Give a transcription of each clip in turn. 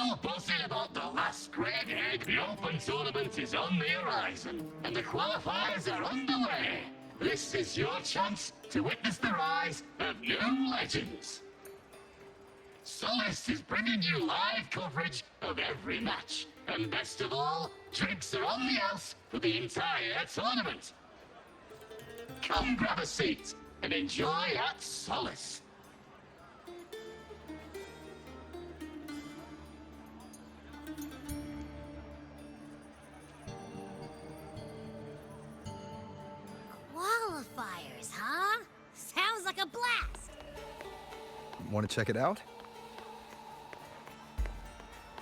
Well, buzzing about the last great egg, the Open Tournament is on the horizon, and the qualifiers are underway. This is your chance to witness the rise of new legends. Solace is bringing you live coverage of every match, and best of all, drinks are on the house for the entire tournament. Come grab a seat and enjoy at Solace. Qualifiers, huh? Sounds like a blast! Want to check it out?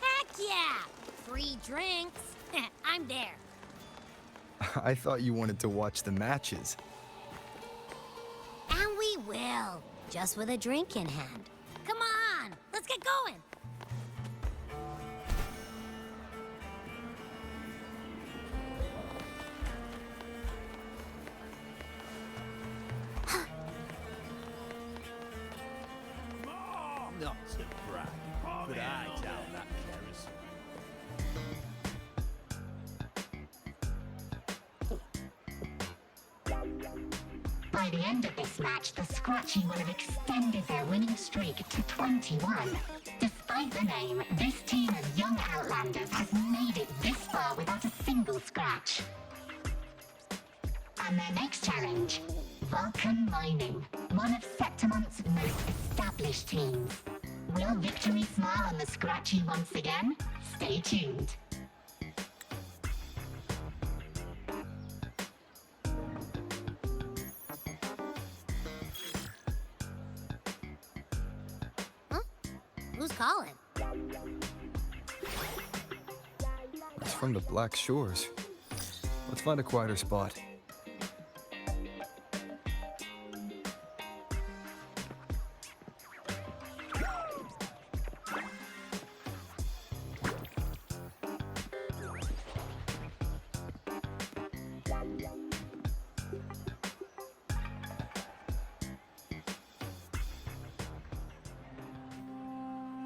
Heck yeah! Free drinks. I'm there. I thought you wanted to watch the matches. And we will. Just with a drink in hand. Come on, let's get going. Not to brag, but I doubt that cares. By the end of this match, the Scratchy will have extended their winning streak to 21. Despite the name, this team of young Outlanders has made it this far without a single scratch. And their next challenge, Vulcan Mining, one of Septimont's most established teams. Will victory smile on the Scratchy once again? Stay tuned. Who's calling? It's from the Black Shores. Let's find a quieter spot.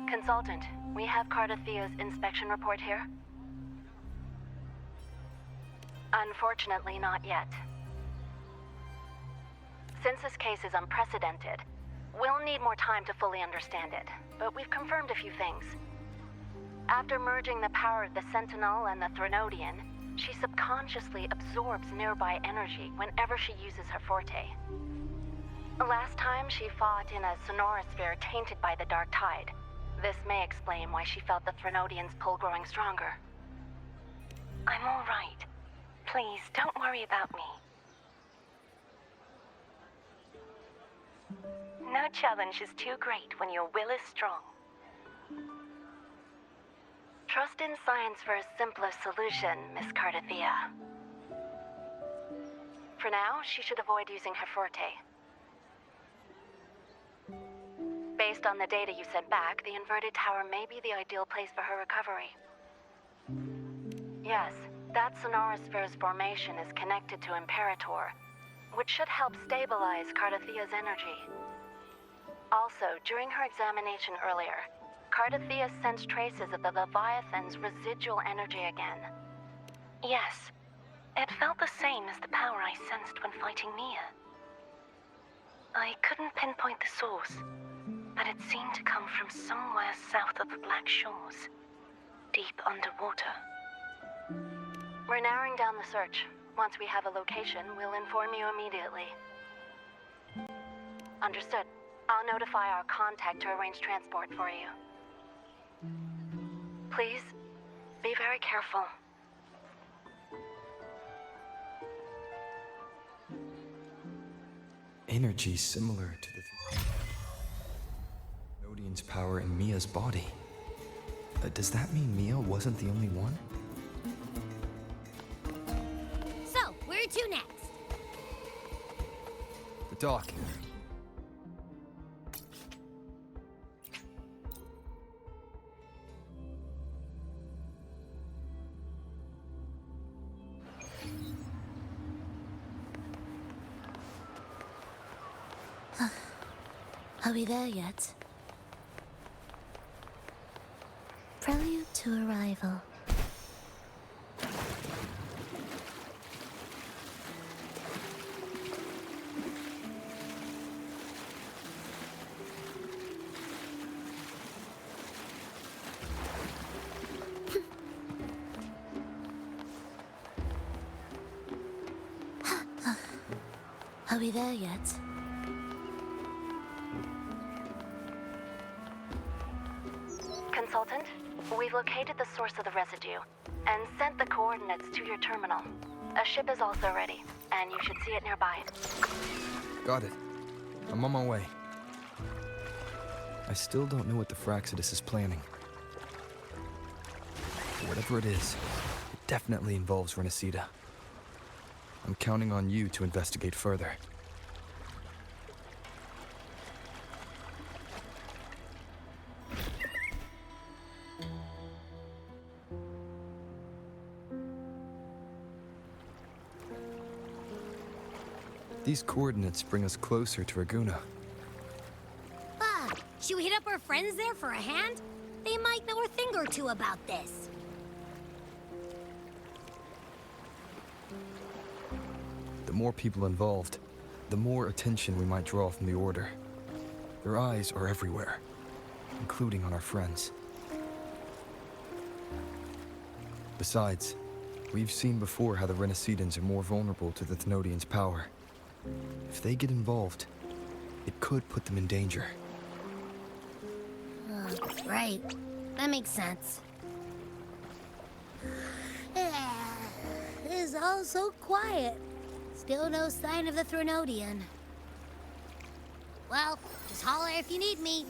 Consultant, we have Cardathia's inspection report here. Unfortunately, not yet. Since this case is unprecedented, we'll need more time to fully understand it, but we've confirmed a few things. After merging the power of the Sentinel and the Threnodian, she subconsciously absorbs nearby energy whenever she uses her forte. Last time, she fought in a sonorosphere tainted by the Dark Tide. This may explain why she felt the Threnodian's pull growing stronger. I'm all right. Please, don't worry about me. No challenge is too great when your will is strong. Trust in science for a simpler solution, Miss Cardathia. For now, she should avoid using her forte. Based on the data you sent back, the inverted tower may be the ideal place for her recovery. Yes, that sonorosphere's formation is connected to Imperator, which should help stabilize Cardathia's energy. Also, during her examination earlier, Cardathia sensed traces of the Leviathan's residual energy again. Yes, it felt the same as the power I sensed when fighting Mia. I couldn't pinpoint the source, but it seemed to come from somewhere south of the Black Shores, deep underwater. We're narrowing down the search. Once we have a location, we'll inform you immediately. Understood. I'll notify our contact to arrange transport for you. Please, be very careful. Energy similar to the Odin's power in Mia's body. Does that mean Mia wasn't the only one? So, where to next? The dock. Are we there yet? Prelude to arrival. Are we there yet? Consultant, we've located the source of the residue and sent the coordinates to your terminal. A ship is also ready, and you should see it nearby. Got it. I'm on my way. I still don't know what the Phraxidus is planning. Whatever it is, it definitely involves Renacida. I'm counting on you to investigate further. These coordinates bring us closer to Raguna. Ah, should we hit up our friends there for a hand? They might know a thing or two about this. The more people involved, the more attention we might draw from the Order. Their eyes are everywhere, including on our friends. Besides, we've seen before how the Renacidans are more vulnerable to the Thenodians' power. If they get involved, it could put them in danger. Right. That makes sense. It's all so quiet. Still no sign of the Thenodian. Well, just holler if you need me.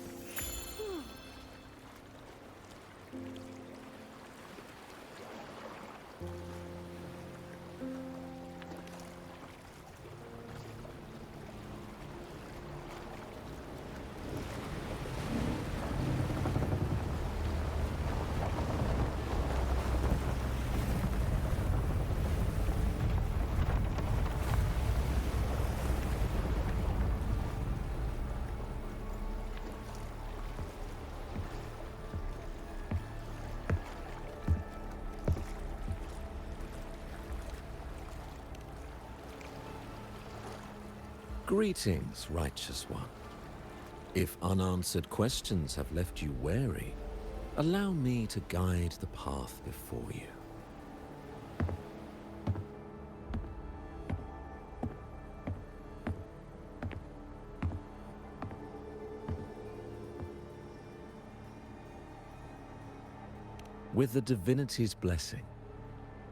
Greetings, righteous one. If unanswered questions have left you wary, allow me to guide the path before you. With the divinity's blessing,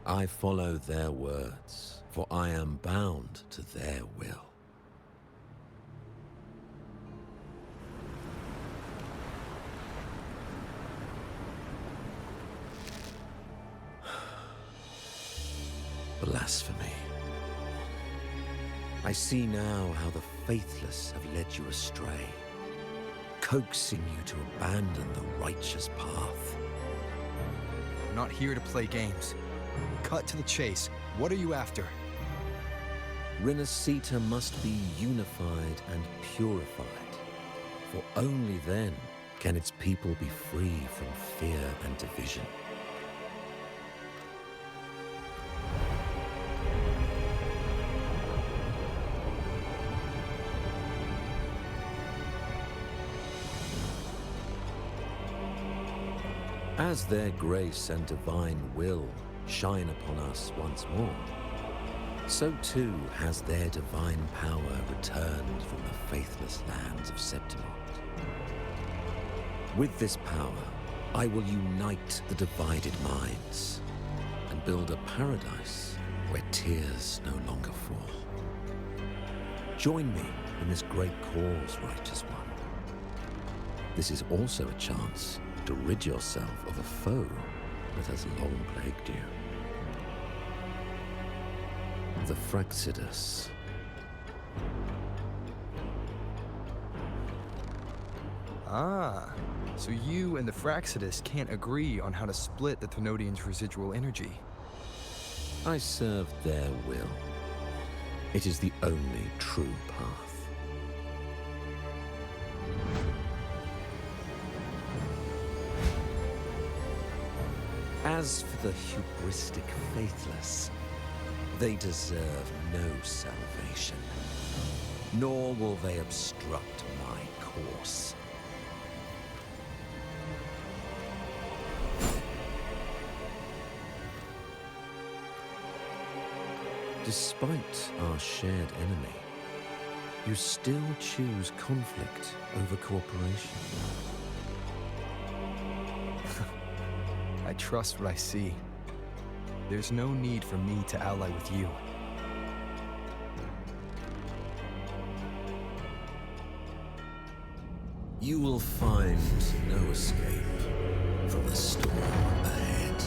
I follow their words, for I am bound to their will. Blasphemy. I see now how the faithless have led you astray, coaxing you to abandon the righteous path. I'm not here to play games. Cut to the chase. What are you after? Renacita must be unified and purified, for only then can its people be free from fear and division. As their grace and divine will shine upon us once more, so too has their divine power returned from the faithless lands of Septimont. With this power, I will unite the divided minds and build a paradise where tears no longer fall. Join me in this great cause, righteous one. This is also a chance to rid yourself of a foe that has long plagued you. The Phraxidus. Ah, so you and the Phraxidus can't agree on how to split the Thenodians' residual energy. I serve their will. It is the only true path. As for the hubristic faithless, they deserve no salvation, nor will they obstruct my course. Despite our shared enemy, you still choose conflict over cooperation. I trust what I see. There's no need for me to ally with you. You will find no escape from the storm ahead.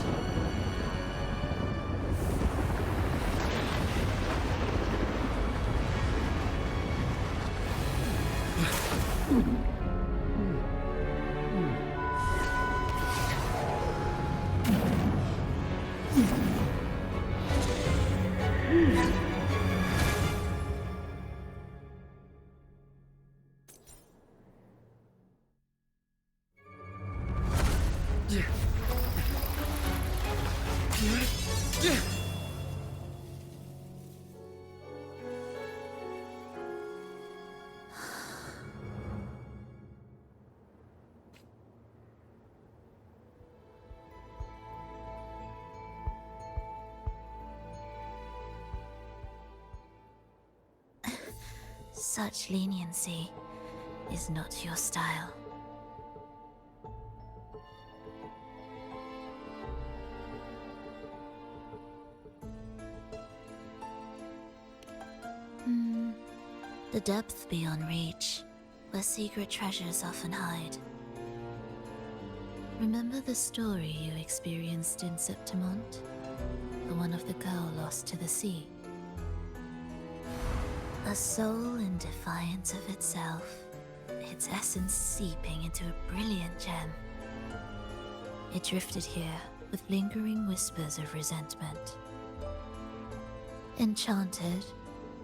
Such leniency is not your style. The depth beyond reach, where secret treasures often hide. Remember the story you experienced in Septimont? The one of the girl lost to the sea? A soul in defiance of itself, its essence seeping into a brilliant gem. It drifted here with lingering whispers of resentment. Enchanted,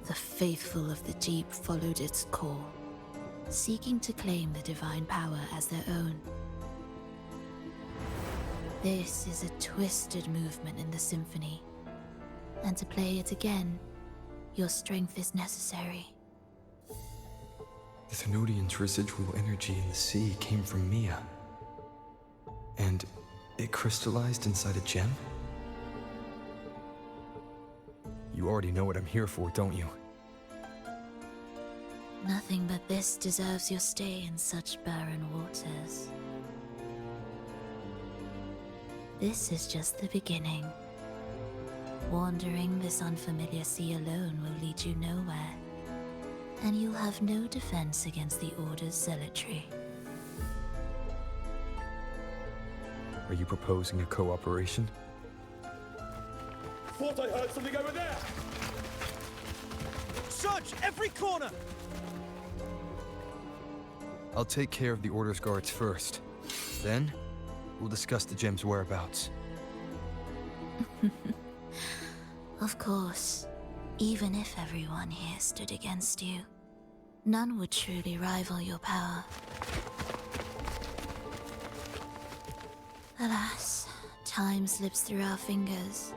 the faithful of the deep followed its call, seeking to claim the divine power as their own. This is a twisted movement in the symphony, and to play it again, your strength is necessary. The Thenodian's residual energy in the sea came from Mia. And it crystallized inside a gem? You already know what I'm here for, don't you? Nothing but this deserves your stay in such barren waters. This is just the beginning. Wandering this unfamiliar sea alone will lead you nowhere, and you'll have no defense against the Order's zealotry. Are you proposing a cooperation? Thought I heard something over there! Search every corner! I'll take care of the Order's guards first. Then, we'll discuss the gem's whereabouts. Of course, even if everyone here stood against you, none would truly rival your power. Alas, time slips through our fingers.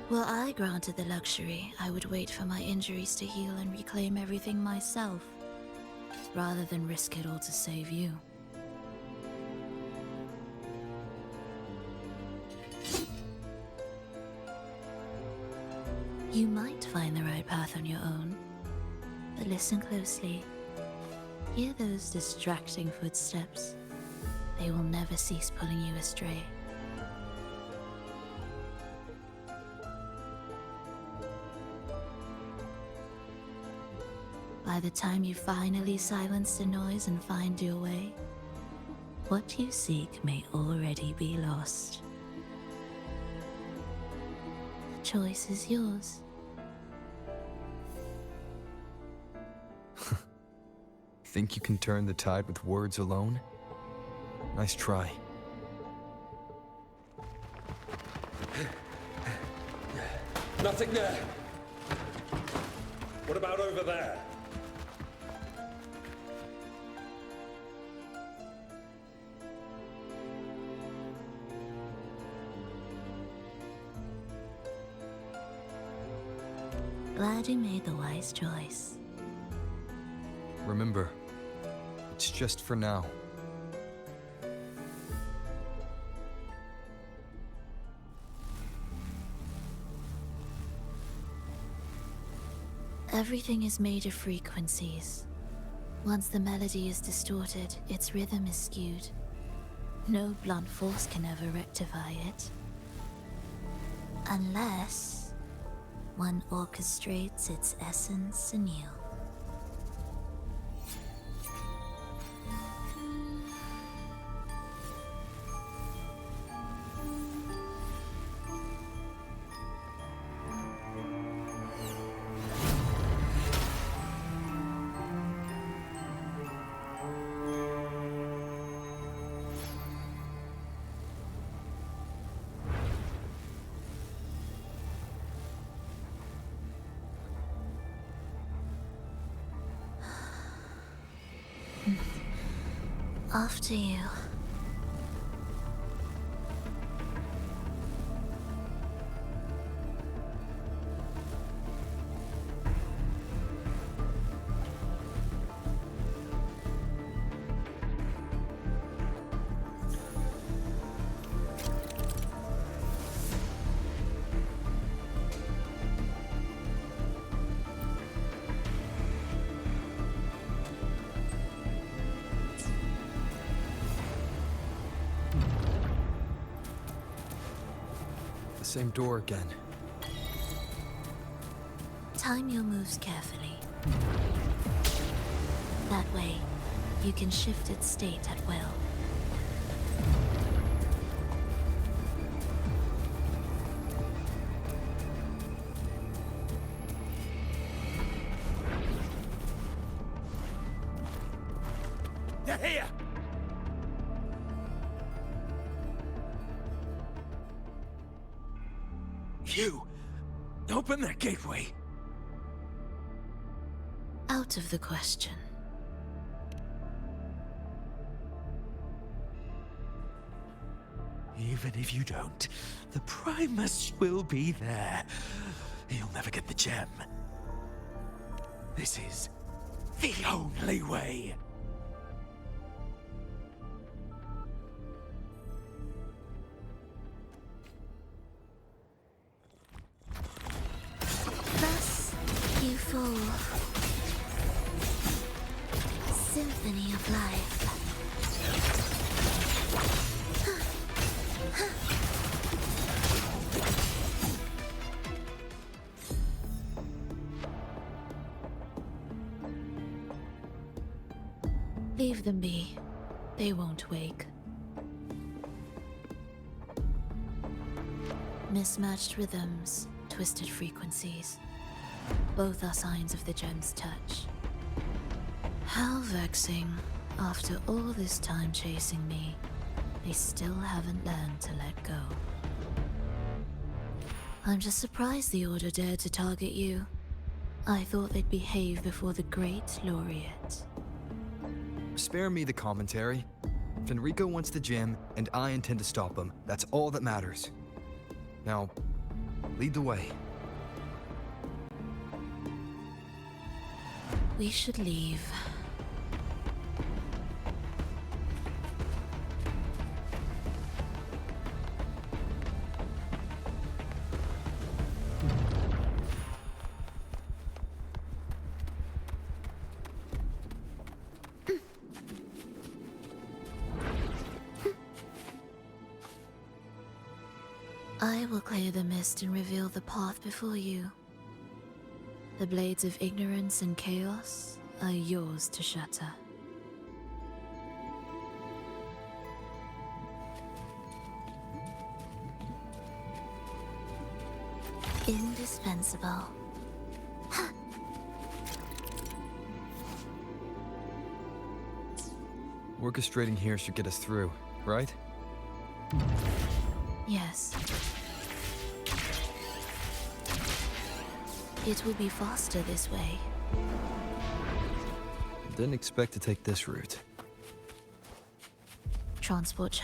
Were I granted the luxury, I would wait for my injuries to heal and reclaim everything myself, rather than risk it all to save you. You might find the right path on your own, but listen closely. Hear those distracting footsteps. They will never cease pulling you astray. By the time you finally silence the noise and find your way, what you seek may already be lost. The choice is yours. Think you can turn the tide with words alone? Nice try. Nothing there! What about over there? glad you made the wise choice. Remember, it's just for now. Everything is made of frequencies. Once the melody is distorted, its rhythm is skewed. No blunt force can ever rectify it. Unless one orchestrates its essence anew. After you. Same door again. Time your moves carefully. That way, you can shift its state at will. They're here! You! Open that gateway! Out of the question. Even if you don't, the Primus will be there. You'll never get the gem. This is the only way. Thus, you fall. Symphony of life. Leave them be. They won't wake. Mismatched rhythms, twisted frequencies. Both are signs of the gem's touch. How vexing. After all this time chasing me, they still haven't learned to let go. I'm just surprised the Order dared to target you. I thought they'd behave before the great laureate. Spare me the commentary. Fenrico wants the gem, and I intend to stop him. That's all that matters. Now, lead the way. We should leave. I will clear the mist and reveal the path before you. The blades of ignorance and chaos are yours to shatter. Indispensable. Orchestrating here should get us through, right? Yes. It will be faster this way. Didn't expect to take this route. Transport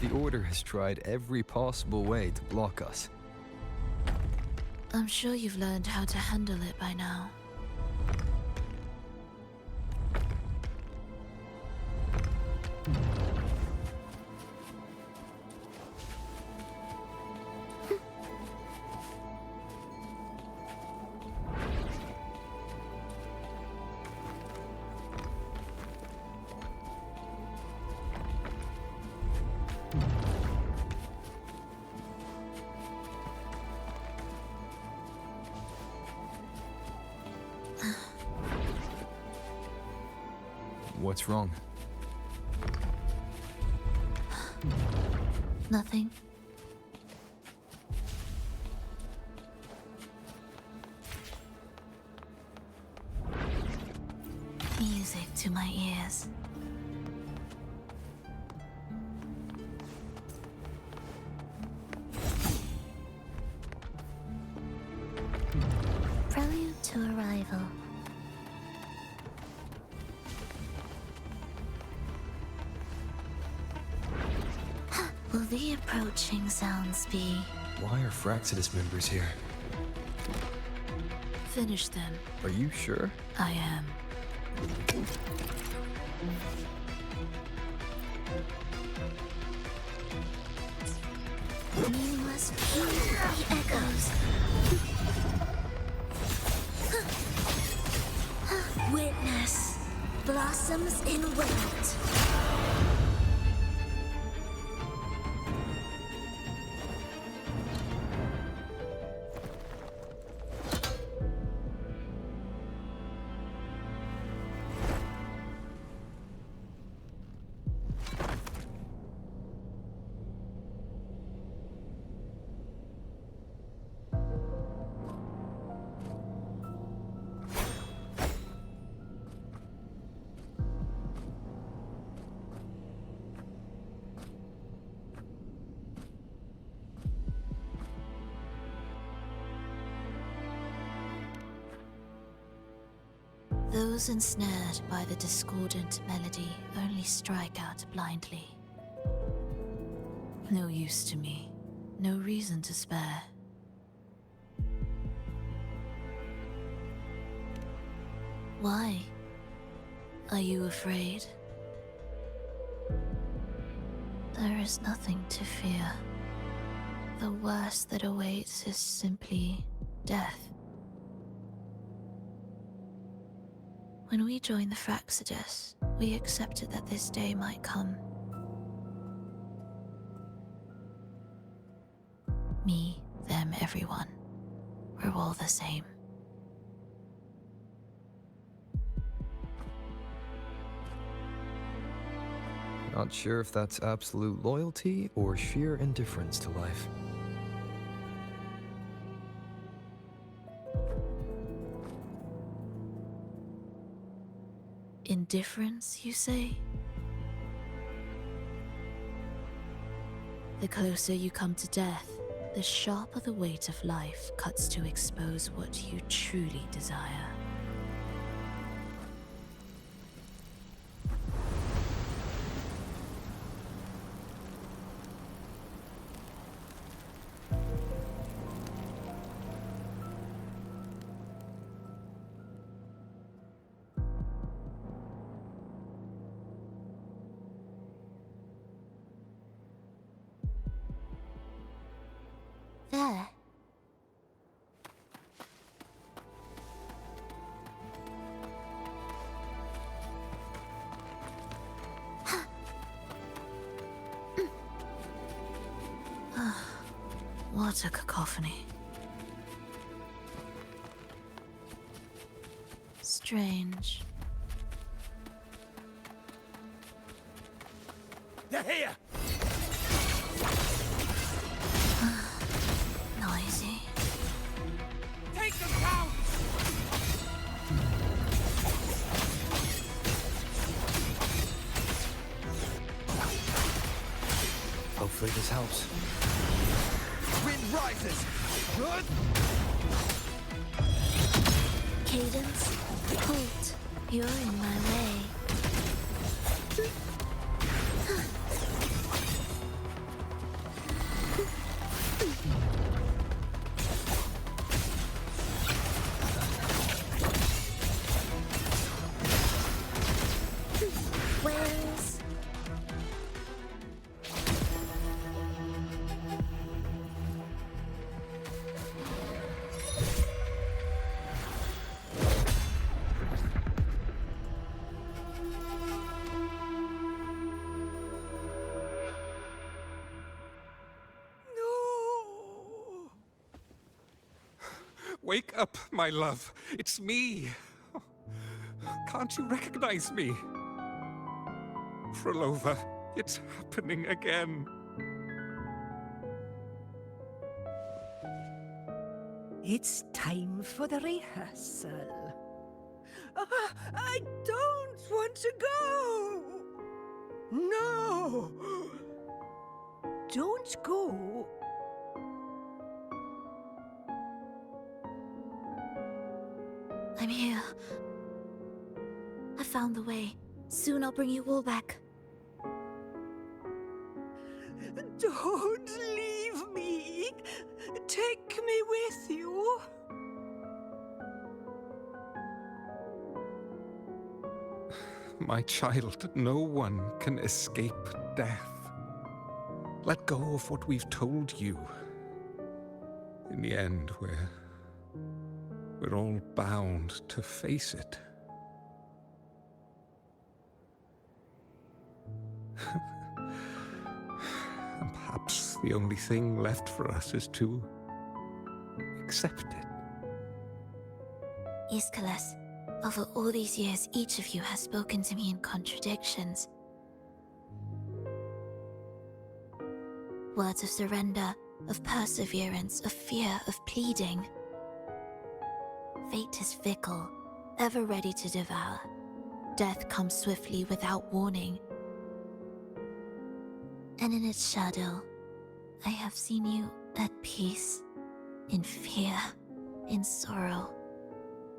The Order has tried every possible way to block us. I'm sure you've learned how to handle it by now. What's wrong? Nothing. Music to my ears. Prelude to arrival. Will the approaching sounds be? Why are Fraxidus members here? Finish them. Are you sure? I am. Meaningless the echoes. Witness blossoms in wilt. Those ensnared by the discordant melody only strike out blindly. No use to me, no reason to spare. Why? Are you afraid? There is nothing to fear. The worst that awaits is simply death. When we joined the Fraxidus, we accepted that this day might come. Me, them, everyone. We're all the same. Not sure if that's absolute loyalty or sheer indifference to life. Indifference, you say? The closer you come to death, the sharper the weight of life cuts to expose what you truly desire. There. What a cacophony. Strange. They're here! Noisy. Take them down! Hopefully this helps. Wind rises! Good! Cadence, halt. You're in my way. Wake up, my love. It's me. Can't you recognize me? Phrolova, it's happening again. It's time for the rehearsal. I don't want to go! No! Don't go! I'm here. I found the way. Soon I'll bring you all back. Don't leave me! Take me with you! My child, no one can escape death. Let go of what we've told you. In the end, we're all bound to face it. And perhaps the only thing left for us is to accept it. Aeschylus, over all these years, each of you has spoken to me in contradictions. Words of surrender, of perseverance, of fear, of pleading. Fate is fickle, ever ready to devour. Death comes swiftly without warning. And in its shadow, I have seen you at peace, in fear, in sorrow,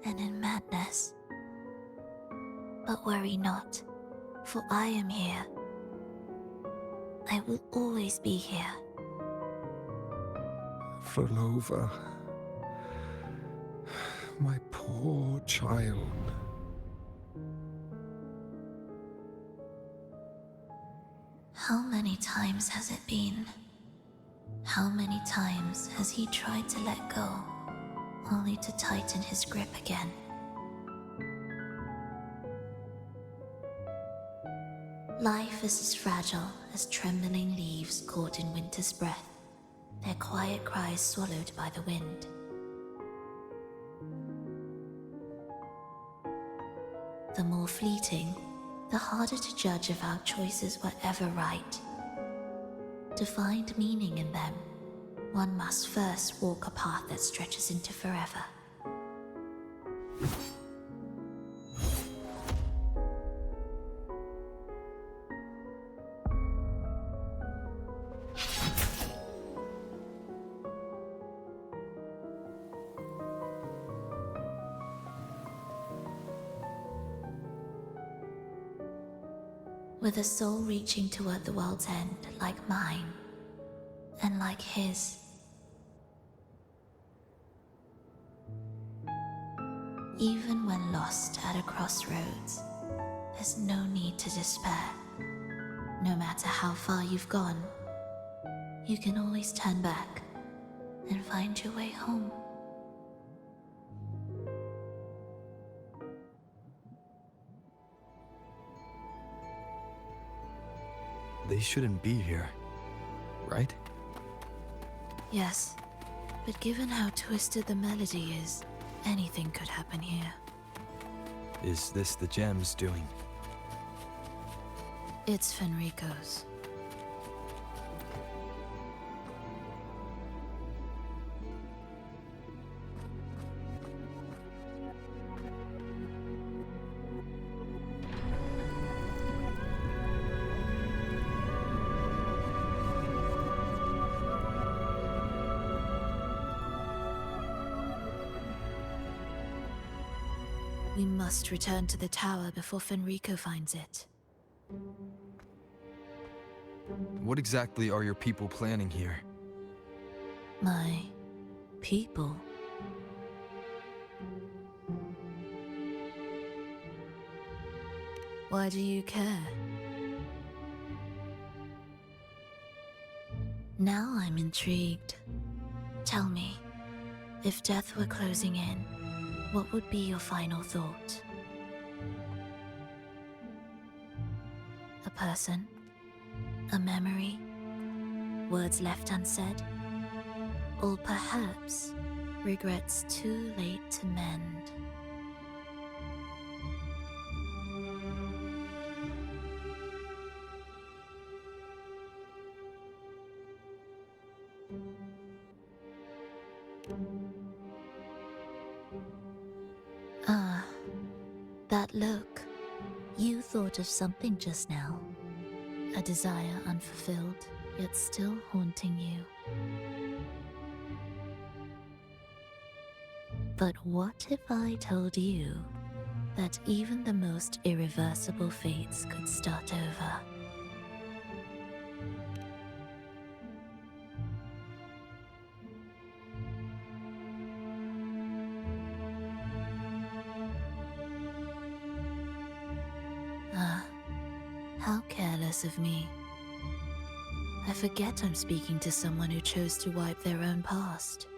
and in madness. But worry not, for I am here. I will always be here. Phrolova, my poor child. How many times has it been? How many times has he tried to let go, only to tighten his grip again? Life is as fragile as trembling leaves caught in winter's breath, their quiet cries swallowed by the wind. The more fleeting, the harder to judge if our choices were ever right. To find meaning in them, one must first walk a path that stretches into forever. With a soul reaching toward the world's end like mine, and like his. Even when lost at a crossroads, there's no need to despair. No matter how far you've gone, you can always turn back and find your way home. They shouldn't be here, right? Yes, but given how twisted the melody is, anything could happen here. Is this the gem's doing? It's Fenrico's. We must return to the tower before Fenrico finds it. What exactly are your people planning here? My people? Why do you care? Now I'm intrigued. Tell me, if death were closing in, what would be your final thought? A person? A memory? Words left unsaid? Or perhaps Regrets too late to mend. Ah, that look. You thought of something just now. A desire unfulfilled, yet still haunting you. But what if I told you that even the most irreversible fates could start over? Ah, how careless of me. I forget I'm speaking to someone who chose to wipe their own past.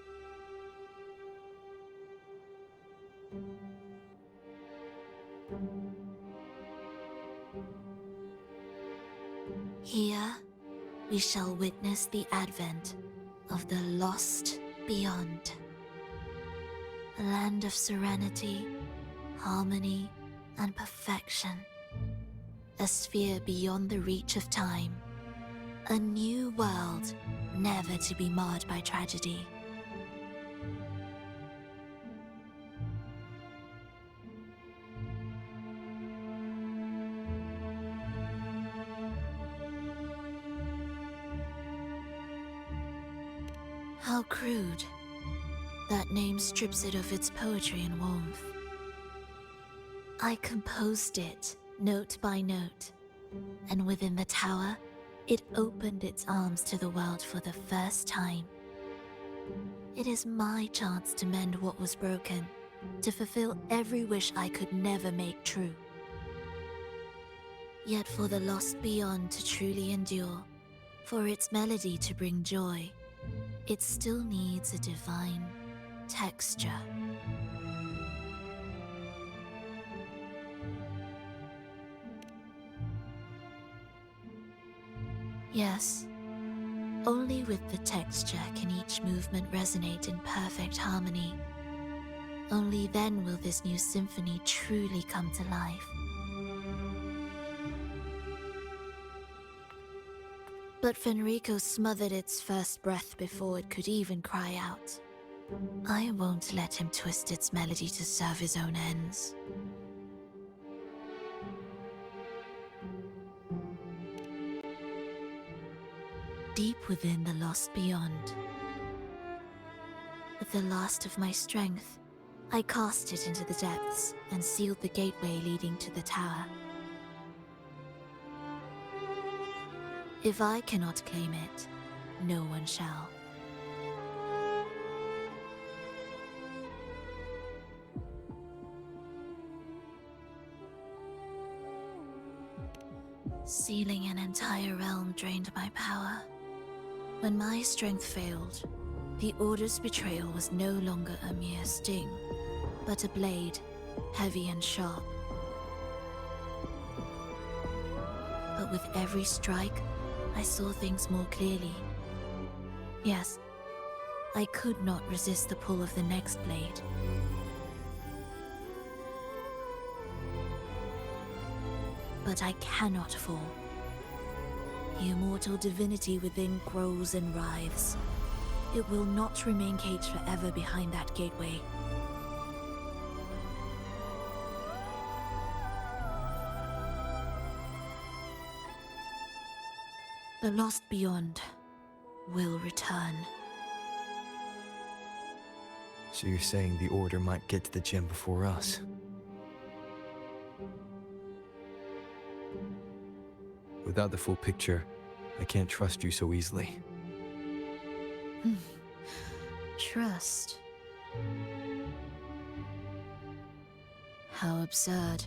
Here, we shall witness the advent of the lost beyond. A land of serenity, harmony, and perfection. A sphere beyond the reach of time. A new world, never to be marred by tragedy. How crude. That name strips it of its poetry and warmth. I composed it, note by note, and within the tower, it opened its arms to the world for the first time. It is my chance to mend what was broken, to fulfill every wish I could never make true. Yet for the lost beyond to truly endure, for its melody to bring joy, it still needs a divine texture. Yes, only with the texture can each movement resonate in perfect harmony. Only then will this new symphony truly come to life. But Fenrico smothered its first breath before it could even cry out. I won't let him twist its melody to serve his own ends. Deep within the lost beyond, with the last of my strength, I cast it into the depths and sealed the gateway leading to the tower. If I cannot claim it, no one shall. Sealing an entire realm drained my power. When my strength failed, the Order's betrayal was no longer a mere sting, but a blade, heavy and sharp. But with every strike, I saw things more clearly. Yes, I could not resist the pull of the next blade. But I cannot fall. The immortal divinity within grows and writhes. It will not remain caged forever behind that gateway. The lost beyond will return. So you're saying the Order might get to the gem before us? Without the full picture, I can't trust you so easily. Trust. How absurd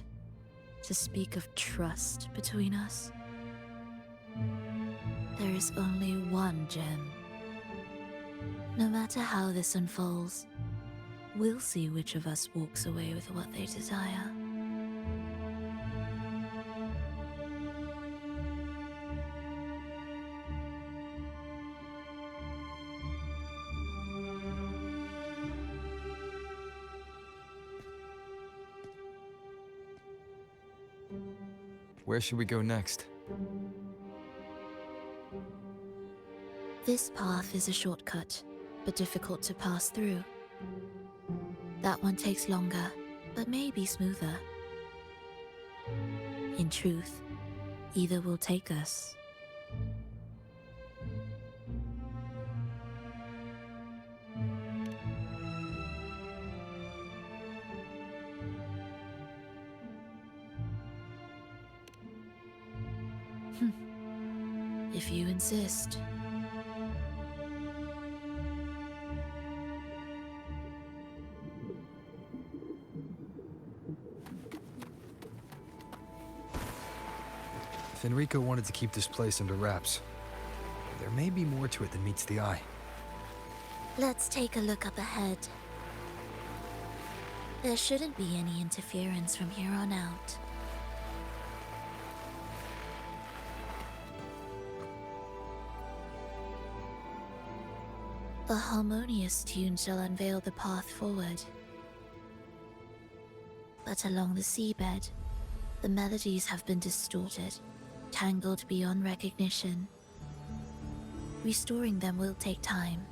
to speak of trust between us. There is only one gem. No matter how this unfolds, we'll see which of us walks away with what they desire. Where should we go next? This path is a shortcut, but difficult to pass through. That one takes longer, but may be smoother. In truth, either will take us. If you insist. If Enrico wanted to keep this place under wraps, there may be more to it than meets the eye. Let's take a look up ahead. There shouldn't be any interference from here on out. A harmonious tune shall unveil the path forward. But along the seabed, the melodies have been distorted, tangled beyond recognition. Restoring them will take time.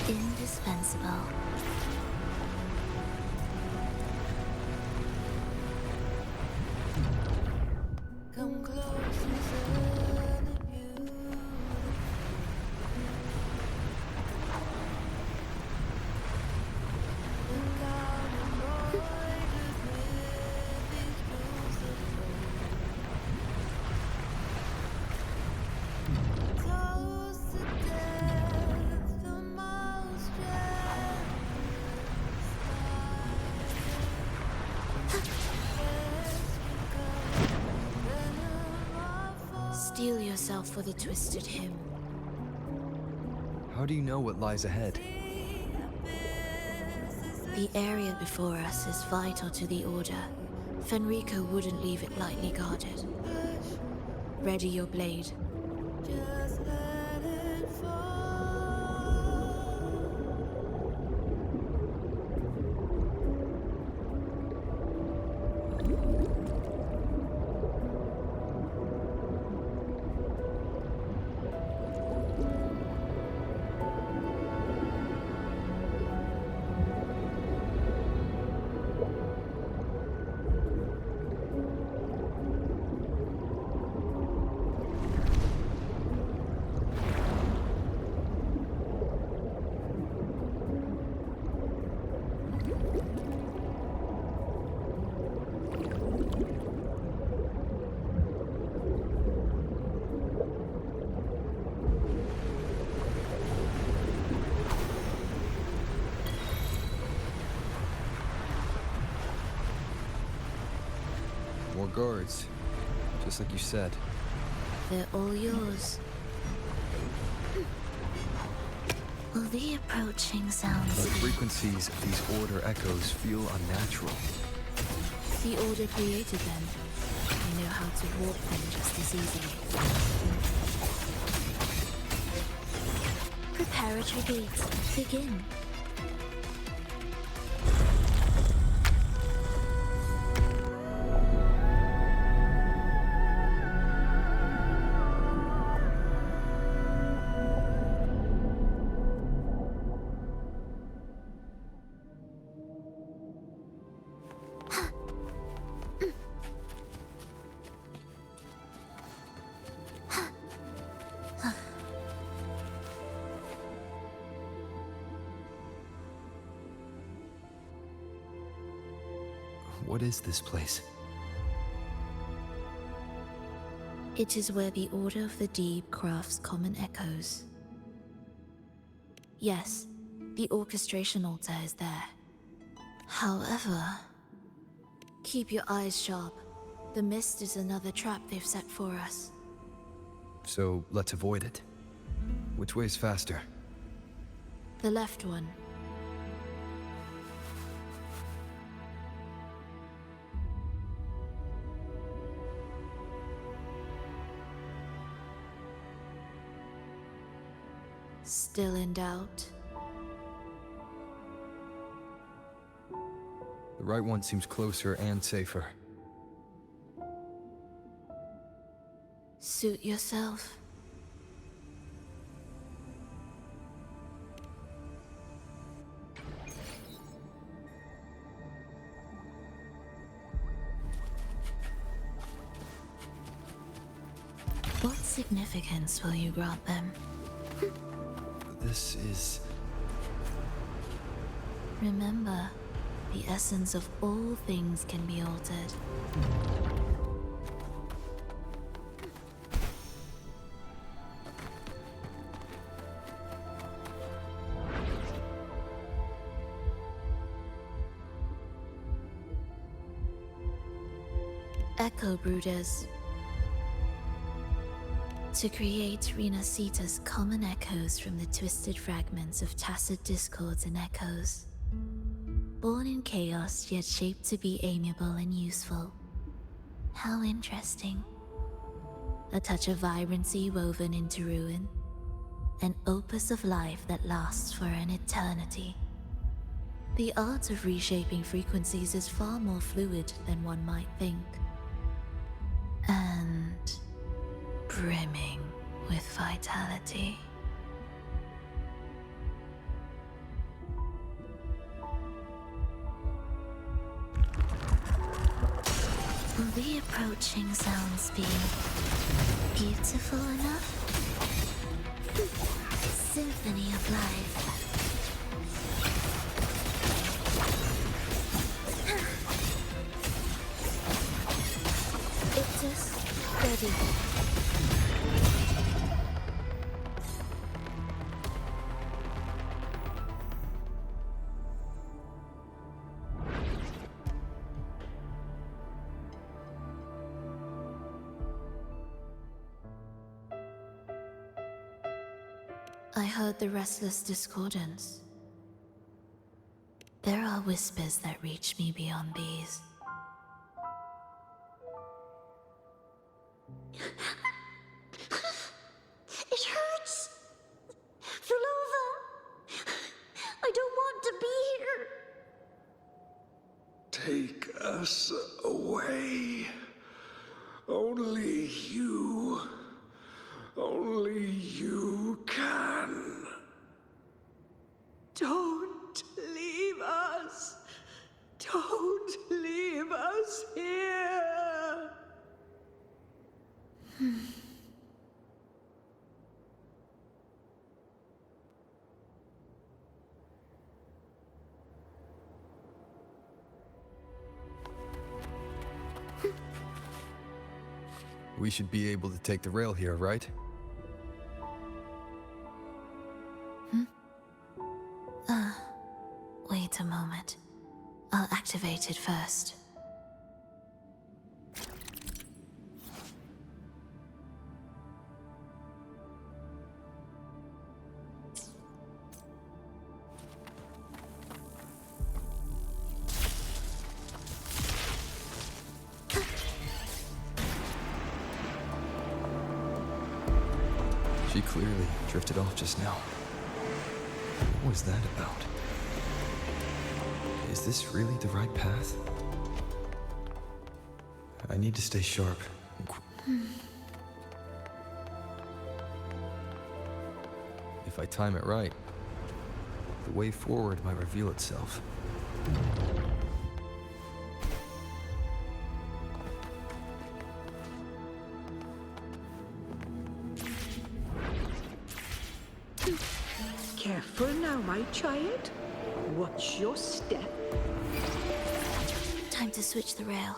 Indispensable. Come close and celebrate you. Look out embroidered with these jewels of gold. Toast to death, the most Steel yourself for the twisted hymn. How do you know what lies ahead? The area before us is vital to the Order. Fenrico wouldn't leave it lightly guarded. Ready your blade. Just let it fall. More guards, just like you said. They're all yours. Will the approaching sounds The frequencies of these Order echoes feel unnatural. the Order created them? They know how to warp them just as easily. Preparatory gates, begin. What is this place? It is where the Order of the Deep crafts common echoes. Yes, the orchestration altar is there. However, keep your eyes sharp. The mist is another trap they've set for us. So let's avoid it. Which way's faster? The left one. Still in doubt? The right one seems closer and safer. Suit yourself. What significance will you grant them? This is... Remember, the essence of all things can be altered. Echo Brooders. To create Renacita's common echoes from the twisted fragments of tacit discords and echoes. Born in chaos, yet shaped to be amiable and useful. How interesting. A touch of vibrancy woven into ruin. An opus of life that lasts for an eternity. The art of reshaping frequencies is far more fluid than one might think. And brimming with vitality. Will the approaching sounds be beautiful enough? Symphony of life. It is ready. I heard the restless discordance. There are whispers that reach me beyond these. It hurts! Phrolova! I don't want to be here! Take us away. Only you can. Don't leave us! Don't leave us here! We should be able to take the rail here, right? Wait a moment. I'll activate it first. She clearly drifted off just now. What was that about? Is this really the right path? I need to stay sharp. If I time it right, the way forward might reveal itself. Careful now, my child. Watch your step. Time to switch the rail.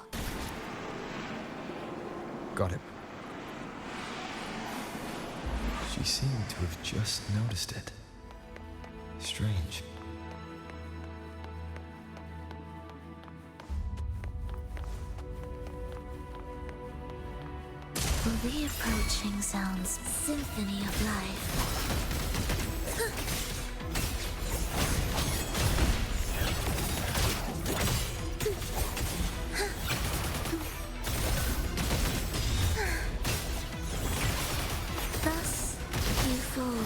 Got it. She seemed to have just noticed it. Strange. Well, the approaching sounds symphony of life. Thus, you fall.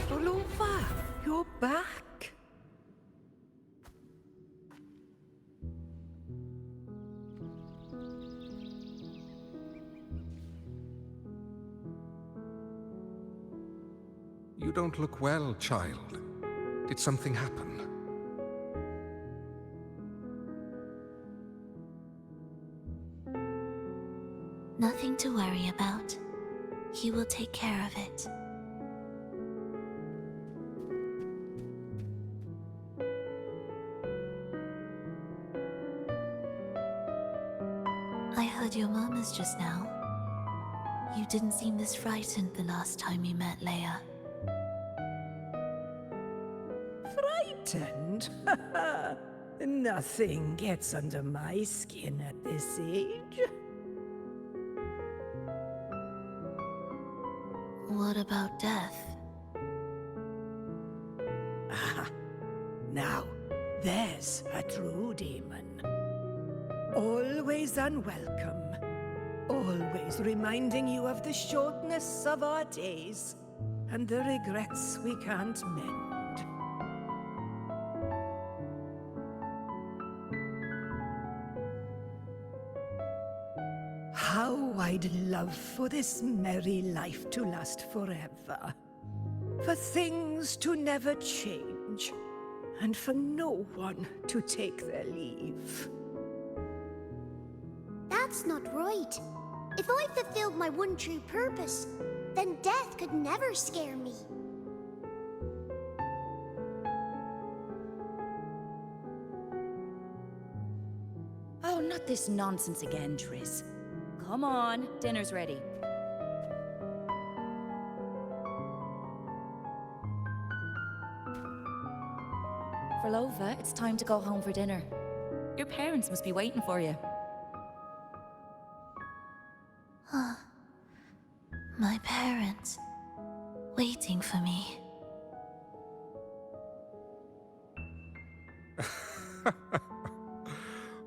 Phrolova, you're back. You don't look well, child. Did something happen? Nothing to worry about. He will take care of it. I heard your murmurs just now. You didn't seem this frightened the last time you met Leia. Frightened? Nothing gets under my skin at this age. What about death? Ah, now, there's a true demon. Always unwelcome. Always reminding you of the shortness of our days and the regrets we can't mend. How I'd love for this merry life to last forever. For things to never change, and for no one to take their leave. That's not right. If I fulfilled my one true purpose, then death could never scare me. Oh, not this nonsense again, Triss. Come on, dinner's ready. Phrolova, it's time to go home for dinner. Your parents must be waiting for you. My parents, waiting for me.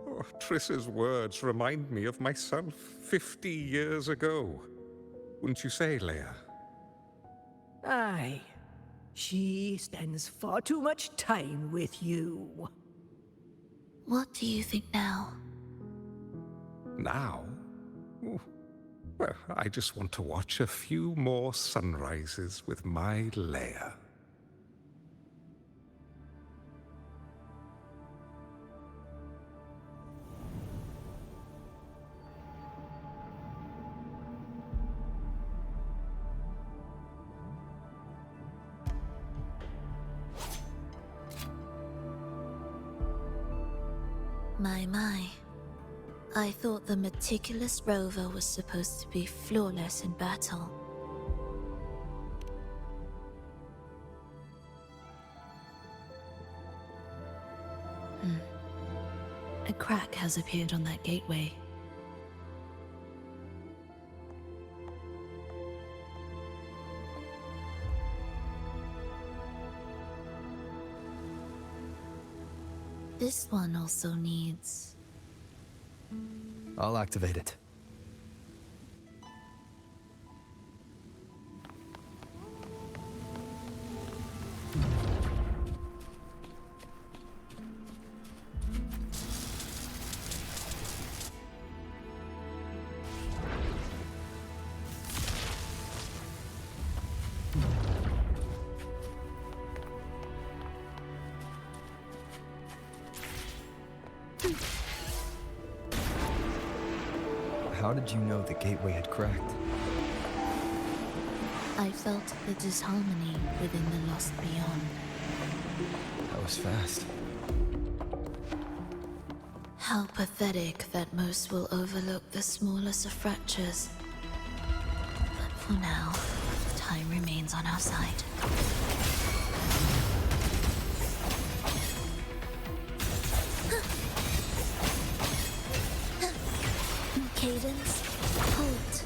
Oh, Triss's words remind me of myself 50 years ago. Wouldn't you say, Leia? Aye. She spends far too much time with you. What do you think now? Now? Ooh. Well, I just want to watch a few more sunrises with my Leia. My. I thought the meticulous rover was supposed to be flawless in battle. A crack has appeared on that gateway. This one also needs... I'll activate it. How did you know the gateway had cracked? I felt the disharmony within the lost beyond. That was fast. How pathetic that most will overlook the smallest of fractures. But for now, time remains on our side. Cadence, hold.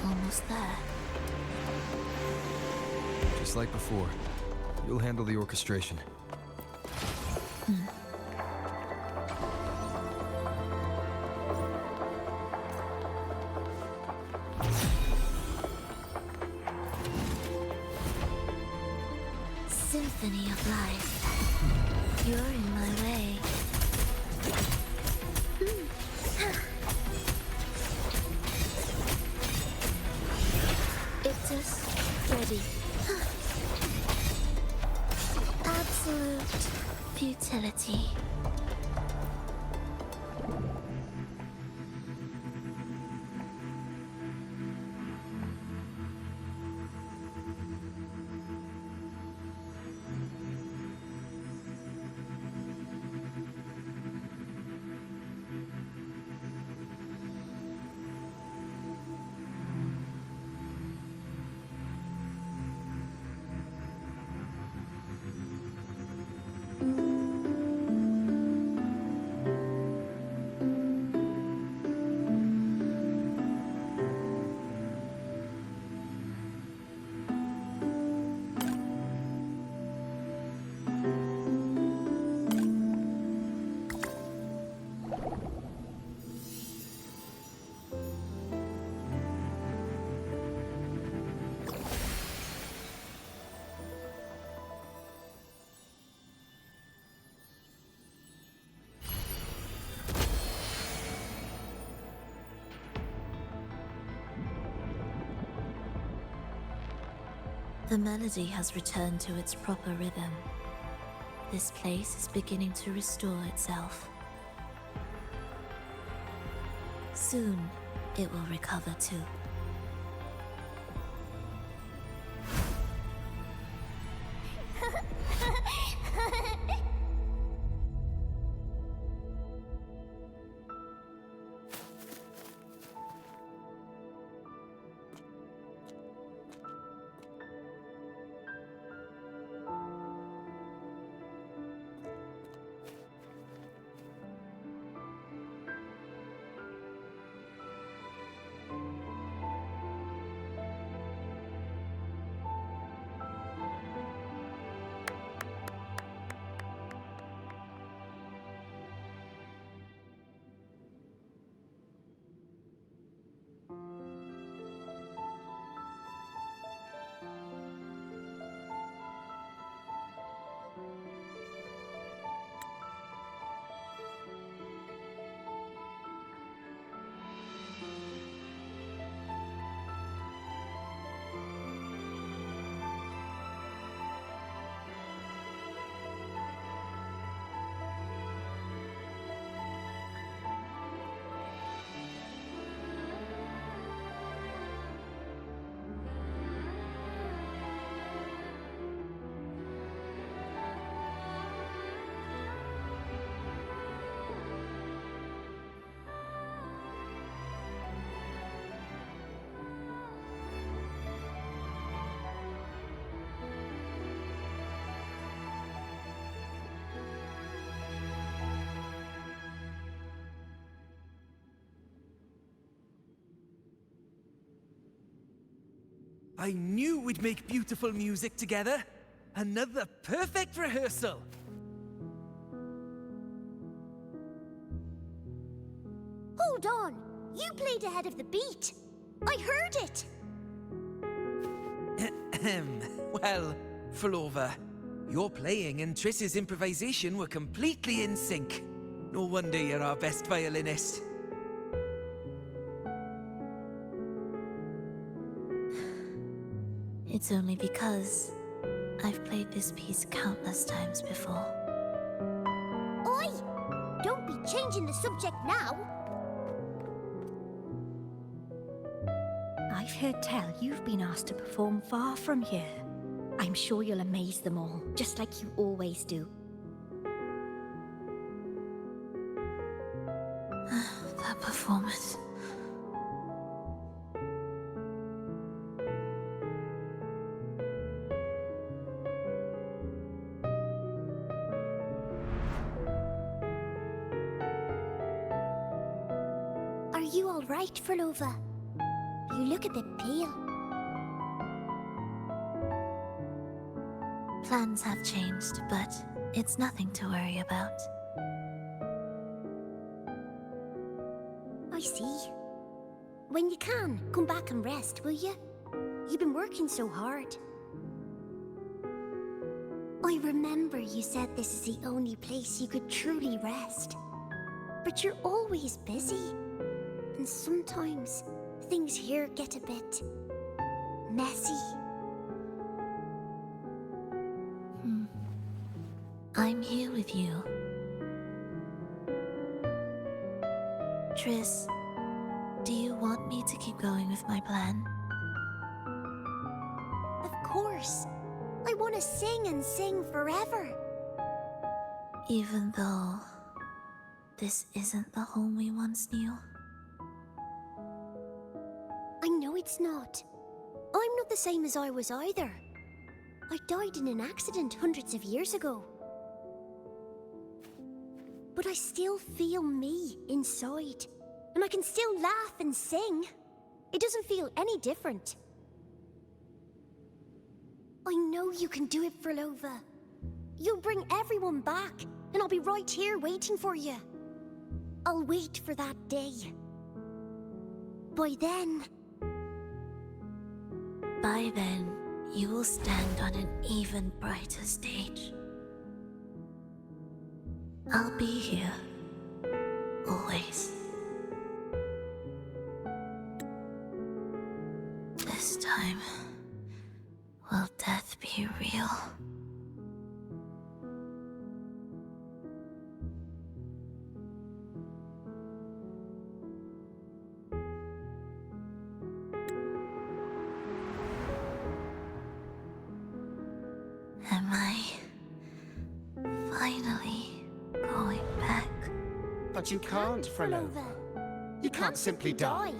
Almost there. Just like before. You'll handle the orchestration. Symphony of life. You're in my way. Ictus, ready. Absolute futility. The melody has returned to its proper rhythm. This place is beginning to restore itself. Soon, it will recover too. I knew we'd make beautiful music together. Another perfect rehearsal. Hold on! You played ahead of the beat. I heard it! Well, phrolova, your playing and Triss's improvisation were completely in sync. No wonder you're our best violinist. It's only because I've played this piece countless times before. Oi! Don't be changing the subject now. I've heard tell you've been asked to perform far from here. I'm sure you'll amaze them all, just like you always do. That performance. Are you all right, phrolova? You look a bit pale. Plans have changed, but it's nothing to worry about. I see. When you can, come back and rest, will you? You've been working so hard. I remember you said this is the only place you could truly rest. But you're always busy. And sometimes things here get a bit messy. I'm here with you. Triss, do you want me to keep going with my plan? Of course. I want to sing and sing forever. Even though this isn't the home we once knew? I know it's not. I'm not the same as I was either. I died in an accident hundreds of years ago. But I still feel me inside. And I can still laugh and sing. It doesn't feel any different. I know you can do it, phrolova. You'll bring everyone back, and I'll be right here waiting for you. I'll wait for that day. By then, you will stand on an even brighter stage. I'll be here. Always. This time, will death be real? Am I finally going back? But you can't, phrolova. You can't simply die.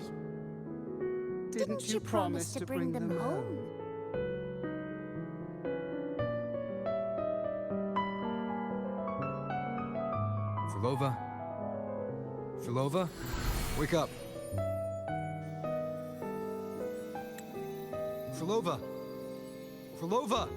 Didn't you promise to bring them home? Phrolova? Phrolova? Wake up! Phrolova! Phrolova!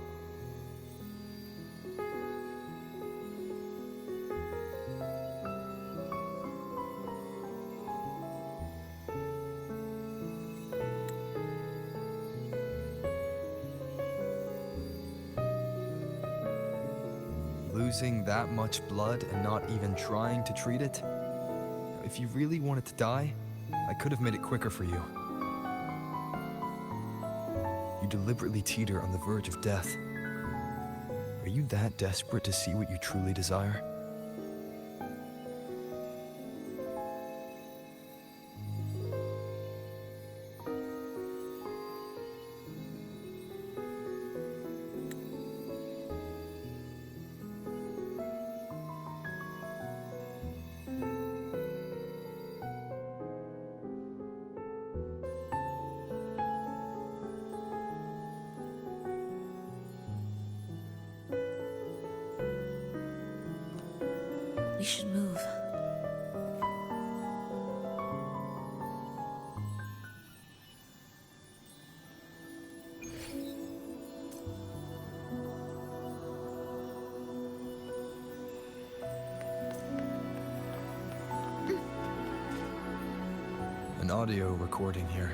Losing that much blood and not even trying to treat it? If you really wanted to die, I could have made it quicker for you. You deliberately teeter on the verge of death. Are you that desperate to see what you truly desire? We should move. An audio recording here.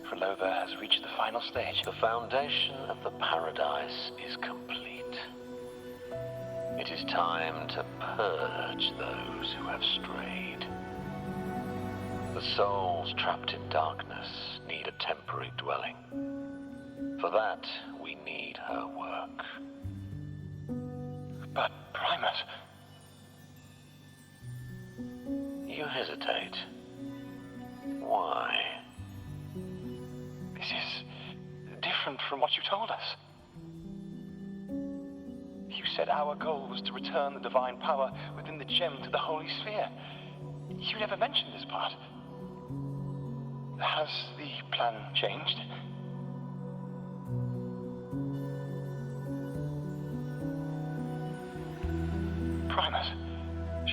Phrolova has reached the final stage. The foundation of the paradise is complete. It It is time to purge those who have strayed. The souls trapped in darkness need a temporary dwelling. For that, we need her work. But, Primus... You hesitate. Why? This is different from what you told us. You said our goal was to return the divine power within the gem to the Holy Sphere. You never mentioned this part. Has the plan changed? Primus,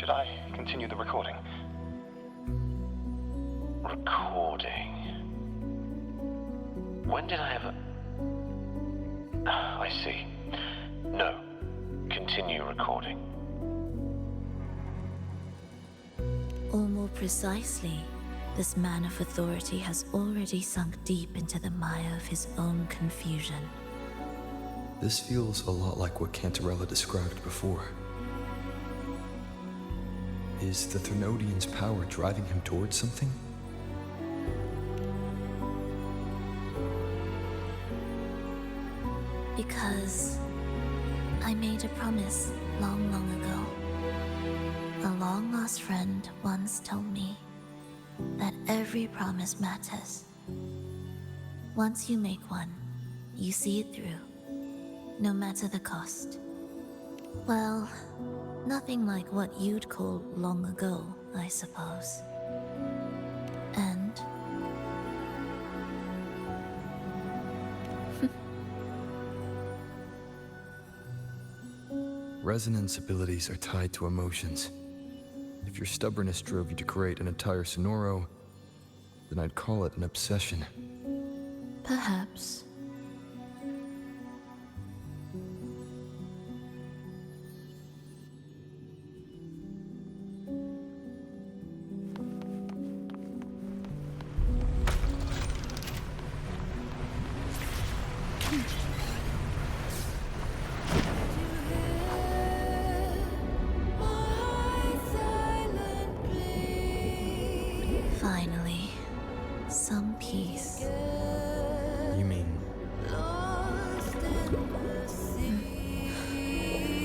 should I continue the recording? Recording? When did I ever... I see. No. Continue recording. Or more precisely, this man of authority has already sunk deep into the mire of his own confusion. This feels a lot like what Cantarella described before. Is the Thermodian's power driving him towards something? Because I made a promise long, long ago. A long-lost friend once told me that every promise matters. Once you make one, you see it through, no matter the cost. Well, nothing like what you'd call long ago, I suppose. And resonance abilities are tied to emotions. If your stubbornness drove you to create an entire Sonoro, then I'd call it an obsession. perhaps. Finally, some peace. You mean...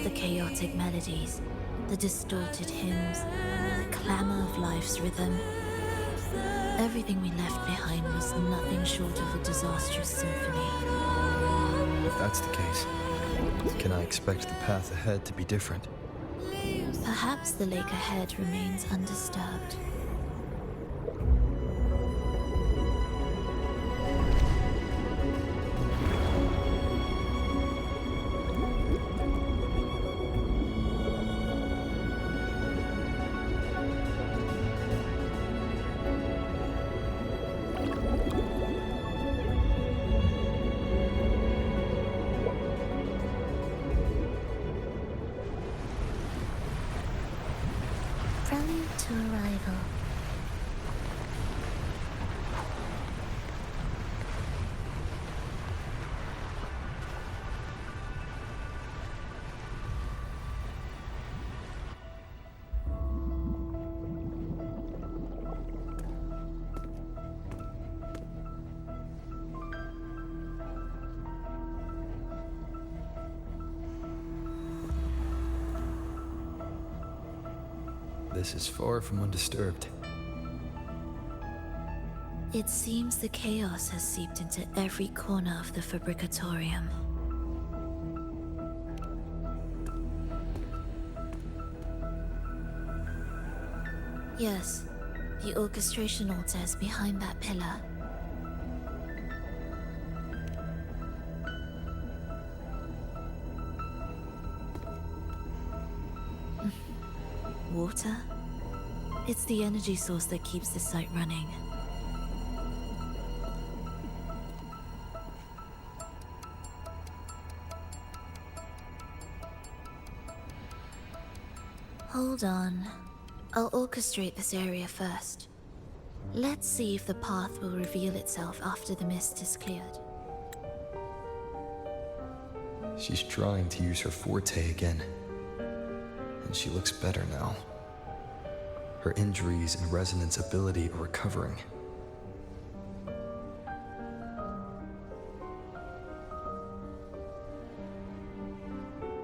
The chaotic melodies, the distorted hymns, the clamor of life's rhythm. Everything we left behind was nothing short of a disastrous symphony. If that's the case, can I expect the path ahead to be different? Perhaps the lake ahead remains undisturbed. Prelude to arrival. This is far from undisturbed. It seems the chaos has seeped into every corner of the Fabricatorium. Yes, the orchestration altar is behind that pillar. Water? It's the energy source that keeps the site running. Hold on. I'll orchestrate this area first. Let's see if the path will reveal itself after the mist is cleared. She's trying to use her forte again. and she looks better now. Her injuries and resonance ability are recovering.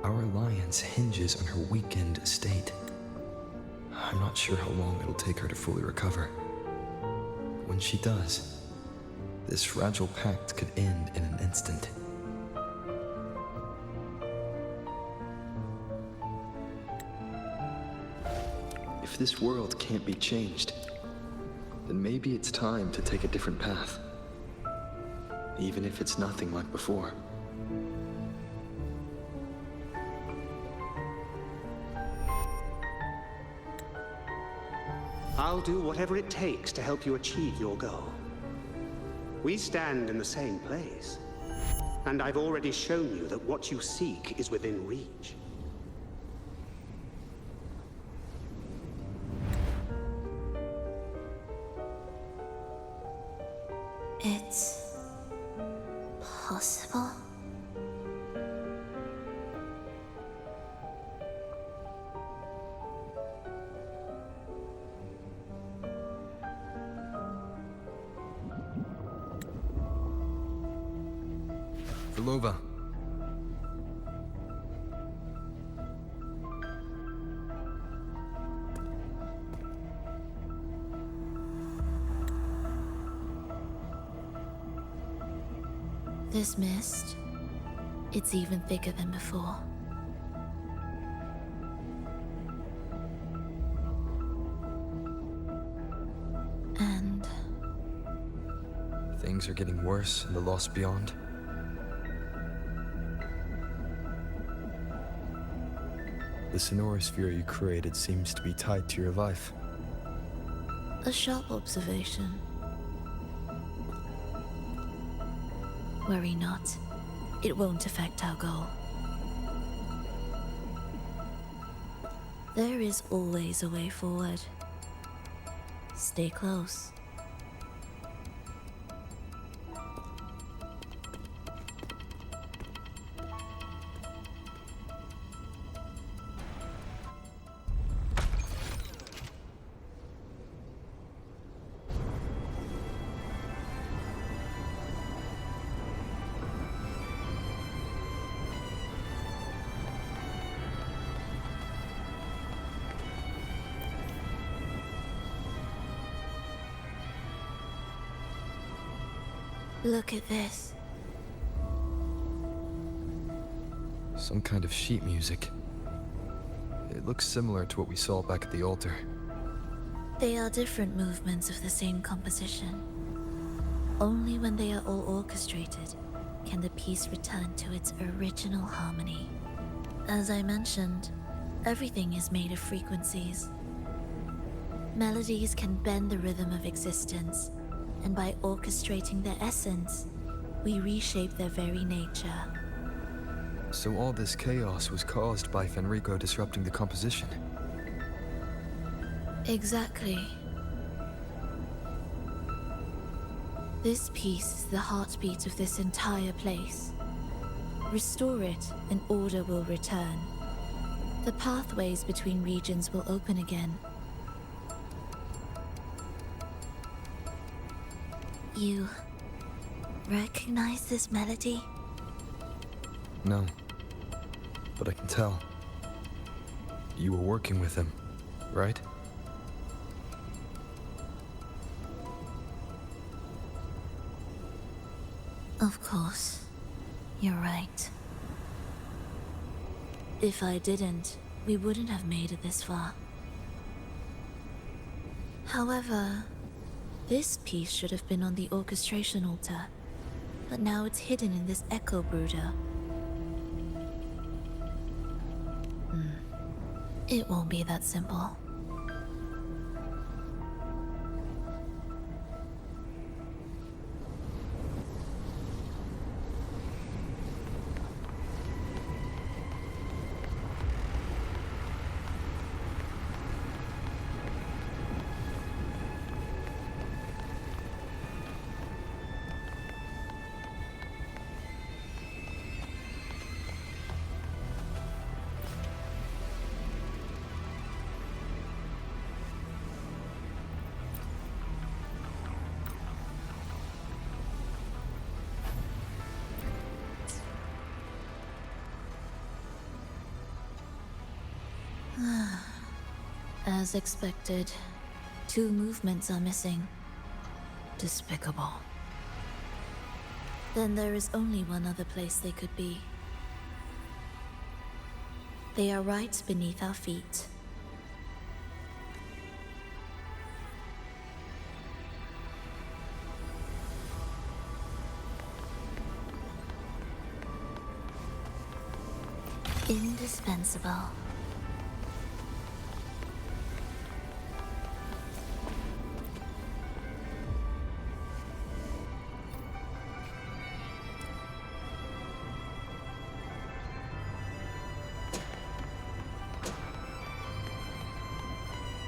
Our alliance hinges on her weakened state. I'm not sure how long it'll take her to fully recover. But when she does, this fragile pact could end in an instant. If this world can't be changed, then maybe it's time to take a different path. Even if it's nothing like before. I'll do whatever it takes to help you achieve your goal. We stand in the same place, and I've already shown you that what you seek is within reach. It's possible? Phrolova. This mist, it's even thicker than before. And Things are getting worse in the Lost Beyond. The sonorosphere you created seems to be tied to your life. a sharp observation. Worry not. It won't affect our goal. There is always a way forward. Stay close. Look at this. Some kind of sheet music. It looks similar to what we saw back at the altar. They are different movements of the same composition. Only when they are all orchestrated can the piece return to its original harmony. As I mentioned, everything is made of frequencies. Melodies can bend the rhythm of existence, and by orchestrating their essence, we reshape their very nature. So all this chaos was caused by Fenrico disrupting the composition? Exactly. This piece is the heartbeat of this entire place. Restore it, and order will return. The pathways between regions will open again. You recognize this melody? No. But I can tell. You were working with him, right? Of course. You're right. If I didn't, we wouldn't have made it this far. However, this piece should have been on the orchestration altar, but now it's hidden in this echo brooder. It won't be that simple. As expected, 2 movements are missing. Despicable. Then there is only one other place they could be. They are right beneath our feet. Indispensable.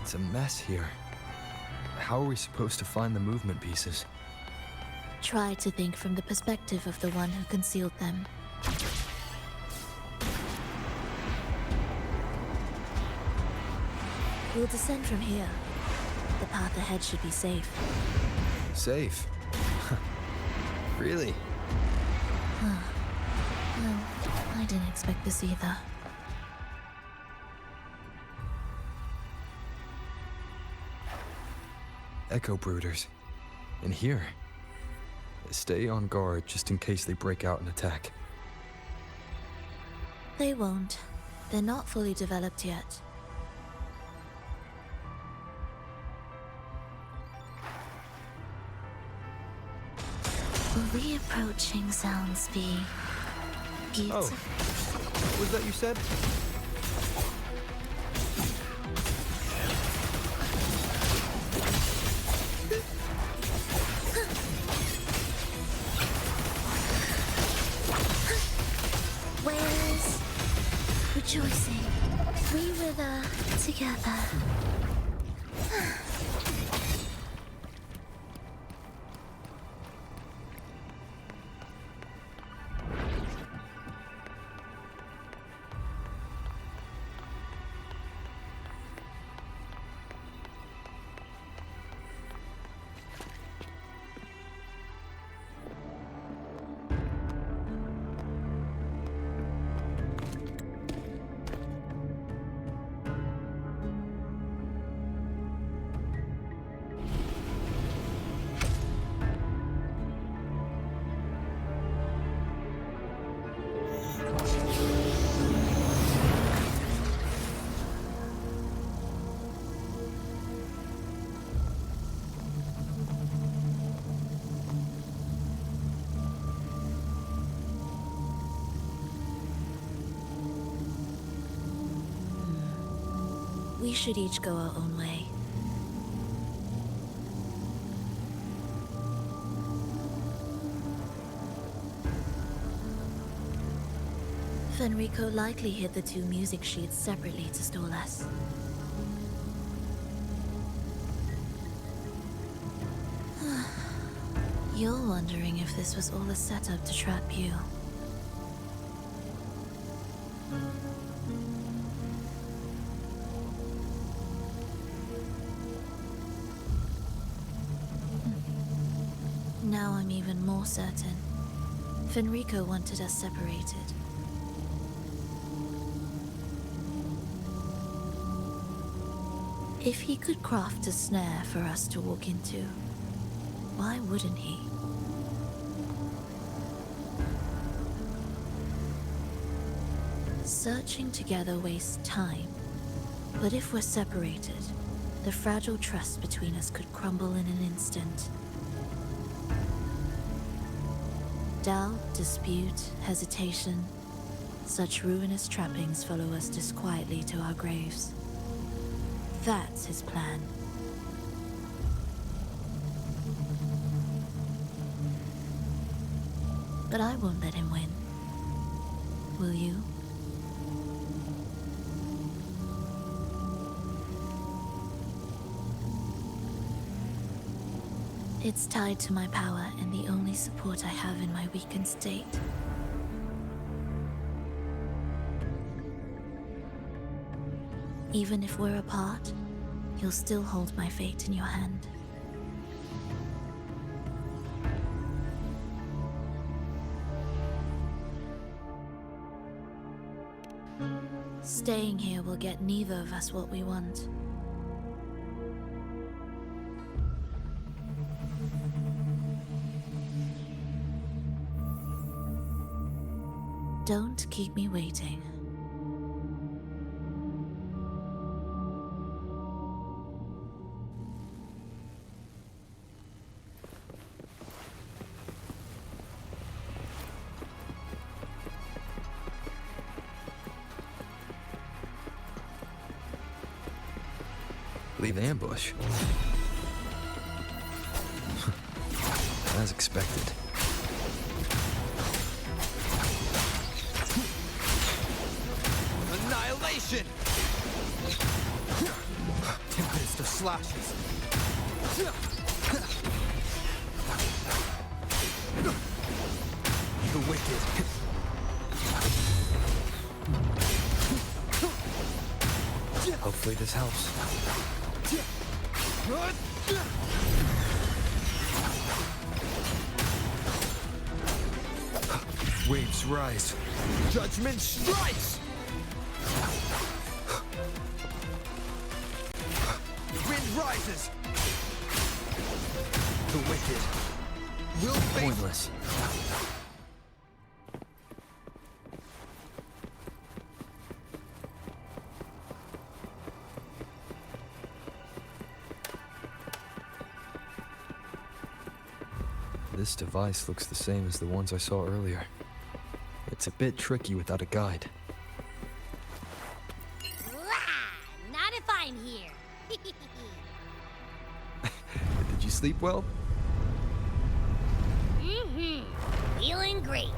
It's a mess here. How are we supposed to find the movement pieces? Try to think from the perspective of the one who concealed them. We'll descend from here. The path ahead should be safe. Safe? Really? Well, I didn't expect this either. Echo brooders. In here. Stay on guard just in case they break out and attack. They won't. They're not fully developed yet. Will the approaching sounds be beautiful? Oh, was that you said? Whales rejoicing, we wither together. We should each go our own way. Fenrico likely hid the 2 music sheets separately to stall us. You're wondering if this was all a setup to trap you. Now I'm even more certain. Fenrico wanted us separated. If he could craft a snare for us to walk into, why wouldn't he? Searching together wastes time, but if we're separated, the fragile trust between us could crumble in an instant. Doubt, dispute, hesitation, such ruinous trappings follow us disquietly to our graves. That's his plan. But I won't let him win. Will you? It's tied to my power and the only support I have in my weakened state. Even if we're apart, you'll still hold my fate in your hand. Staying here will get neither of us what we want. Don't keep me waiting. Leave an ambush. As expected. Annihilation! Tempest of slashes. The wicked. Hopefully this helps. Waves rise. Judgment strikes! Wind rises! The wicked will face... Pointless. This device looks the same as the ones I saw earlier. It's a bit tricky without a guide. Not if I'm here. Did you sleep well? Feeling great.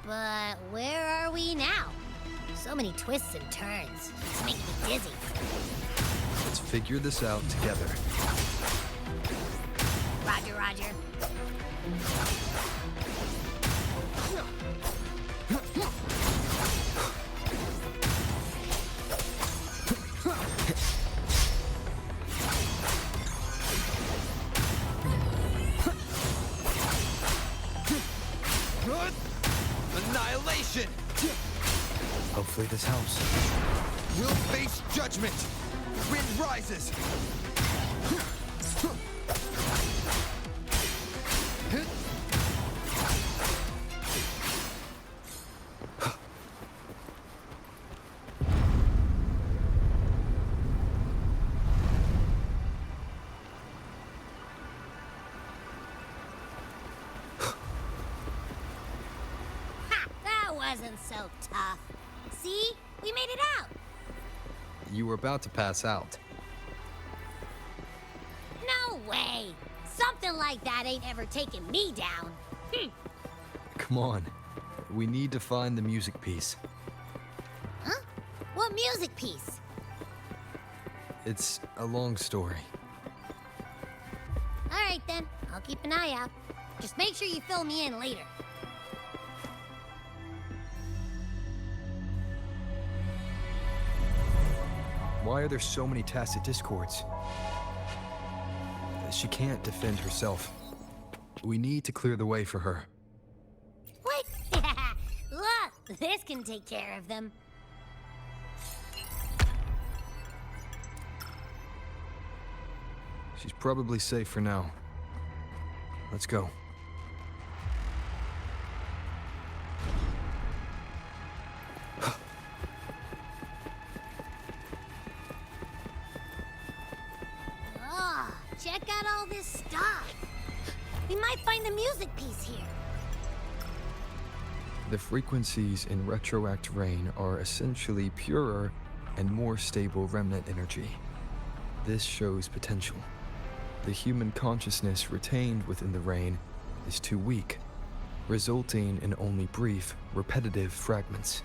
But where are we now? So many twists and turns. It's making me dizzy. Let's figure this out together. Roger, Roger. Annihilation! Hopefully this helps. We'll face judgment! Wind rises! Wasn't so tough. See? We made it out. You were about to pass out. No way. Something like that ain't ever taken me down. Come on. We need to find the music piece. Huh? What music piece? It's a long story. All right then. I'll keep an eye out. Just make sure you fill me in later. Why are there so many tacit discords? She can't defend herself. We need to clear the way for her. What? Look, this can take care of them. She's probably safe for now. Let's go. Check out all this stuff. We might find the music piece here. The frequencies in retroact rain are essentially purer and more stable remnant energy. This shows potential. The human consciousness retained within the rain is too weak, resulting in only brief, repetitive fragments.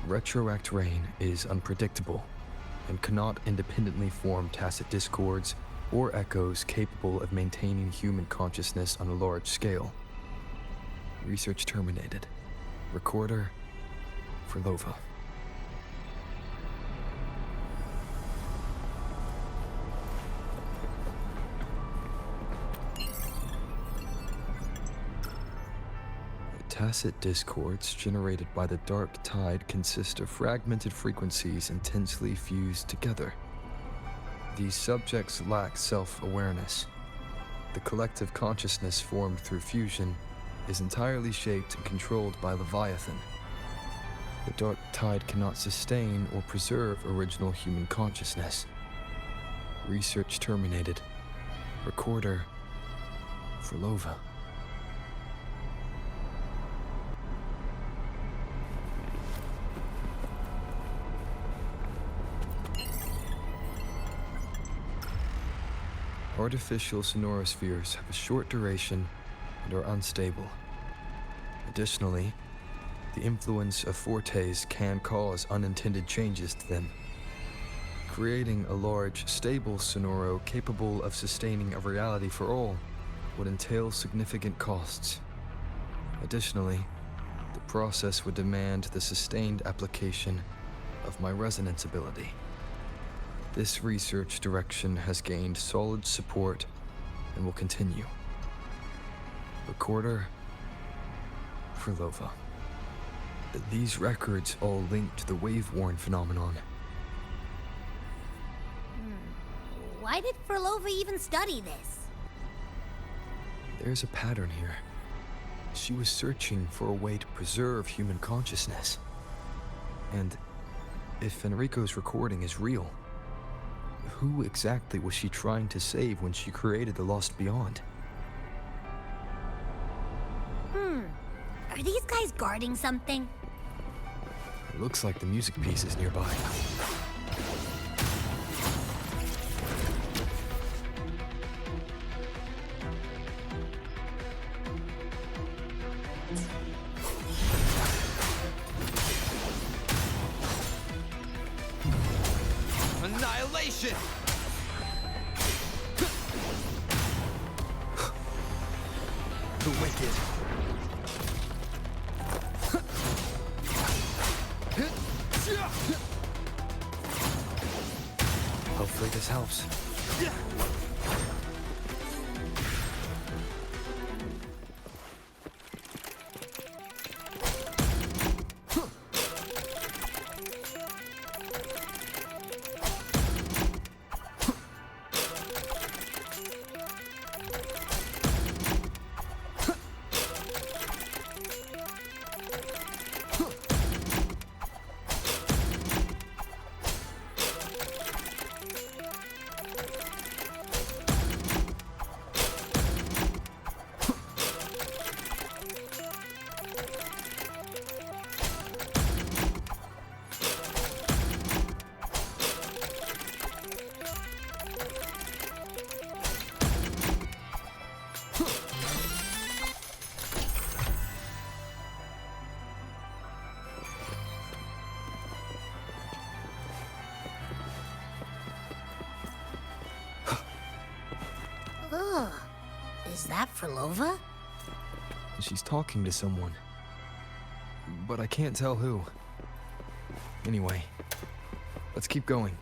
Retroact rain is unpredictable and cannot independently form tacit discords or echoes capable of maintaining human consciousness on a large scale. Research terminated. Recorder, phrolova. Tacit discords generated by the dark tide consist of fragmented frequencies intensely fused together. These subjects lack self-awareness. The collective consciousness formed through fusion is entirely shaped and controlled by Leviathan. The dark tide cannot sustain or preserve original human consciousness. Research terminated. Recorder phrolova. Artificial sonorospheres have a short duration and are unstable. Additionally, the influence of fortes can cause unintended changes to them. Creating a large, stable sonoro capable of sustaining a reality for all would entail significant costs. Additionally, the process would demand the sustained application of my resonance ability. This research direction has gained solid support and will continue. Recorder phrolova. These records all link to the wave-worn phenomenon. Why did Phrolova even study this? There's a pattern here. She was searching for a way to preserve human consciousness. And if Enrico's recording is real, who exactly was she trying to save when she created the Lost Beyond? Are these guys guarding something? It looks like the music piece is nearby. Annihilation! The wicked. Hopefully this helps. Ugh. Is that Phrolova? She's talking to someone. But I can't tell who. Anyway, let's keep going.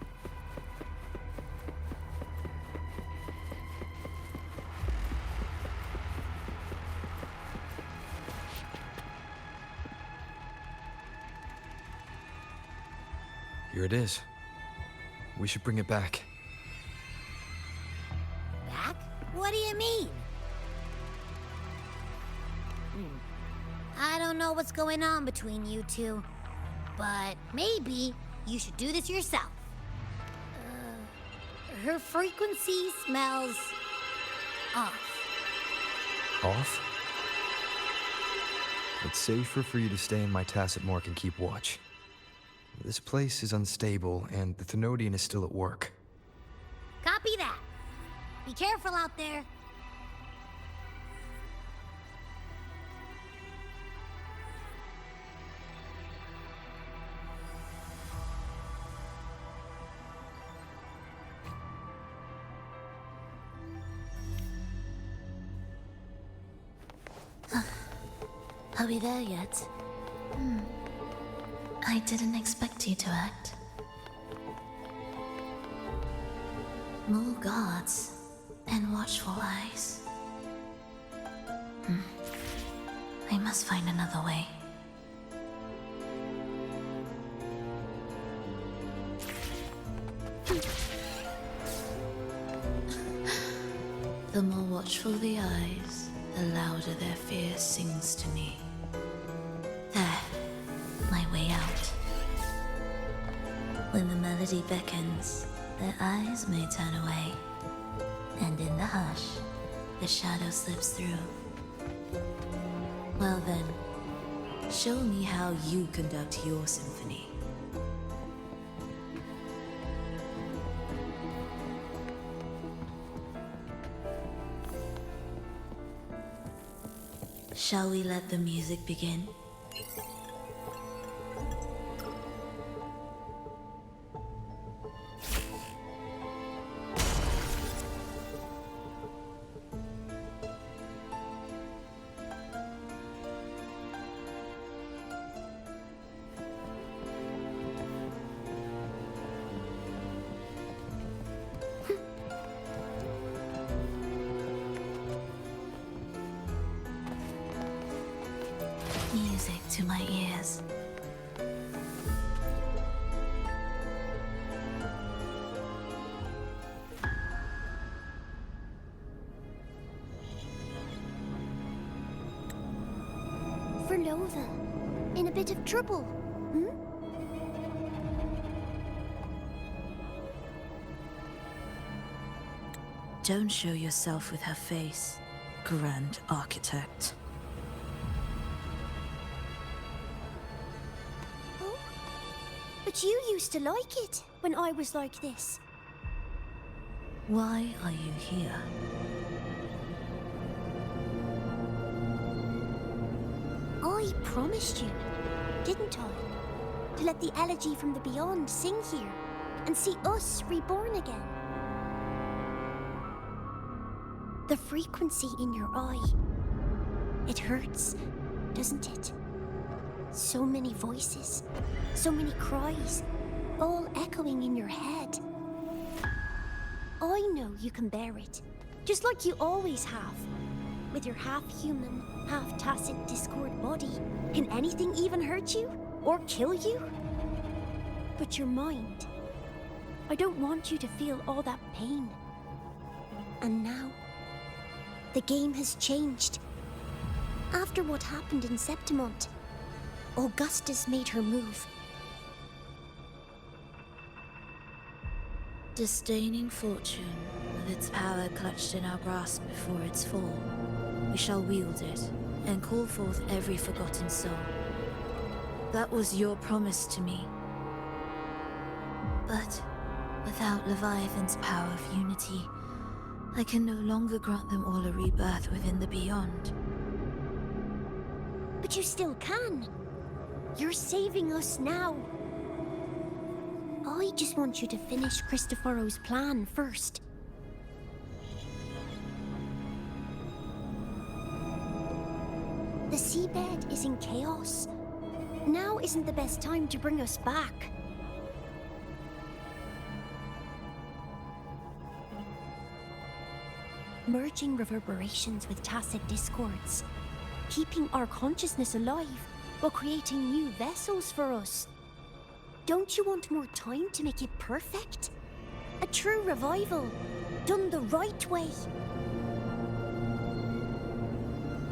Here it is. We should bring it back. Back? What do you mean? I don't know what's going on between you two, but maybe you should do this yourself. Her frequency smells off. Off? It's safer for you to stay in my tacit mark and keep watch. This place is unstable, and the Thenodian is still at work. Copy that. Be careful out there. Are we there yet? I didn't expect you to act. More guards and watchful eyes. I must find another way. The more watchful the eyes, the louder their fear sings to me. There, my way out. When the melody beckons, their eyes may turn away, and in the hush, the shadow slips through. Well then, show me how you conduct your symphony. Shall we let the music begin? Music to my ears. Phrolova, in a bit of trouble, hmm? Don't show yourself with her face, Grand Architect. But you used to like it when I was like this. Why are you here? I promised you, didn't I? To let the elegy from the beyond sing here and see us reborn again. The frequency in your eye, it hurts, doesn't it? So many voices, so many cries, all echoing in your head. I know you can bear it, just like you always have. With your half-human, half-tacit Discord body, can anything even hurt you? Or kill you? But your mind, I don't want you to feel all that pain. And now, the game has changed. After what happened in Septimont, Augustus made her move. Disdaining fortune, with its power clutched in our grasp before its fall, we shall wield it and call forth every forgotten soul. That was your promise to me. But without Leviathan's power of unity, I can no longer grant them all a rebirth within the beyond. But you still can. You're saving us now. I just want you to finish Cristoforo's plan first. The seabed is in chaos. Now isn't the best time to bring us back. Merging reverberations with tacit discords, keeping our consciousness alive while creating new vessels for us. Don't you want more time to make it perfect? A true revival, done the right way.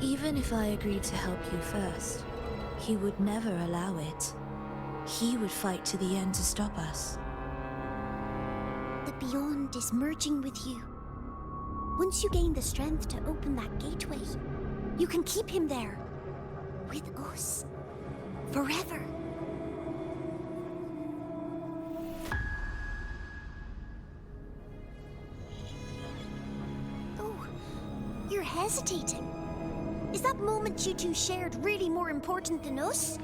Even if I agreed to help you first, he would never allow it. He would fight to the end to stop us. The beyond is merging with you. Once you gain the strength to open that gateway, you can keep him there. With us. Forever. Oh, you're hesitating. Is that moment you two shared really more important than us?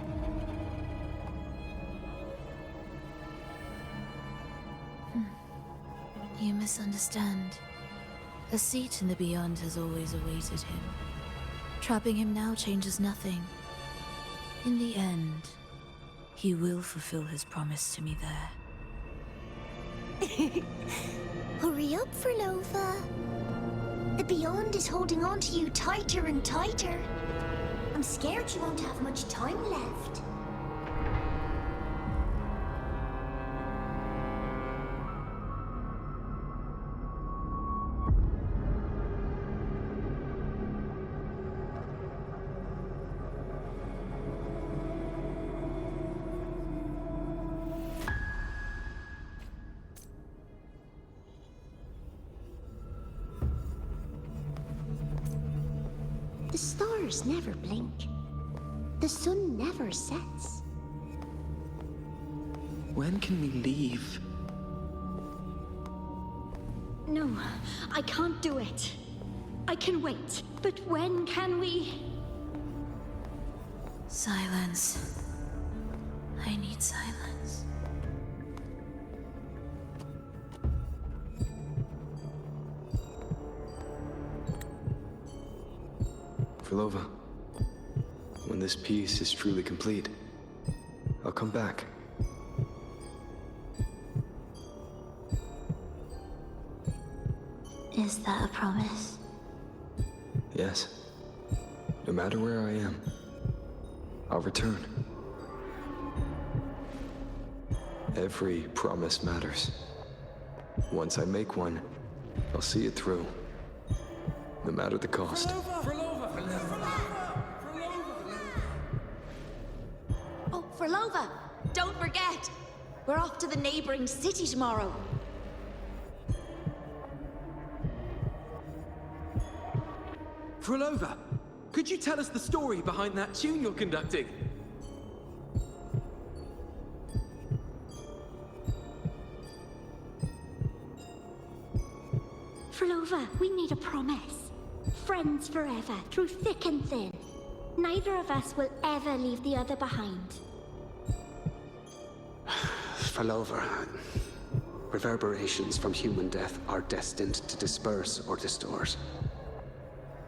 You misunderstand. A seat in the beyond has always awaited him. Trapping him now changes nothing. In the end, he will fulfill his promise to me there. Hurry up, Phrolova. The beyond is holding on to you tighter and tighter. I'm scared you won't have much time left. The stars never blink. The sun never sets. When can we leave? No, I can't do it. I can wait, but when can we? Silence. I need silence. Phrolova, when this piece is truly complete, I'll come back. Is that a promise? Yes. No matter where I am, I'll return. Every promise matters. Once I make one, I'll see it through. No matter the cost. Oh, Phrolova! Don't forget! We're off to the neighboring city tomorrow. Phrolova, could you tell us the story behind that tune you're conducting? Phrolova, we need a promise. Friends forever, through thick and thin. Neither of us will ever leave the other behind. Phrolova, reverberations from human death are destined to disperse or distort.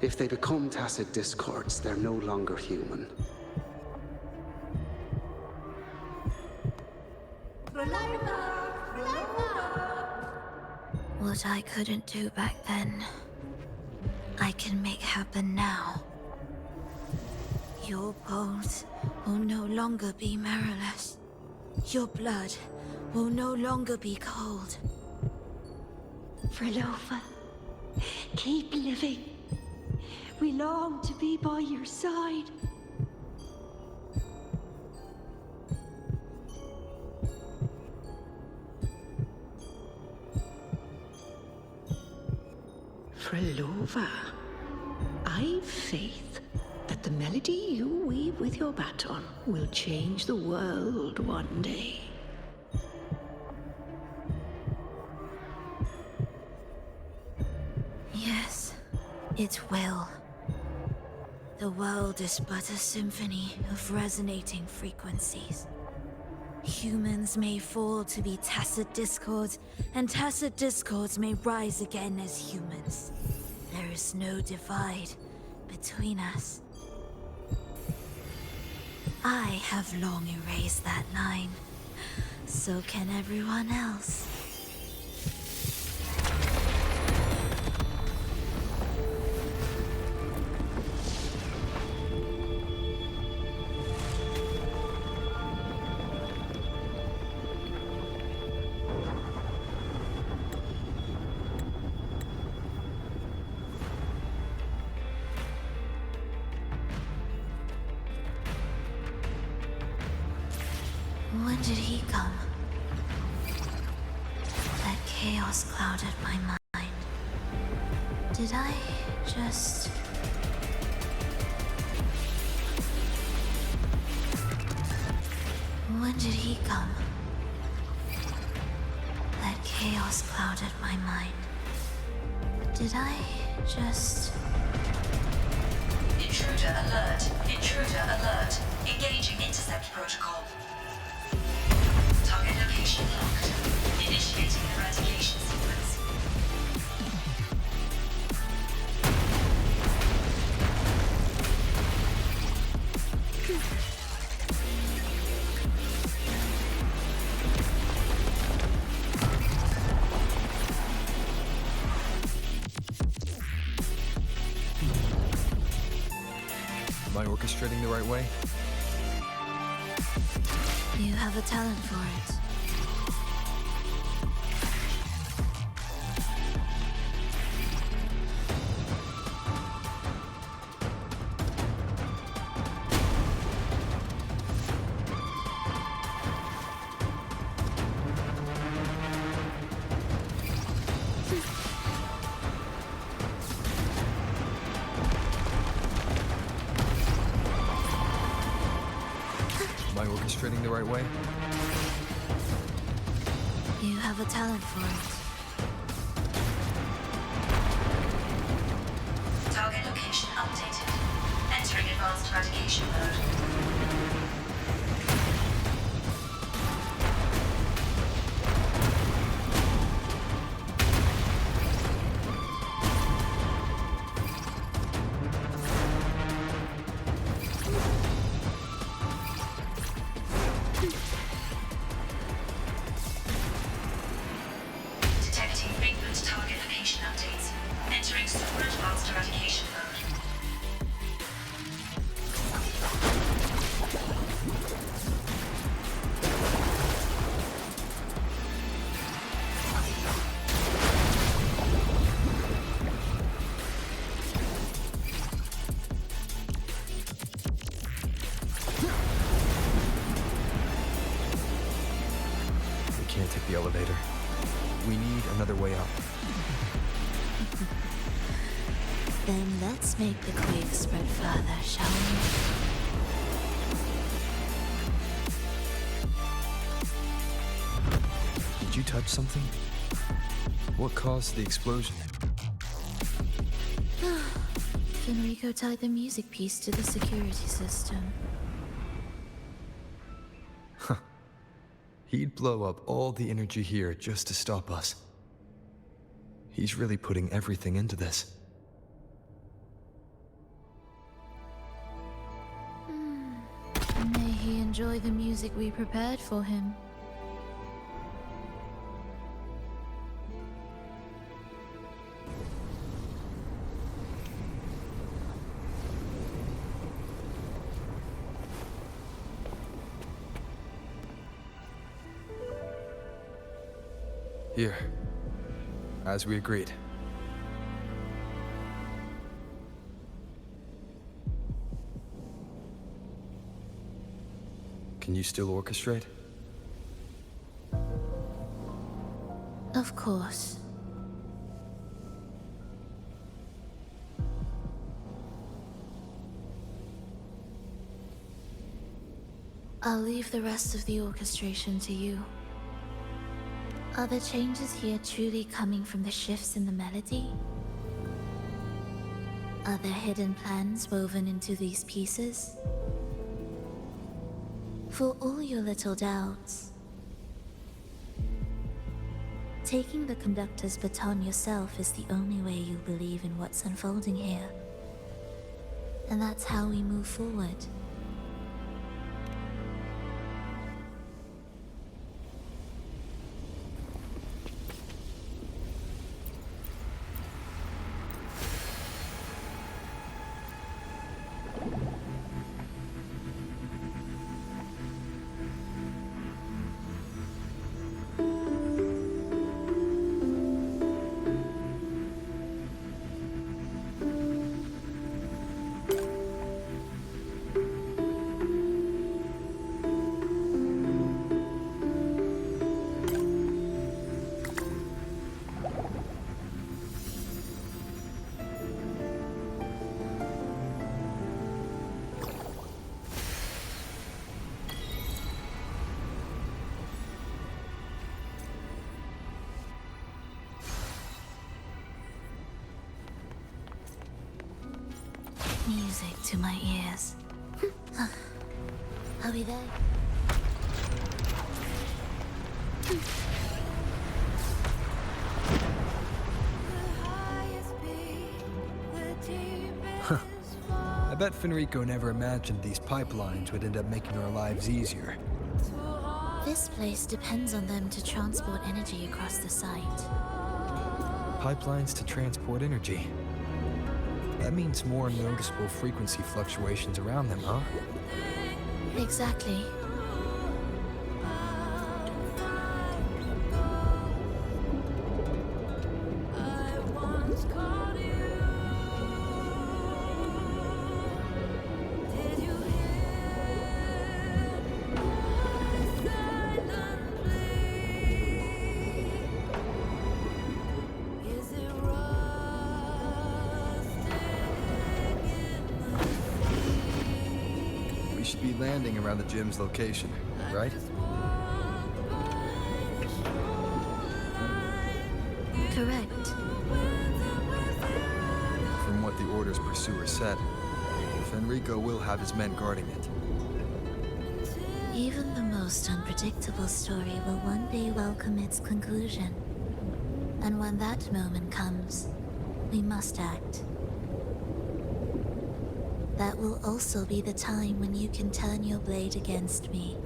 If they become tacit discords, they're no longer human. What I couldn't do back then, I can make happen now. Your bones will no longer be marrowless. Your blood will no longer be cold. Phrolova, keep living. We long to be by your side. Phrolova, I've faith that the melody you weave with your baton will change the world one day. Yes, it will. The world is but a symphony of resonating frequencies. Humans may fall to be tacit discords, and tacit discords may rise again as humans. There is no divide between us. I have long erased that line. So can everyone else. When did he come? That chaos clouded my mind. Did I just... When did he come? That chaos clouded my mind. Did I just... Intruder alert. Intruder alert. Engaging intercept protocol. Target location locked. Initiating eradication sequence. Am I orchestrating the right way? You have a talent for it. I orchestrating the right way? You have a talent for it. Target location updated. Entering advanced eradication mode. Detecting frequent target location updates. Entering super advanced eradication mode. We can't take the elevator. We need another way up. Then let's make the quake spread further, shall we? Did you touch something? What caused the explosion? Fenrico tied the music piece to the security system. He'd blow up all the energy here just to stop us. He's really putting everything into this. May he enjoy the music we prepared for him. Here, as we agreed. Can you still orchestrate? Of course. I'll leave the rest of the orchestration to you. Are the changes here truly coming from the shifts in the melody? Are there hidden plans woven into these pieces? For all your little doubts, taking the conductor's baton yourself is the only way you'll believe in what's unfolding here. And that's how we move forward. Music to my ears. I'll be there. I bet Fenrico never imagined these pipelines would end up making our lives easier. This place depends on them to transport energy across the site. Pipelines to transport energy. That means more noticeable frequency fluctuations around them, huh? Exactly. should be landing around the gym's location, right? Correct. From what the Order's pursuer said, Fenrico will have his men guarding it. Even the most unpredictable story will one day welcome its conclusion. And when that moment comes, we must act. That will also be the time when you can turn your blade against me.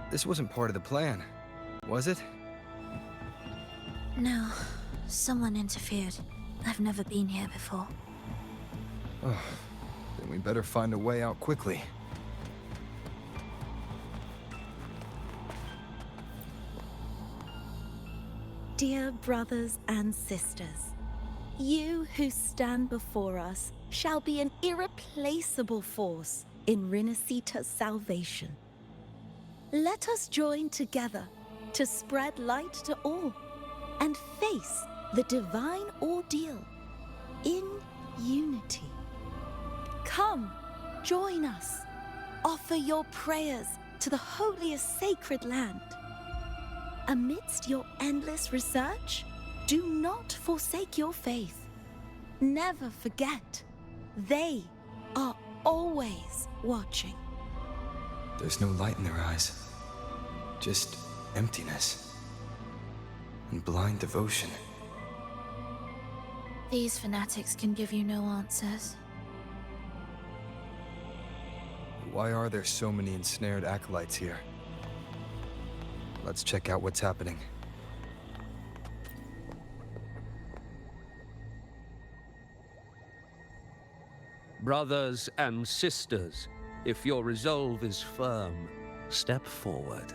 This wasn't part of the plan, was it? No, someone interfered. I've never been here before. Oh, then we better find a way out quickly. Dear brothers and sisters, you who stand before us shall be an irreplaceable force in Rinasita's salvation. Let us join together to spread light to all and face the divine ordeal in unity. Come, join us. Offer your prayers to the holiest sacred land. Amidst your endless research, do not forsake your faith. Never forget, they are always watching. There's no light in their eyes. Just emptiness. And blind devotion. These fanatics can give you no answers. Why are there so many ensnared acolytes here? Let's check out what's happening. Brothers and sisters, if your resolve is firm, step forward.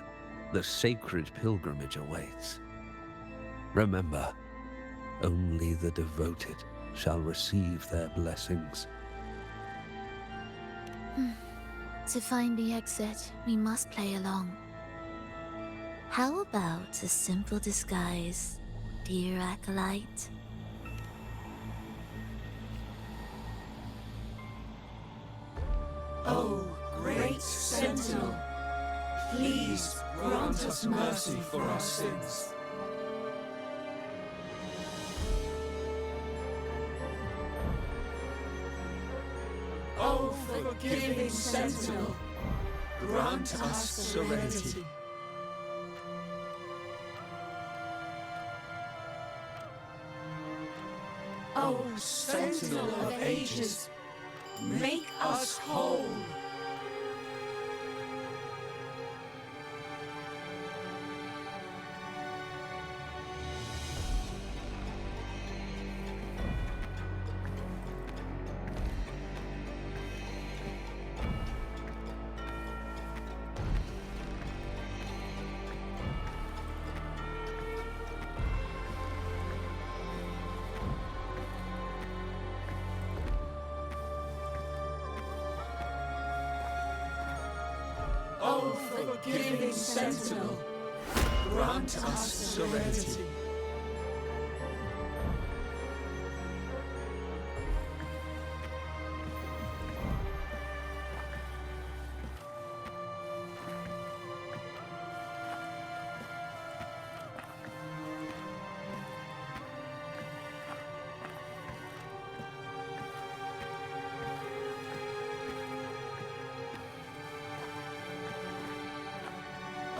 The sacred pilgrimage awaits. Remember, only the devoted shall receive their blessings. To find the exit, we must play along. How about a simple disguise, dear acolyte? O great Sentinel, please grant us mercy for our sins. O forgiving Sentinel, grant us serenity. O Sentinel of ages, make us whole. O forgiving Sentinel, grant us serenity.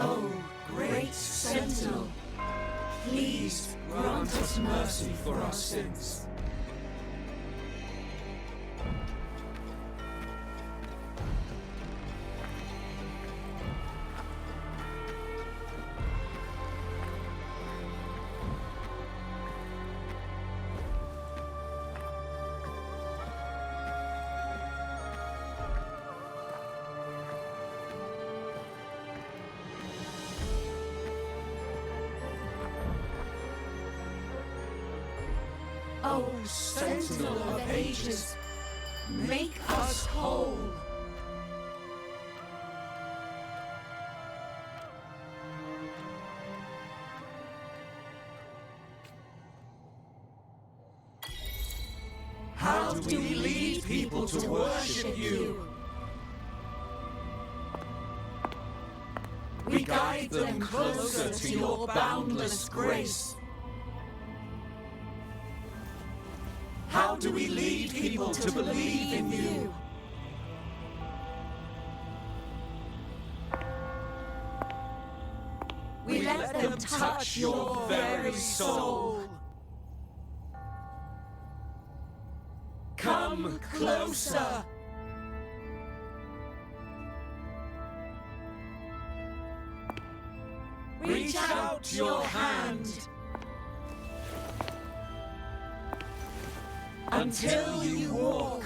O great Sentinel, please grant us mercy for our sins. O Sentinel of Ages, make us whole. How do we lead people to worship you? We guide them closer to your boundless grace. How do we lead people to believe in you? We let them touch your very soul. Come closer. Reach out your hand until you walk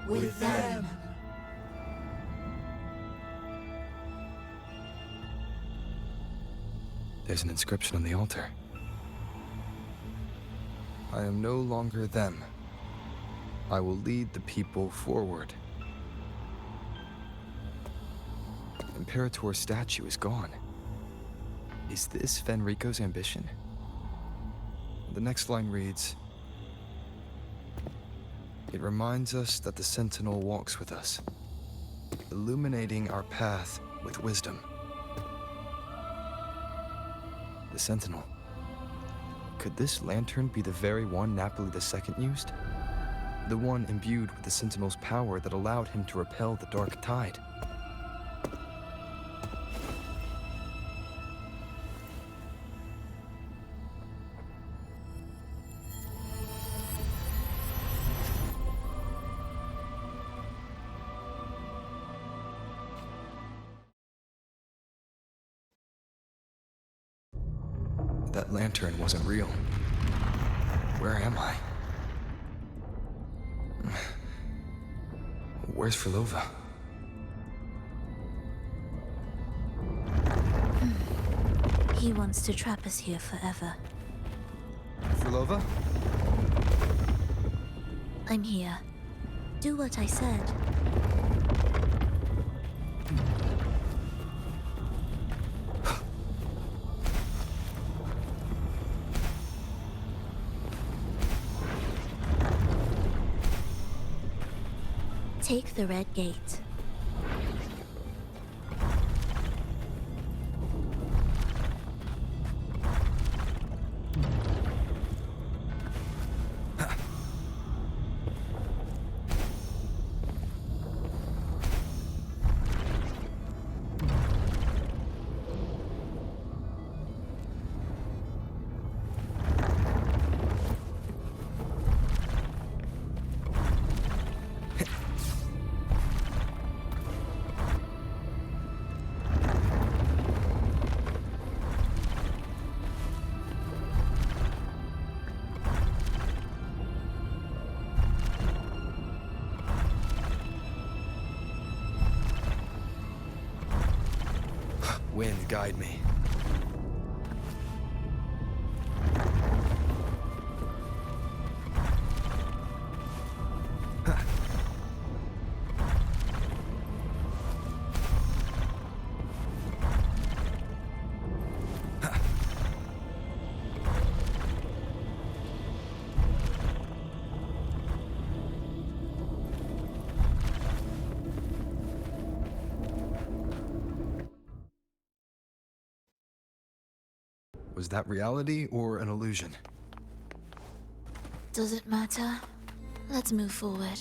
with them. There's an inscription on the altar. I am no longer them. I will lead the people forward. Imperator's statue is gone. Is this Fenrico's ambition? The next line reads, "It reminds us that the Sentinel walks with us, illuminating our path with wisdom." The Sentinel. Could this lantern be the very one Napoli II used? The one imbued with the Sentinel's power that allowed him to repel the dark tide? That lantern wasn't real. Where am I? Where's Phrolova? He wants to trap us here forever. Phrolova? I'm here. Do what I said. Take the red gate. Wind, guide me. Was that reality or an illusion? Does it matter? Let's move forward.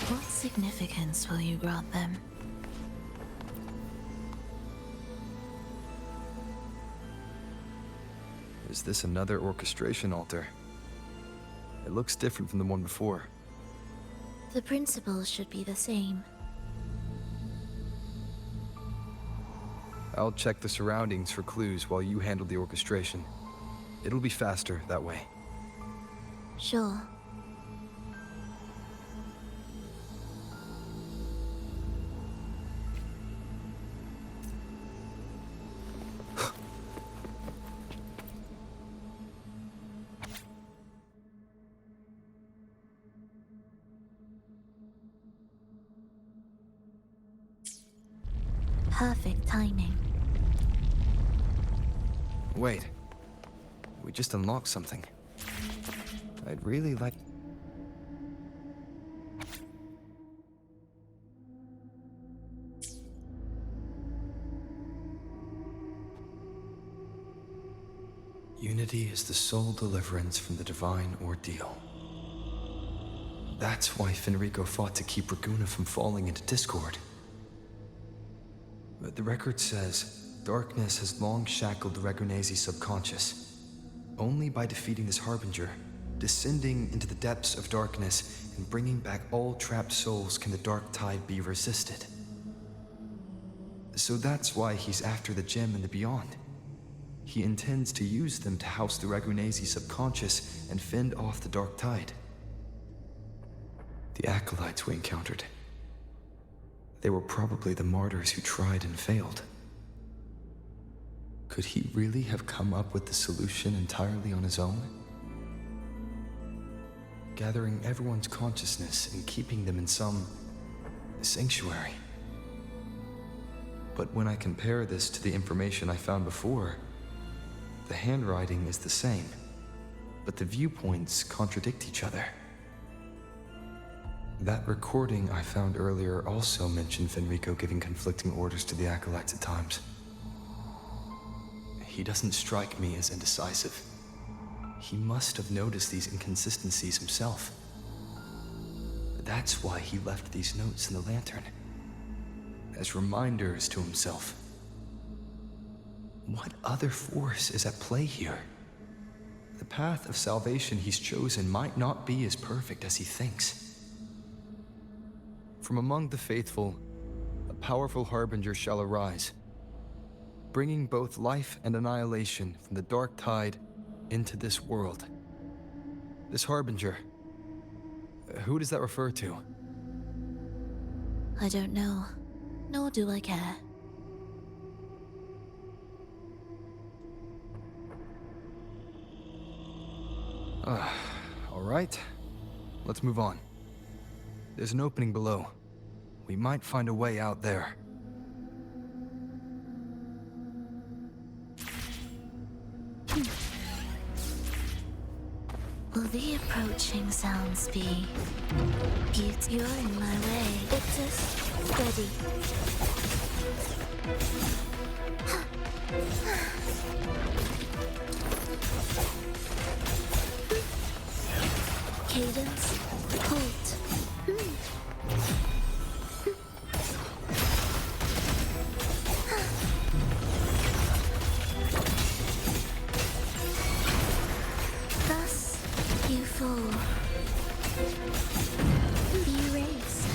What significance will you grant them? Is this another orchestration altar? It looks different from the one before. The principles should be the same. I'll check the surroundings for clues while you handle the orchestration. It'll be faster that way. Sure. perfect timing. Wait. We just unlocked something. I'd really like... Unity is the sole deliverance from the divine ordeal. That's why Fenrico fought to keep Raguna from falling into discord. But the record says, darkness has long shackled the Ragunese's subconscious. Only by defeating this harbinger, descending into the depths of darkness, and bringing back all trapped souls can the dark tide be resisted. So that's why he's after the gem and the beyond. He intends to use them to house the Ragunese's subconscious and fend off the dark tide. The acolytes we encountered. They were probably the martyrs who tried and failed. Could he really have come up with the solution entirely on his own? Gathering everyone's consciousness and keeping them in some sanctuary. But when I compare this to the information I found before, the handwriting is the same, but the viewpoints contradict each other. That recording I found earlier also mentioned Fenrico giving conflicting orders to the acolytes at times. He doesn't strike me as indecisive. He must have noticed these inconsistencies himself. That's why he left these notes in the lantern, as reminders to himself. What other force is at play here? The path of salvation he's chosen might not be as perfect as he thinks. From among the faithful, a powerful harbinger shall arise, bringing both life and annihilation from the dark tide into this world. This harbinger, who does that refer to? I don't know, nor do I care. All right, let's move on. There's an opening below. We might find a way out there. Will the approaching sounds be... You're in my way. Victus, ready. Cadence, halt. Thus, you fall. Be erased.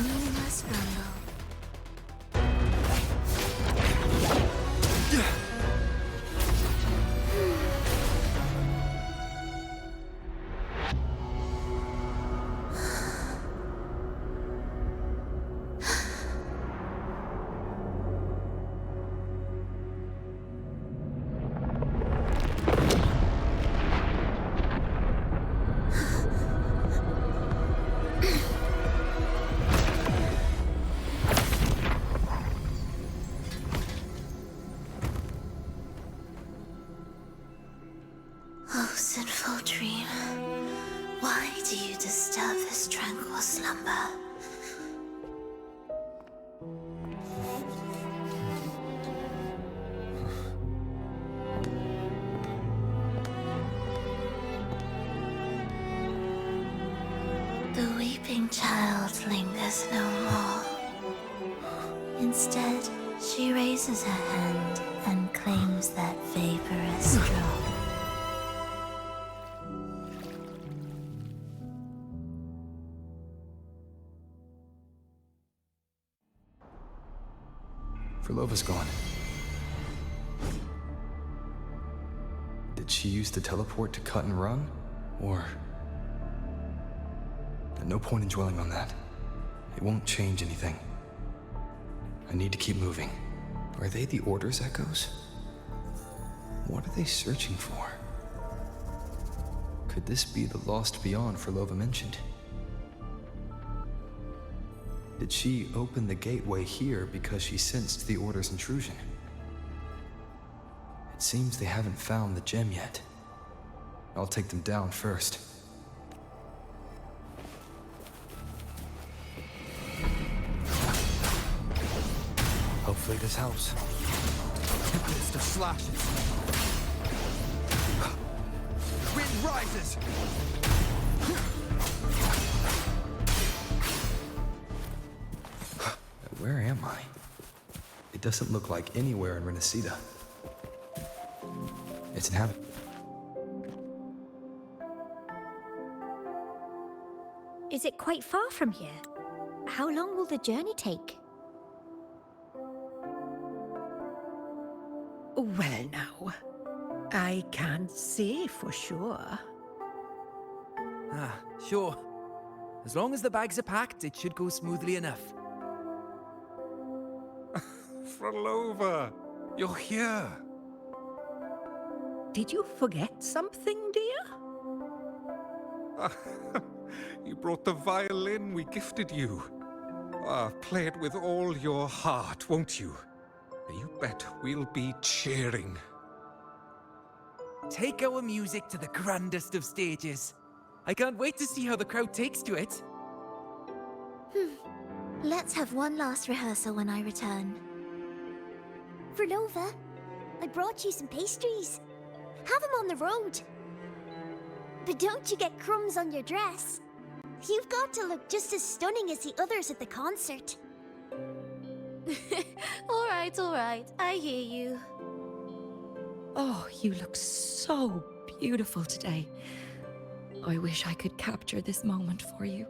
You must rumble. Oh, sinful dream, why do you disturb this tranquil slumber? The weeping child lingers no more. Instead, she raises her hand and claims that vaporous drop. Phrolova's gone. Did she use the teleport to cut and run? Or... No point in dwelling on that. It won't change anything. I need to keep moving. Are they the Order's echoes? What are they searching for? Could this be the lost beyond Phrolova mentioned? Did she open the gateway here because she sensed the Order's intrusion? It seems they haven't found the gem yet. I'll take them down first. Hopefully this helps. Tempest of slashes. Wind rises! Where am I? It doesn't look like anywhere in Renacita. It's inhabited. Is it quite far from here? How long will the journey take? Well, now, I can't say for sure. Ah, sure. As long as the bags are packed, it should go smoothly enough. Phrolova, you're here. Did you forget something, dear? You brought the violin we gifted you. Play it with all your heart, won't you? You bet we'll be cheering. Take our music to the grandest of stages. I can't wait to see how the crowd takes to it. Let's have one last rehearsal when I return. Phrolova, I brought you some pastries. Have them on the road. But don't you get crumbs on your dress. You've got to look just as stunning as the others at the concert. All right, I hear you. Oh, you look so beautiful today. I wish I could capture this moment for you.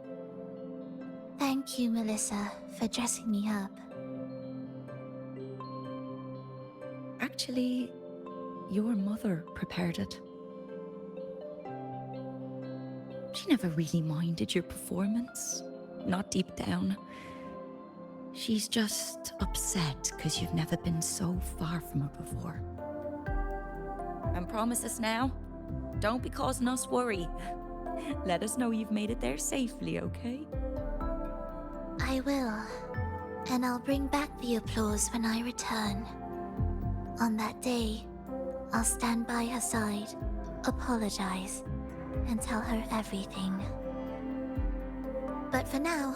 Thank you, Melissa, for dressing me up. Actually, your mother prepared it. She never really minded your performance, not deep down. She's just upset because you've never been so far from her before. And promise us now, don't be causing us worry. Let us know you've made it there safely, okay? I will. And I'll bring back the applause when I return. On that day, I'll stand by her side, apologize, and tell her everything. But for now,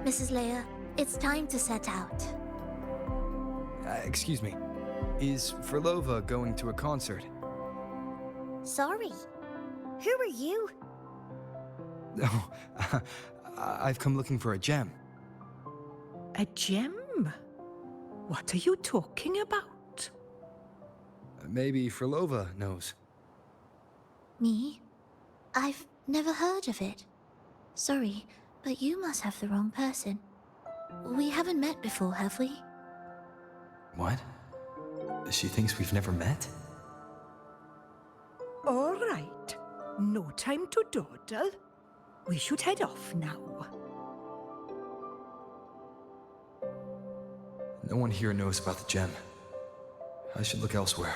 Mrs. Leia, it's time to set out. Excuse me. Is Phrolova going to a concert? Sorry. Who are you? Oh, I've come looking for a gem. A gem? What are you talking about? Maybe Phrolova knows. Me? I've never heard of it. Sorry, but you must have the wrong person. We haven't met before, have we? What? She thinks we've never met? All right. No time to dawdle. We should head off now. No one here knows about the gem. I should look elsewhere.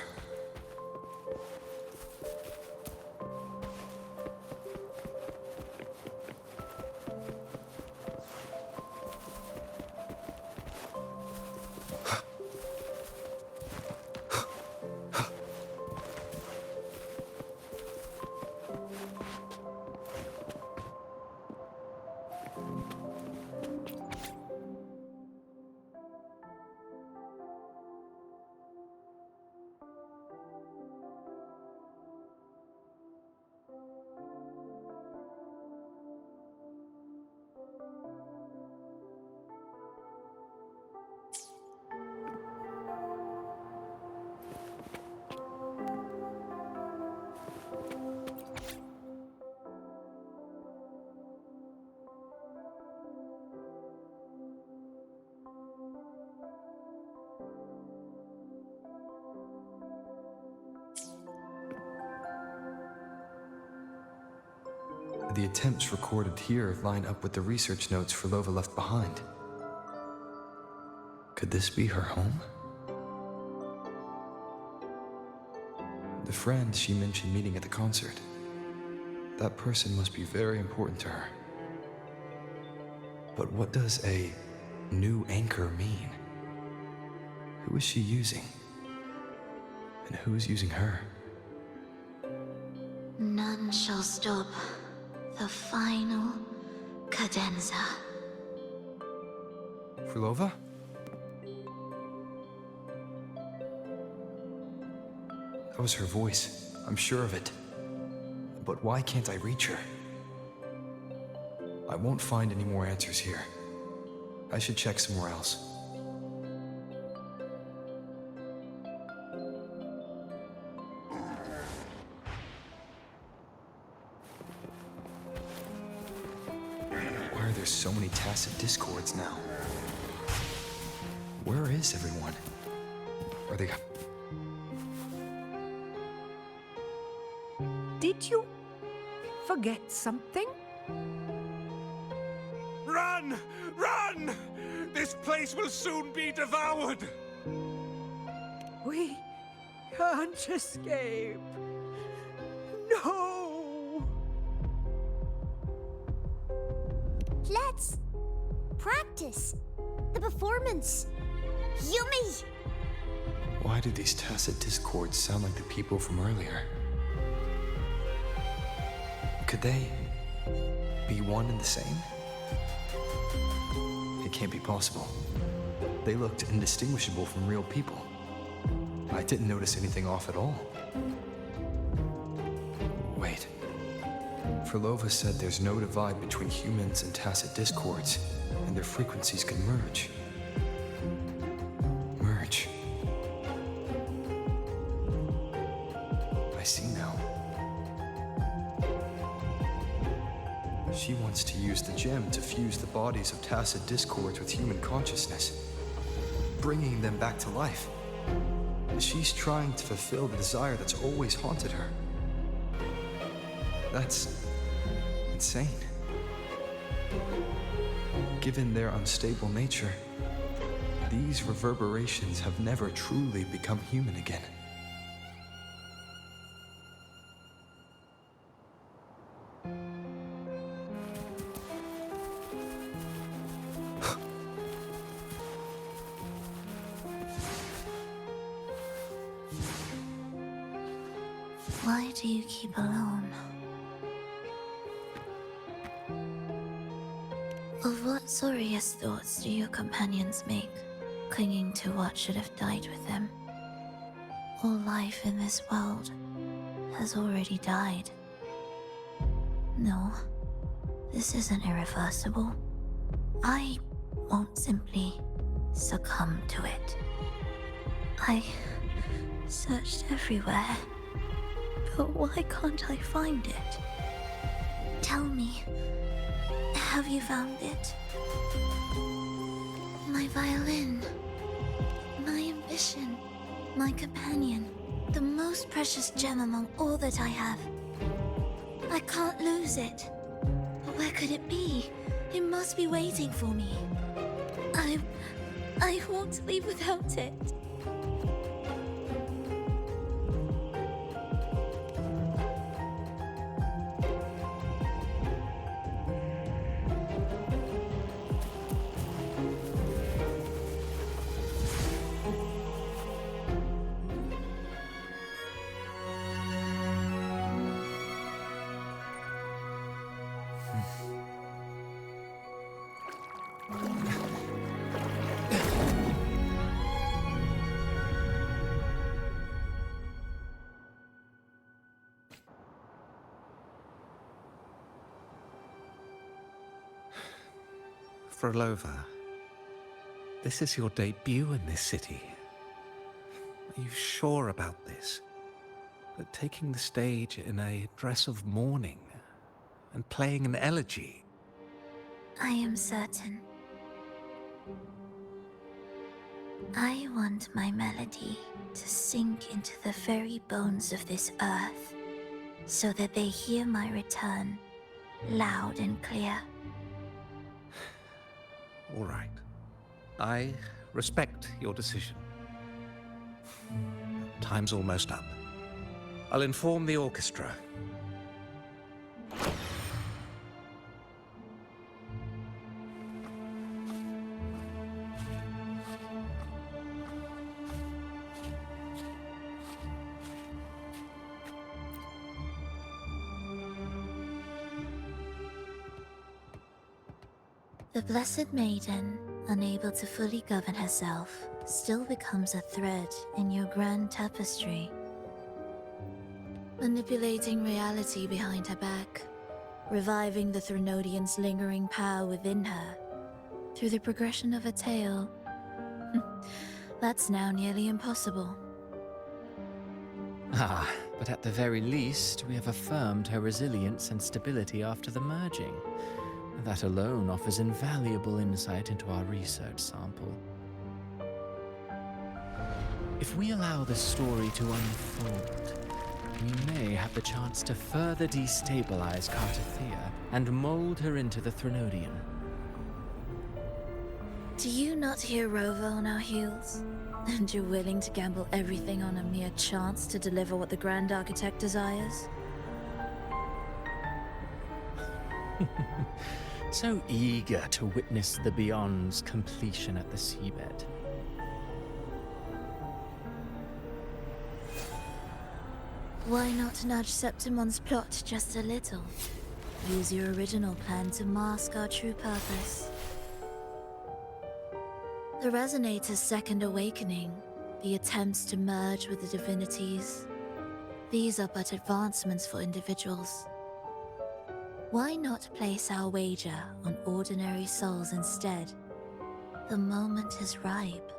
The attempts recorded here line up with the research notes Phrolova left behind. Could this be her home? friend she mentioned meeting at the concert. That person must be very important to her. But what does a new anchor mean? Who is she using? And who is using her? None shall stop the final cadenza. Phrolova? That was her voice. I'm sure of it. But why can't I reach her? I won't find any more answers here. I should check somewhere else. Why are there so many tacit discords now? Where is everyone? Are they... Did you forget something? Run! Run! This place will soon be devoured! We can't escape. No! Let's practice the performance. Yummy! Why do these tacit discords sound like the people from earlier? Could they be one and the same? It can't be possible. They looked indistinguishable from real people. I didn't notice anything off at all. Wait. Phrolova said there's no divide between humans and tacit discords, and their frequencies can merge. Merge. I see now. She wants to use the gem to fuse the bodies of tacit discords with human consciousness, bringing them back to life. She's trying to fulfill the desire that's always haunted her. That's insane. Given their unstable nature, these reverberations have never truly become human again. Why do you keep alone? Of what sorriest thoughts do your companions make, clinging to what should have died with them? All life in this world has already died. No, this isn't irreversible. I won't simply succumb to it. I searched everywhere. But why can't I find it? Tell me, have you found it? My violin, my ambition, my companion, the most precious gem among all that I have. I can't lose it. Where could it be? It must be waiting for me. I won't leave without it. Phrolova, this is your debut in this city. Are you sure about this? That taking the stage in a dress of mourning and playing an elegy? I am certain. I want my melody to sink into the very bones of this earth, so that they hear my return, loud and clear. All right. I respect your decision. Time's almost up. I'll inform the orchestra. The Blessed Maiden, unable to fully govern herself, still becomes a thread in your grand tapestry. Manipulating reality behind her back, reviving the Threnodian's lingering power within her, through the progression of a tale. That's now nearly impossible. Ah, but at the very least, we have affirmed her resilience and stability after the merging. That alone offers invaluable insight into our research sample. If we allow this story to unfold, we may have the chance to further destabilize Cartathea and mold her into the Threnodian. Do you not hear Rover on our heels? And you're willing to gamble everything on a mere chance to deliver what the Grand Architect desires? So eager to witness the Beyond's completion at the seabed. Why not nudge Septimon's plot just a little? Use your original plan to mask our true purpose. The Resonator's second awakening, the attempts to merge with the divinities, these are but advancements for individuals. Why not place our wager on ordinary souls instead? The moment is ripe.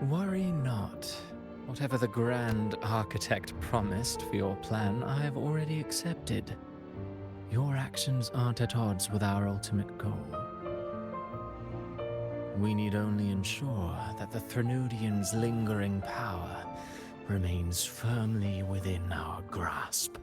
Worry not. Whatever the Grand Architect promised for your plan, I have already accepted. Your actions aren't at odds with our ultimate goal. We need only ensure that the Threnodian's lingering power remains firmly within our grasp.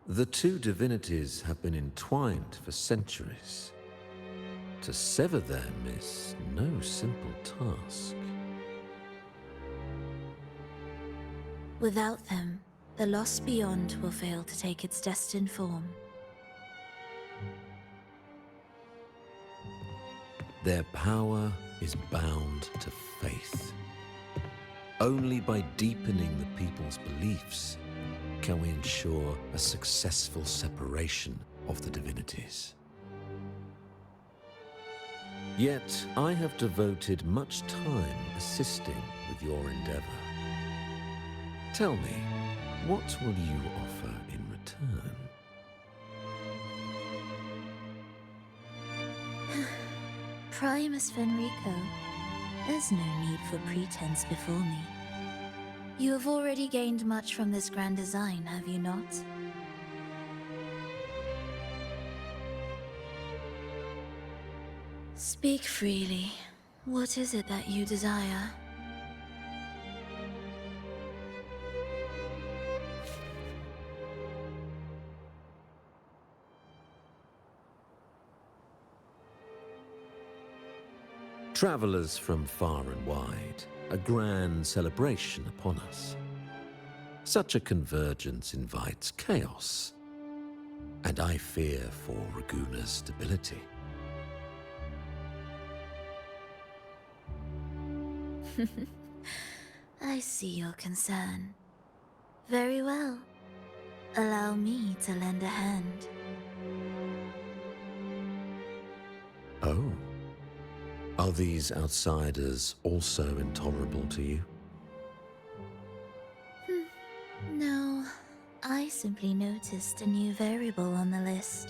The two divinities have been entwined for centuries. To sever them is no simple task. Without them, the lost beyond will fail to take its destined form. Their power is bound to faith. Only by deepening the people's beliefs can we ensure a successful separation of the divinities. Yet, I have devoted much time assisting with your endeavor. Tell me, what will you offer in return? Primus Fenrico, there's no need for pretense before me. You have already gained much from this grand design, have you not? Speak freely. What is it that you desire? Travelers from far and wide, a grand celebration upon us. Such a convergence invites chaos, and I fear for Raguna's stability. I see your concern. Very well. Allow me to lend a hand. Oh. Are these outsiders also intolerable to you? No, I simply noticed a new variable on the list.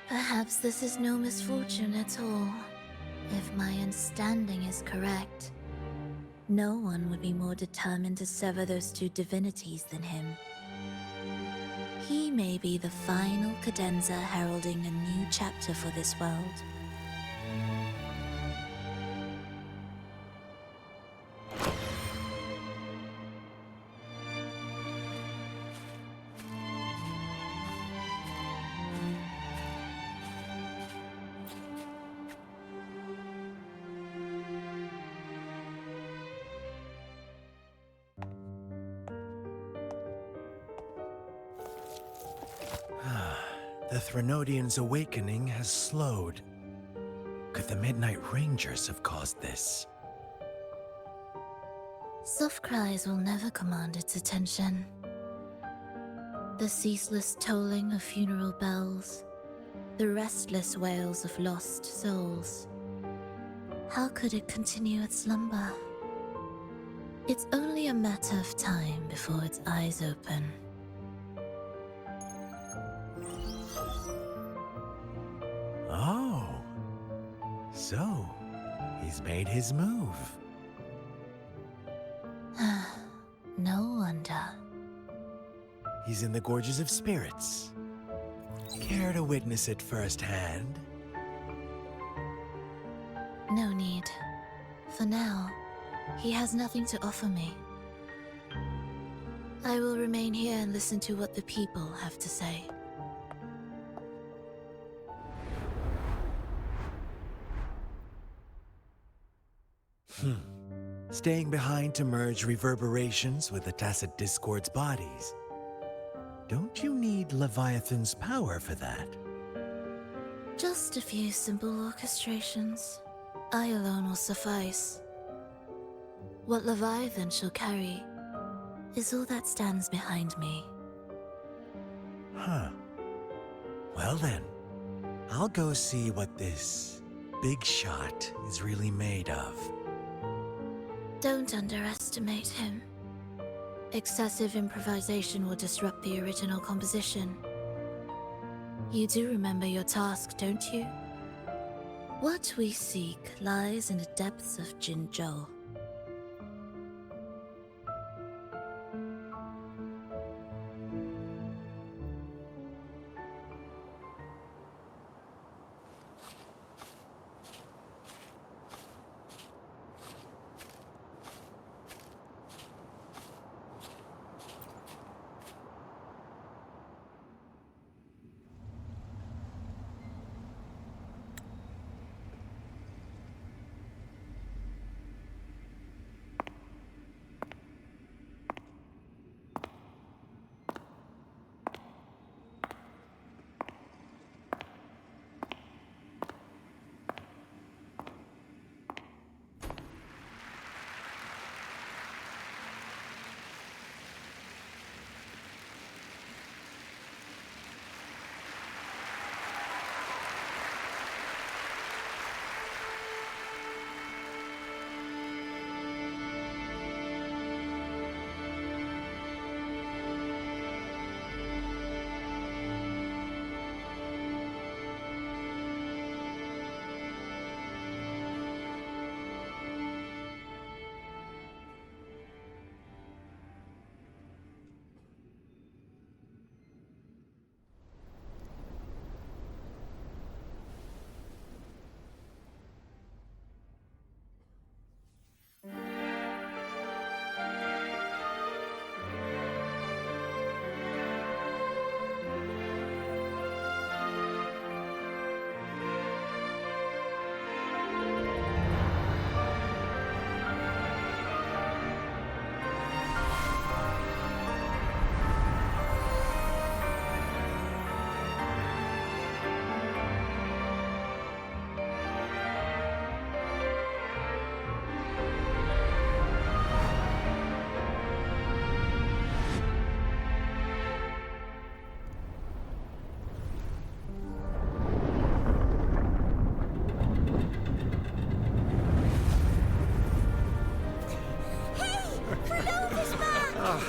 Perhaps this is no misfortune at all. If my understanding is correct, No one would be more determined to sever those two divinities than him. He may be the final cadenza heralding a new chapter for this world. The Threnodian's awakening has slowed. Could the Midnight Rangers have caused this? Soft cries will never command its attention. The ceaseless tolling of funeral bells, the restless wails of lost souls. How could it continue its slumber? It's only a matter of time before its eyes open. Oh. So, he's made his move. No wonder. He's in the Gorges of Spirits. Care to witness it firsthand? No need. For now, he has nothing to offer me. I will remain here and listen to what the people have to say. Staying behind to merge reverberations with the Tacit Discord's bodies. Don't you need Leviathan's power for that? Just a few simple orchestrations. I alone will suffice. What Leviathan shall carry is all that stands behind me. Huh. Well then, I'll go see what this big shot is really made of. Don't underestimate him. Excessive improvisation will disrupt the original composition. You do remember your task, don't you? What we seek lies in the depths of Jinzhou.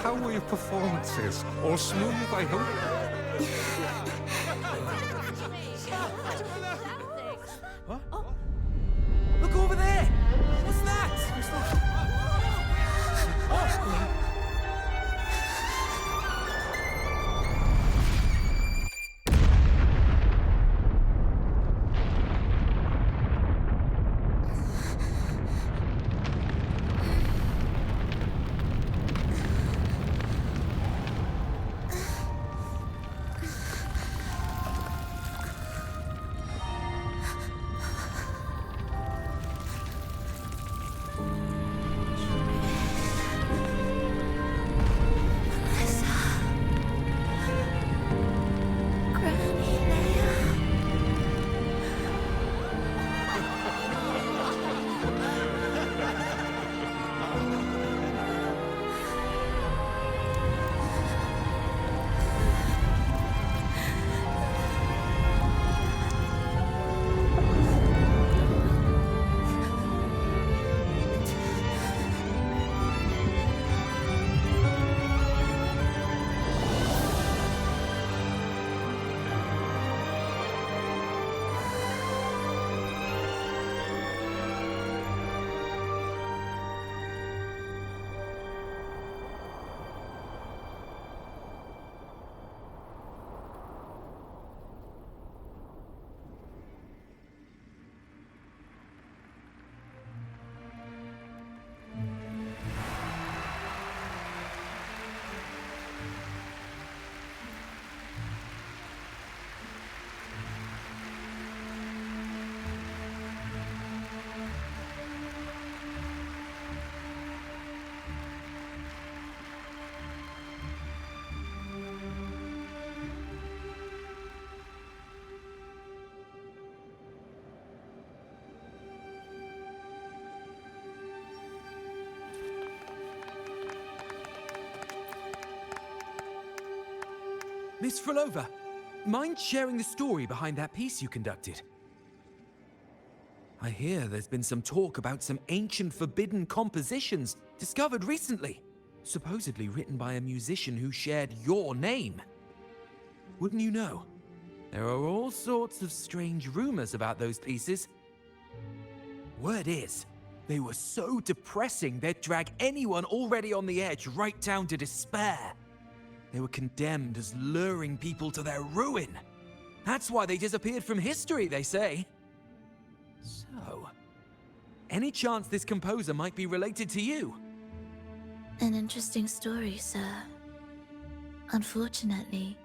How were your performances? All smooth, I hope? What? Oh. Look over there! What's that? Miss Phrolova, mind sharing the story behind that piece you conducted? I hear there's been some talk about some ancient forbidden compositions discovered recently, supposedly written by a musician who shared your name. Wouldn't you know? There are all sorts of strange rumors about those pieces. Word is, they were so depressing they'd drag anyone already on the edge right down to despair. They were condemned as luring people to their ruin. That's why they disappeared from history, they say. So, any chance this composer might be related to you? An interesting story, sir. Unfortunately,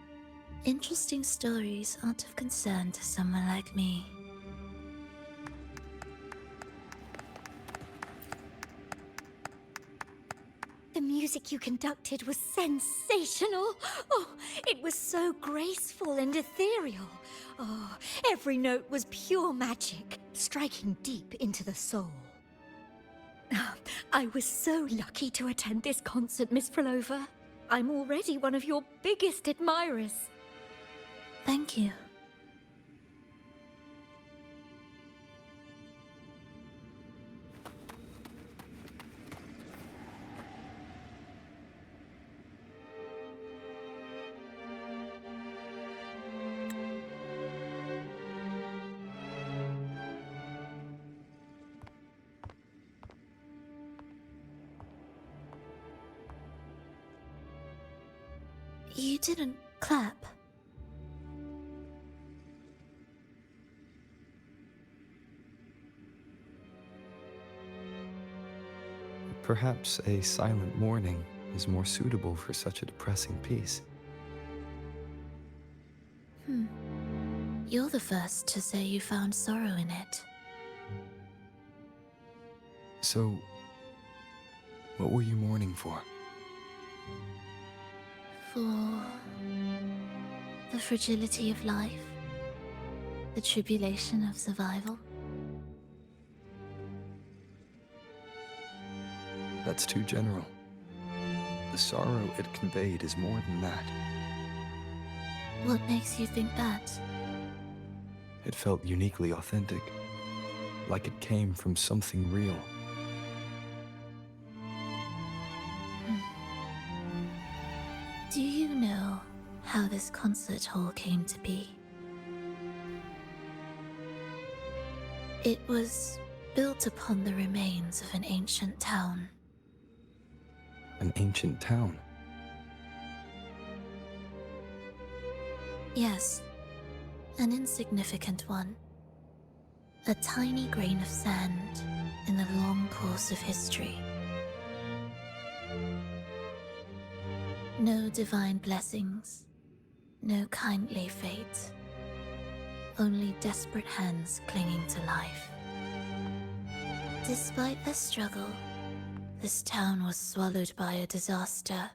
interesting stories aren't of concern to someone like me. The music you conducted was sensational. Oh, it was so graceful and ethereal. Oh, every note was pure magic, striking deep into the soul. I was so lucky to attend this concert, Miss Phrolova. I'm already one of your biggest admirers. Thank you. You didn't clap. Perhaps a silent mourning is more suitable for such a depressing piece. You're the first to say you found sorrow in it. So, what were you mourning for? For the fragility of life, the tribulation of survival. That's too general. The sorrow it conveyed is more than that. What makes you think that? It felt uniquely authentic, like it came from something real. Do you know how this concert hall came to be? It was built upon the remains of an ancient town. An ancient town? Yes, an insignificant one. A tiny grain of sand in the long course of history. No divine blessings, no kindly fate. Only desperate hands clinging to life. Despite their struggle, this town was swallowed by a disaster,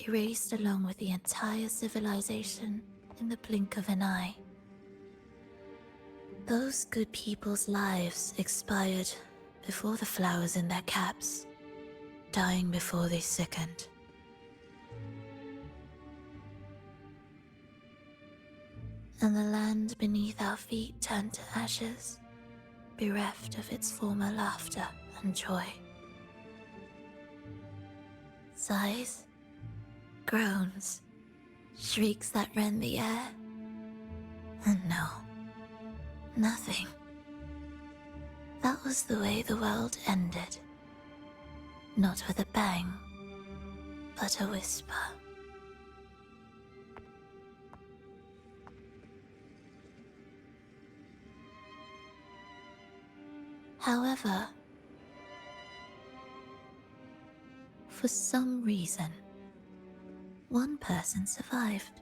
erased along with the entire civilization in the blink of an eye. Those good people's lives expired before the flowers in their caps, dying before they sickened. And the land beneath our feet turned to ashes, bereft of its former laughter and joy. Sighs, groans, shrieks that rend the air. And no, nothing. That was the way the world ended. Not with a bang, but a whisper. However, for some reason, one person survived.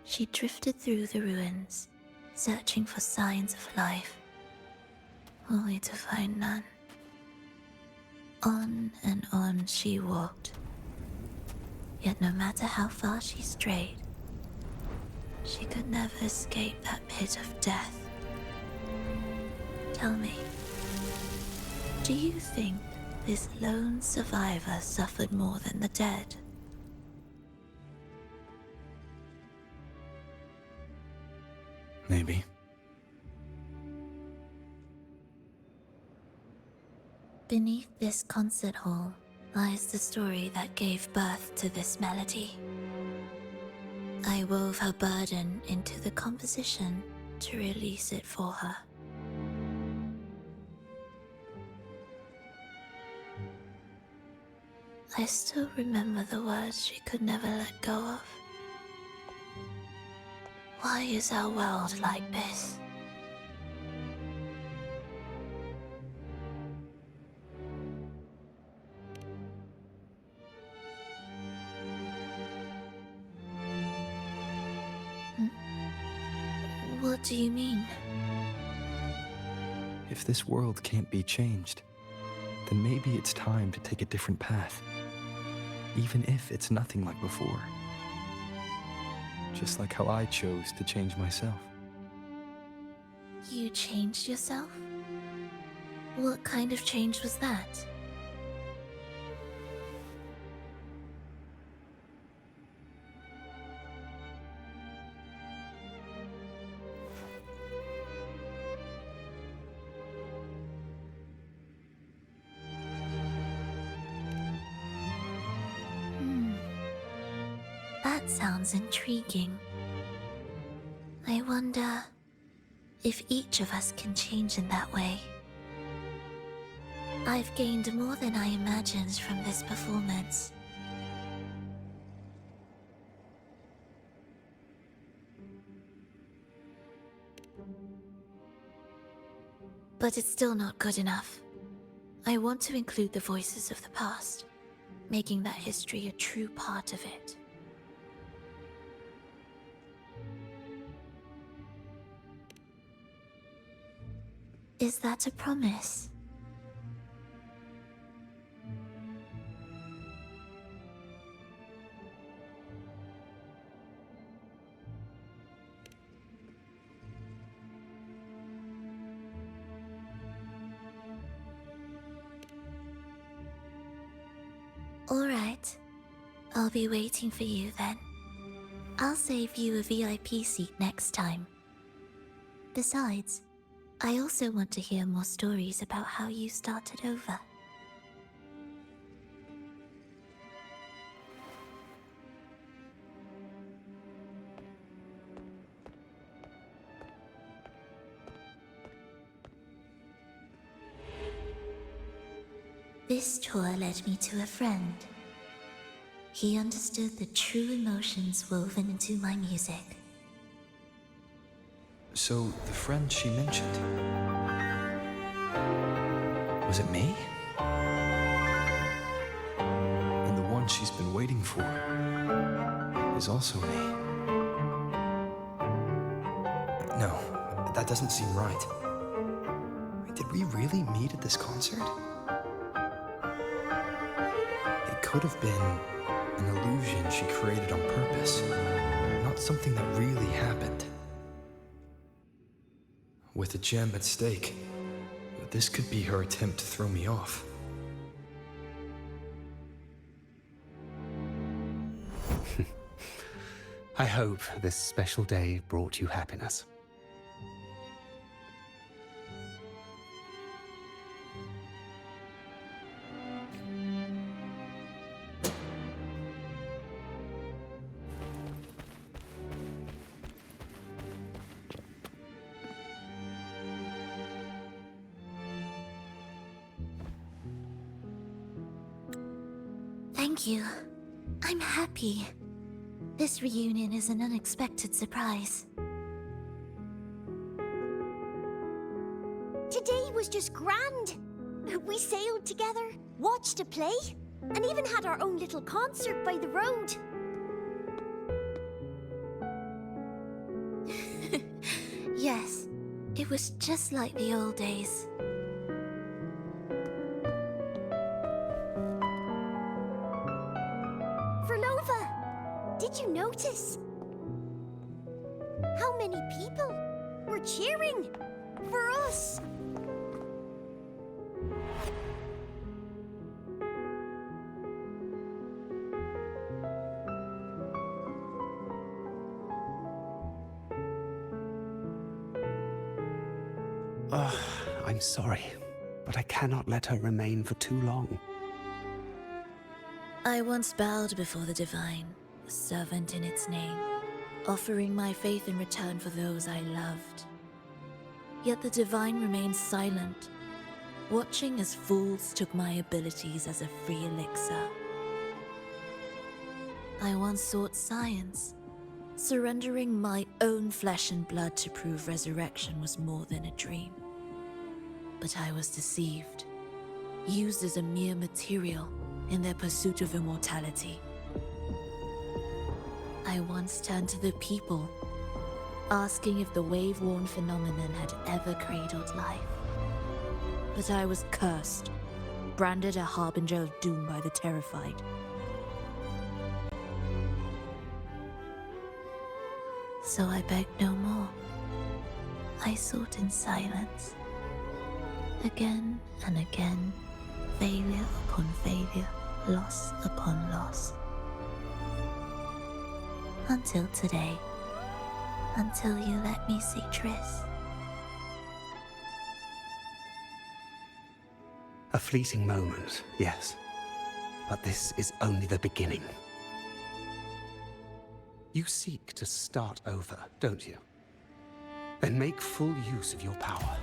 She drifted through the ruins, searching for signs of life, only to find none. On and on she walked, yet no matter how far she strayed, she could never escape that pit of death. Tell me, do you think this lone survivor suffered more than the dead. Maybe. Beneath this concert hall lies the story that gave birth to this melody. I wove her burden into the composition to release it for her. I still remember the words she could never let go of. Why is our world like this? What do you mean? If this world can't be changed, then maybe it's time to take a different path. Even if it's nothing like before. Just like how I chose to change myself. You changed yourself? What kind of change was that? That sounds intriguing. I wonder if each of us can change in that way. I've gained more than I imagined from this performance. But it's still not good enough. I want to include the voices of the past, making that history a true part of it. Is that a promise? All right. I'll be waiting for you then. I'll save you a VIP seat next time. Besides, I also want to hear more stories about how you started over. This tour led me to a friend. He understood the true emotions woven into my music. So, the friend she mentioned... was it me? And the one she's been waiting for is also me. No, that doesn't seem right. Did we really meet at this concert? It could have been an illusion she created on purpose, not something that really happened. With a gem at stake, this could be her attempt to throw me off. I hope this special day brought you happiness. Thank you. I'm happy. This reunion is an unexpected surprise. Today was just grand. We sailed together, watched a play, and even had our own little concert by the road. Yes, it was just like the old days. Phrolova, did you notice? How many people were cheering for us? I'm sorry, but I cannot let her remain for too long. I once bowed before the Divine, a servant in its name, offering my faith in return for those I loved. Yet the Divine remained silent, watching as fools took my abilities as a free elixir. I once sought science, surrendering my own flesh and blood to prove resurrection was more than a dream. But I was deceived, used as a mere material in their pursuit of immortality. I once turned to the people, asking if the wave-worn phenomenon had ever cradled life. But I was cursed, branded a harbinger of doom by the terrified. So I begged no more. I sought in silence. Again and again, failure upon failure, loss upon loss. Until today. Until you let me see Triss. A fleeting moment, yes. But this is only the beginning. You seek to start over, don't you? Then make full use of your power.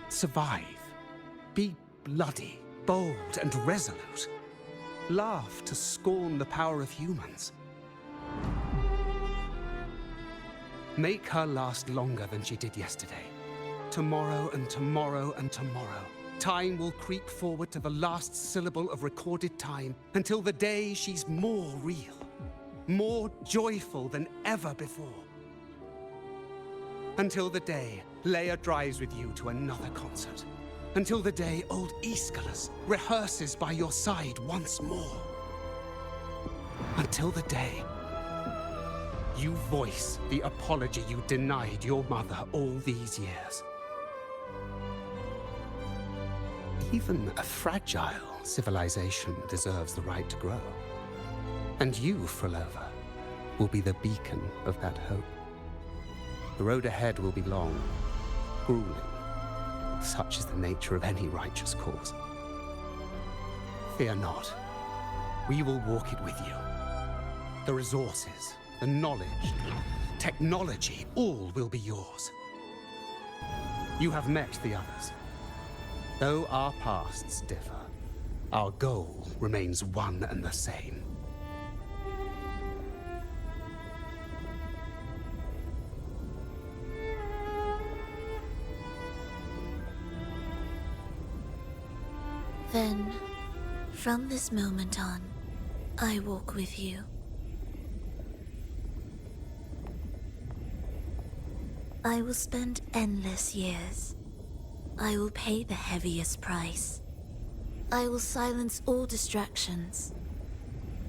Survive. Be bloody, bold, and resolute. Laugh to scorn the power of humans. Make her last longer than she did yesterday. Tomorrow and tomorrow and tomorrow. Time will creep forward to the last syllable of recorded time until the day she's more real, more joyful than ever before. Until the day Leia drives with you to another concert. Until the day old Aeschylus rehearses by your side once more. Until the day you voice the apology you denied your mother all these years. Even a fragile civilization deserves the right to grow. And you, phrolova, will be the beacon of that hope. The road ahead will be long, grueling. Such is the nature of any righteous cause. Fear not. We will walk it with you. The resources, the knowledge, technology, all will be yours. You have met the others. Though our pasts differ, our goal remains one and the same. Then, from this moment on, I walk with you. I will spend endless years. I will pay the heaviest price. I will silence all distractions.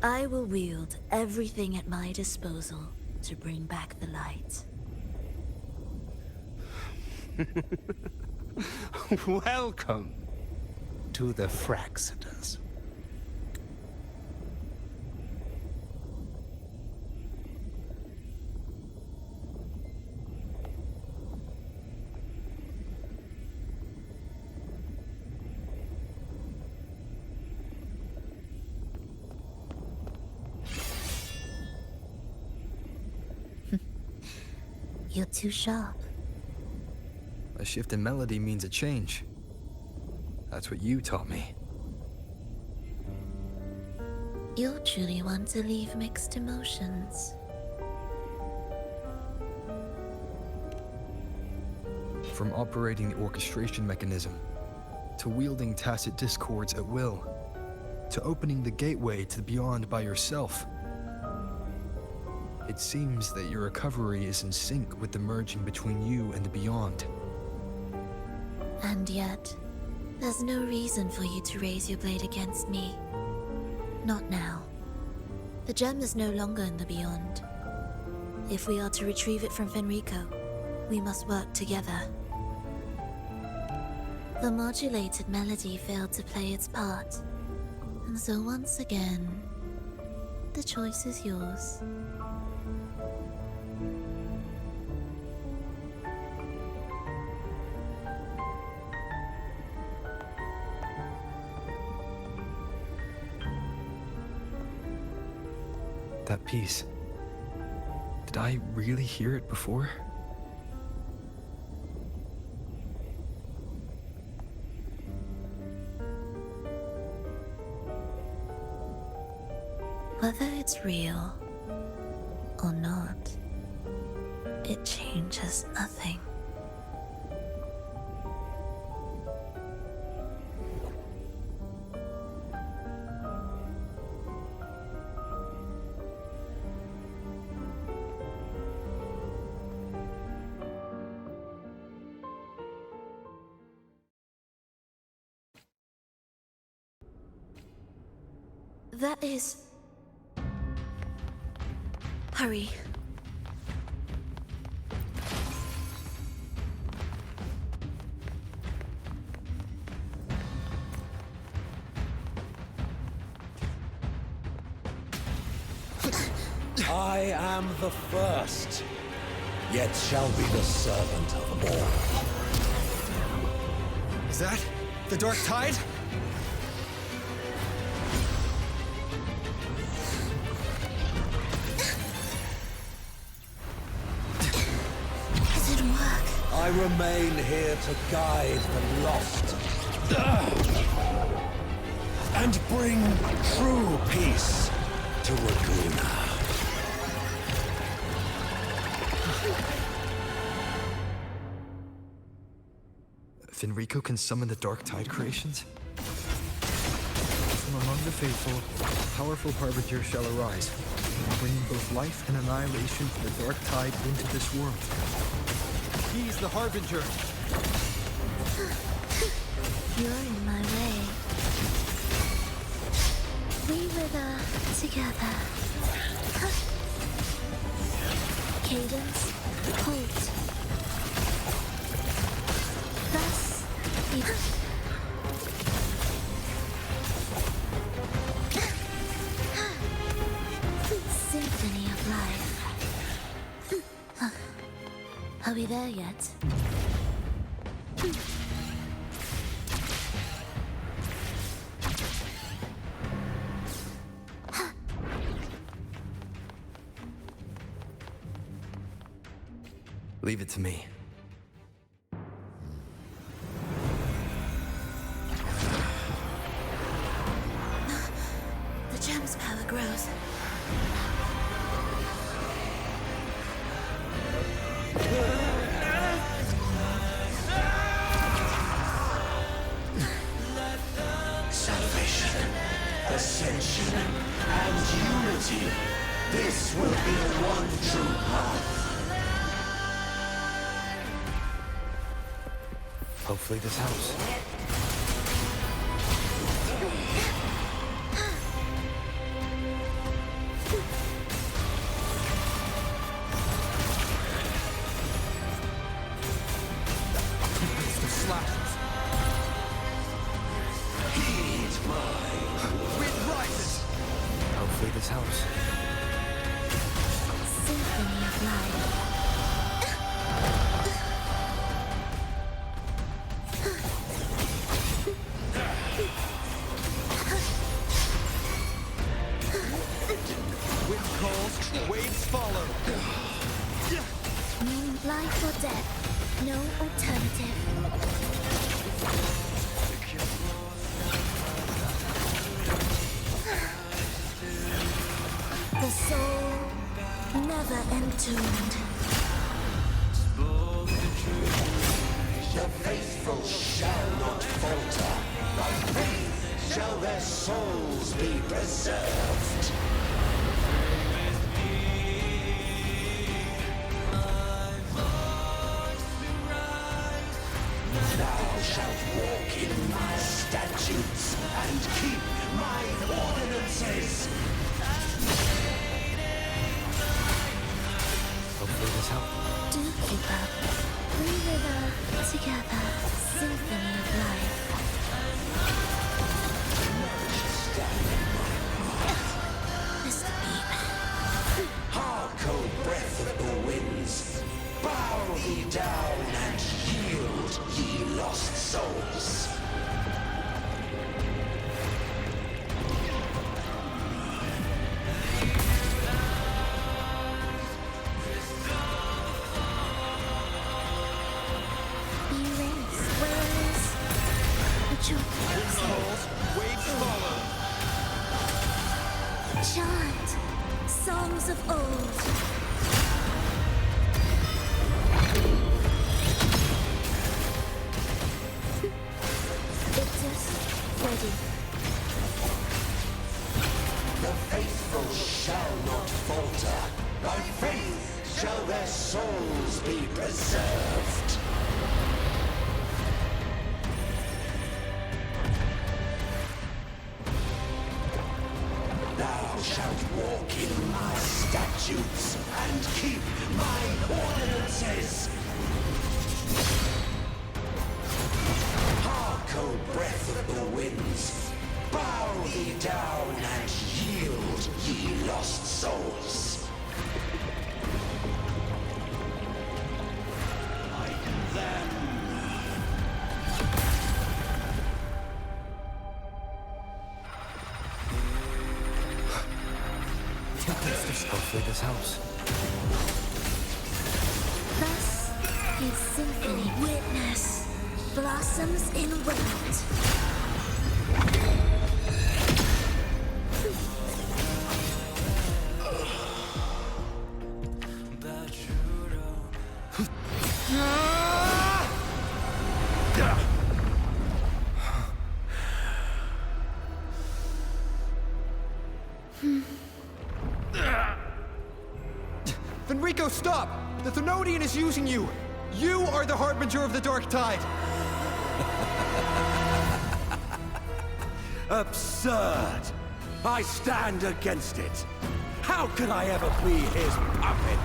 I will wield everything at my disposal to bring back the light. Welcome to the Fraxiters. You're too sharp. A shift in melody means a change. That's what you taught me. You'll truly want to leave mixed emotions. From operating the orchestration mechanism, to wielding tacit discords at will, to opening the gateway to the beyond by yourself. It seems that your recovery is in sync with the merging between you and the beyond. And yet, there's no reason for you to raise your blade against me. Not now. The gem is no longer in the beyond. If we are to retrieve it from Fenrico, we must work together. The modulated melody failed to play its part, and so once again, the choice is yours. that piece. Did I really hear it before? Whether it's real or not, it changes nothing. That is... Hurry. I am the first, yet shall be the servant of all. Is that the Dark Tide? I remain here to guide the lost and bring true peace to Laguna. Finrico can summon the Dark Tide creations? From among the faithful, a powerful harbinger shall arise, bringing both life and annihilation for the Dark Tide into this world. He's the harbinger. You're in my way. We were together. Cadence, halt. Thus, Symphony of life. Are we there yet? Leave it to me. The gem's power grows. Salvation, ascension, and unity. This will be the one true path. Hopefully this helps. Some slashes. Heed my wind rises. Hopefully this helps. Symphony of life. Wind calls, waves follow. Life or death, no alternative. The soul never entombed. The faithful shall not falter. By faith shall their souls be preserved. Thou shalt walk in my statutes and keep my ordinances. Hopefully this helps. Do keep up. We were together. Symphony of life. spiritual Falls, waves follow. chant songs of old. Victus, ready. The faithful shall not falter. By faith shall their souls be preserved. Thou shalt walk in my statutes and keep my ordinances. Hark, O breath of the winds, bow thee down and yield, ye lost souls. Like them. Hopefully this helps. Thus his symphony witness blossoms in wind. Enrico, stop! The Thenodian is using you! You are the harbinger of the Dark Tide! Absurd! I stand against it! How could I ever be his puppet?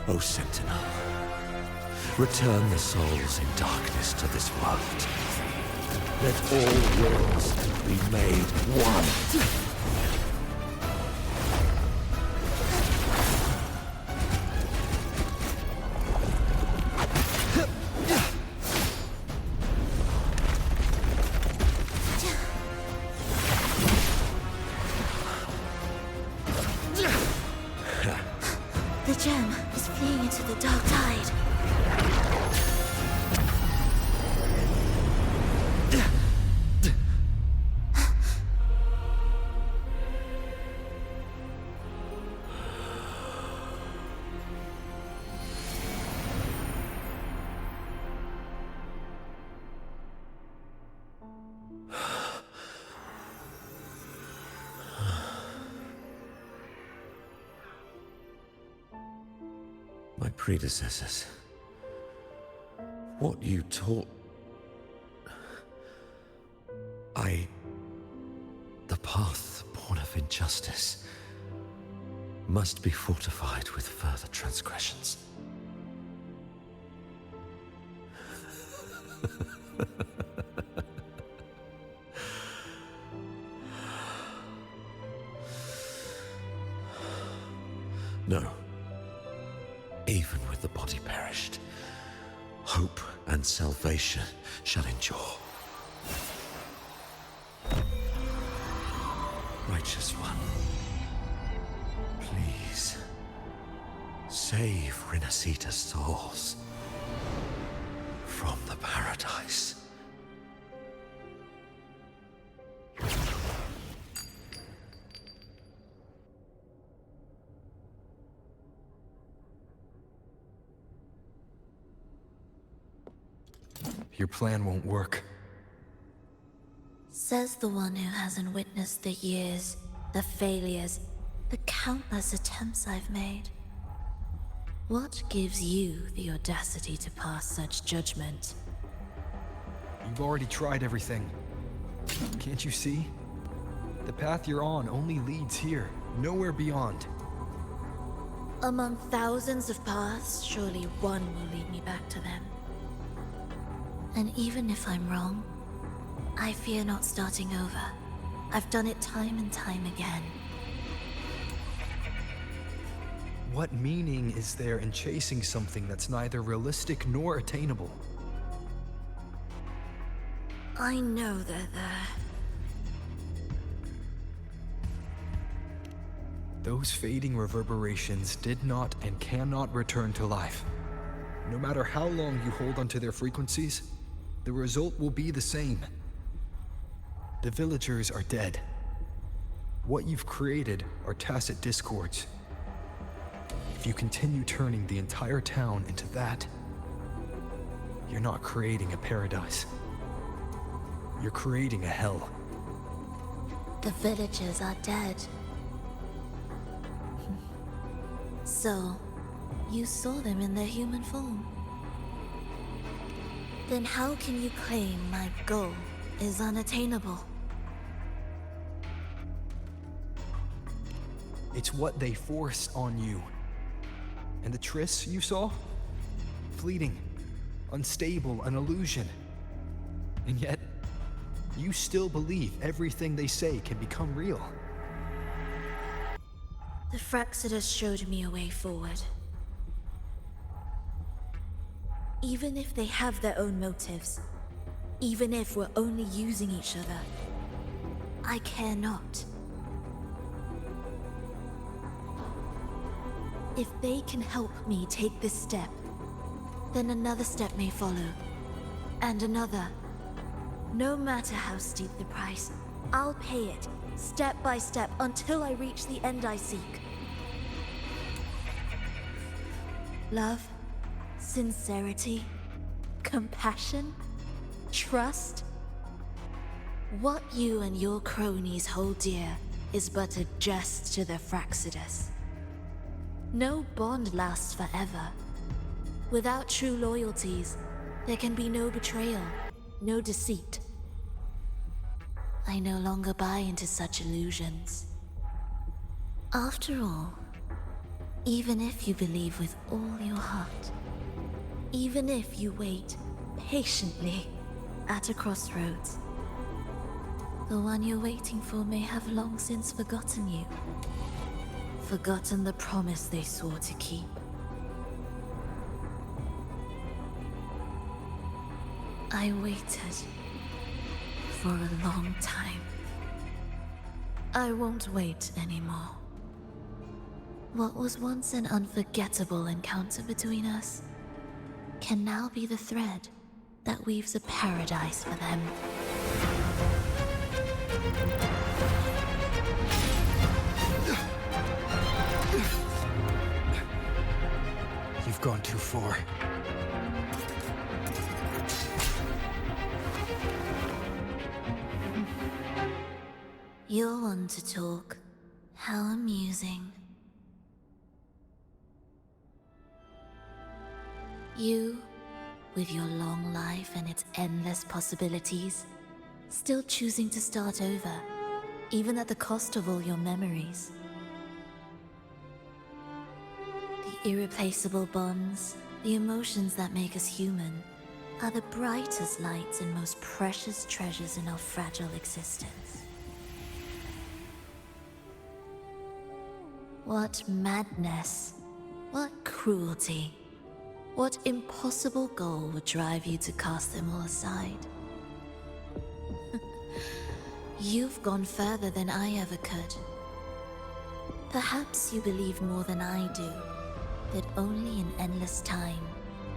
O Sentinel, return the souls in darkness to this world. Let all wills be made one. The gem is fleeing into the dark tide. My predecessors. What you taught... The path born of injustice must be fortified with further transgressions. No. Even with the body perished, hope and salvation shall endure. Righteous One, please save Renacita's souls from the paradise. Your plan won't work. Says the one who hasn't witnessed the years, the failures, the countless attempts I've made. What gives you the audacity to pass such judgment? You've already tried everything. Can't you see? The path you're on only leads here, nowhere beyond. Among thousands of paths, surely one will lead me back to them. And even if I'm wrong, I fear not starting over. I've done it time and time again. What meaning is there in chasing something that's neither realistic nor attainable? I know they're there. Those fading reverberations did not and cannot return to life. No matter how long you hold onto their frequencies, the result will be the same. The villagers are dead. What you've created are tacit discords. If you continue turning the entire town into that, you're not creating a paradise. You're creating a hell. The villagers are dead. So, you saw them in their human form. Then how can you claim my goal is unattainable? It's what they forced on you. And the Triss you saw? Fleeting, unstable, an illusion. And yet, you still believe everything they say can become real. The Fractsidus showed me a way forward. Even if they have their own motives, even if we're only using each other, I care not. If they can help me take this step, then another step may follow, and another. No matter how steep the price, I'll pay it, step by step, until I reach the end I seek. Love, sincerity, compassion, trust. What you and your cronies hold dear is but a jest to the Fractsidus. No bond lasts forever. Without true loyalties, there can be no betrayal, no deceit. I no longer buy into such illusions. After all, even if you believe with all your heart, even if you wait patiently at a crossroads, the one you're waiting for may have long since forgotten you. Forgotten the promise they swore to keep. I waited for a long time. I won't wait anymore. What was once an unforgettable encounter between us can now be the thread that weaves a paradise for them. You've gone too far. You're one to talk. How amusing. You, with your long life and its endless possibilities, still choosing to start over, even at the cost of all your memories. The irreplaceable bonds, the emotions that make us human, are the brightest lights and most precious treasures in our fragile existence. What madness, what cruelty, what impossible goal would drive you to cast them all aside? You've gone further than I ever could. Perhaps you believe more than I do, that only in endless time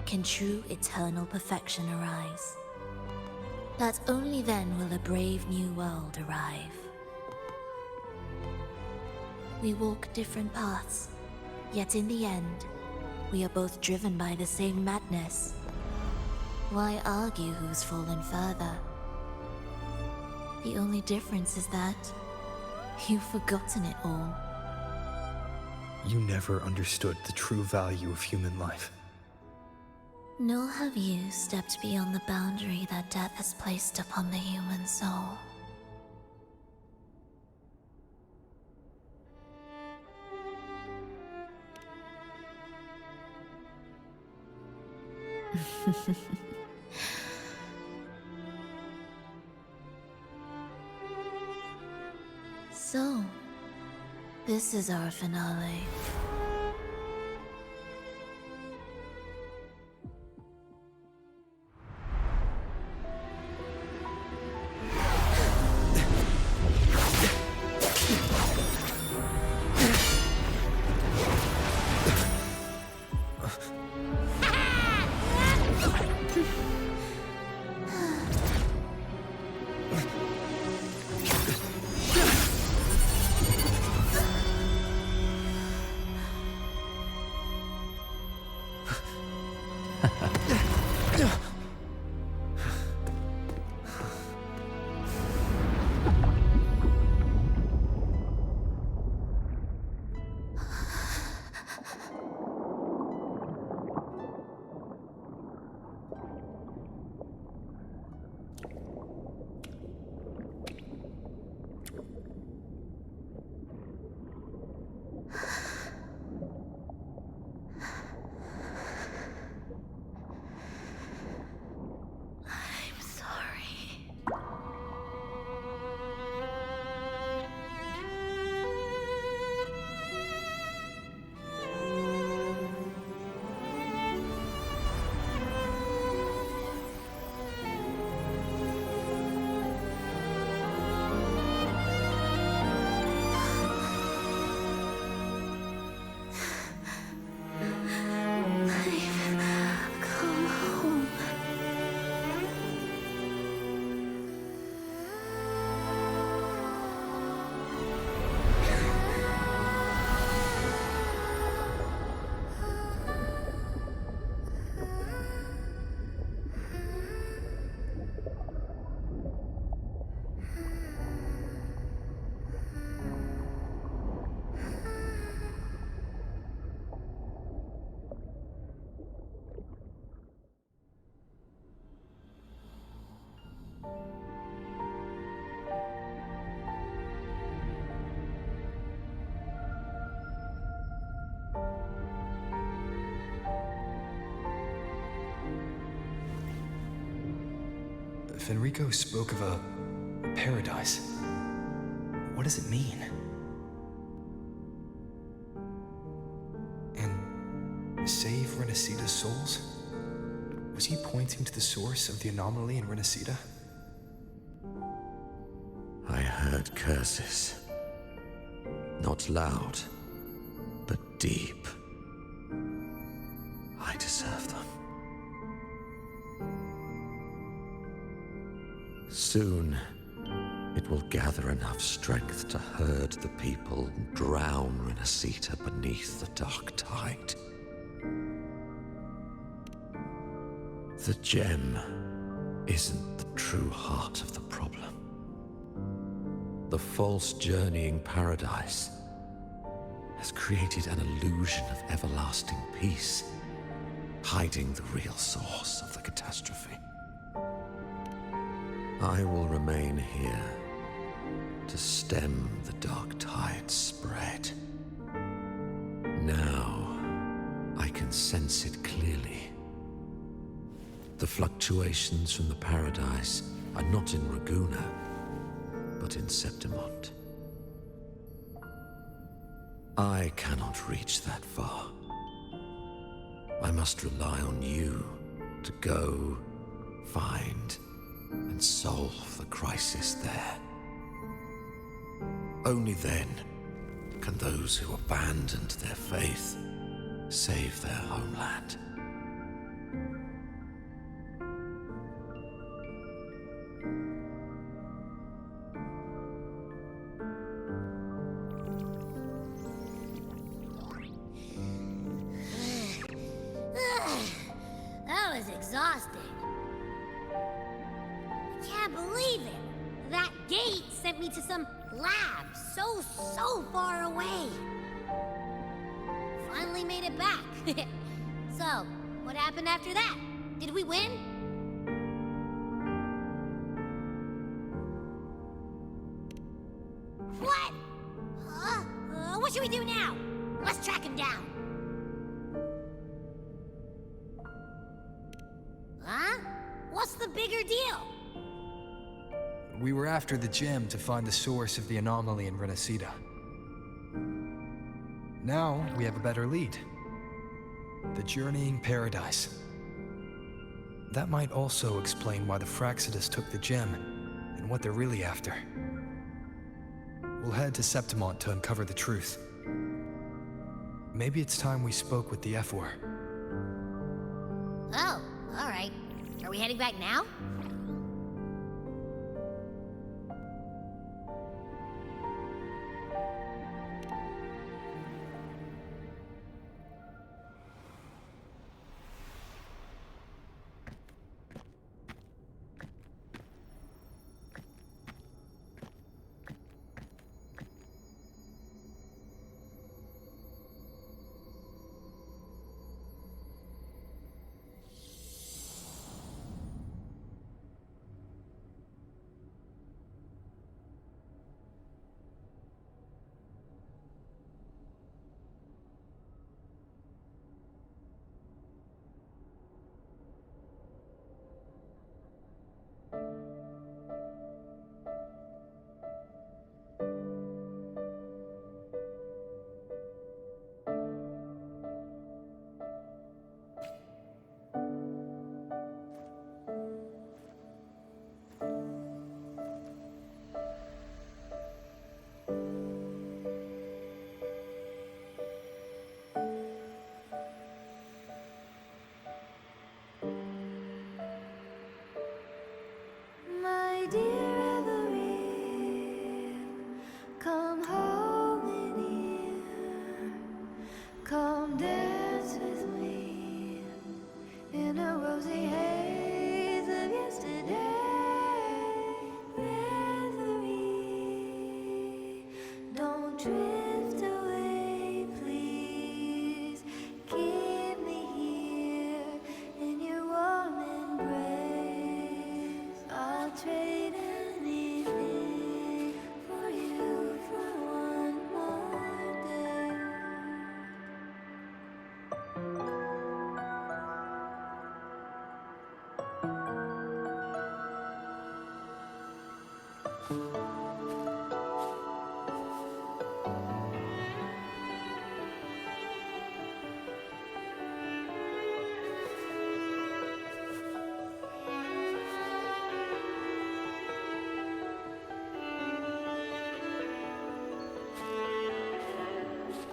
can true eternal perfection arise. That only then will a brave new world arrive. We walk different paths, yet in the end, we are both driven by the same madness. Why argue who's fallen further? The only difference is that you've forgotten it all. You never understood the true value of human life. Nor have you stepped beyond the boundary that death has placed upon the human soul. So, this is our finale. I'm sorry. I've come home. Fenrico spoke of a paradise. What does it mean? And save Renacita's souls? Was he pointing to the source of the anomaly in Renacita? I heard curses. Not loud, but deep. I deserve them. Soon, it will gather enough strength to herd the people and drown Renacita beneath the dark tide. The gem isn't the true heart of the problem. The false journeying paradise has created an illusion of everlasting peace, hiding the real source of the catastrophe. I will remain here to stem the dark tide's spread. Now, I can sense it clearly. The fluctuations from the paradise are not in Raguna, but in Septimont. I cannot reach that far. I must rely on you to go, find, and solve the crisis there. Only then can those who abandoned their faith save their homeland. That was exhausting. I can't believe it. That gate sent me to some lab so far away. Finally made it back. So, what happened after that? Did we win? What? What should we do now? Let's track him down. Huh? What's the bigger deal? We were after the gem to find the source of the anomaly in Renacita. Now we have a better lead. The journeying paradise. That might also explain why the Fraxidus took the gem and what they're really after. We'll head to Septimont to uncover the truth. Maybe it's time we spoke with the F-War. Oh, alright. Are we heading back now?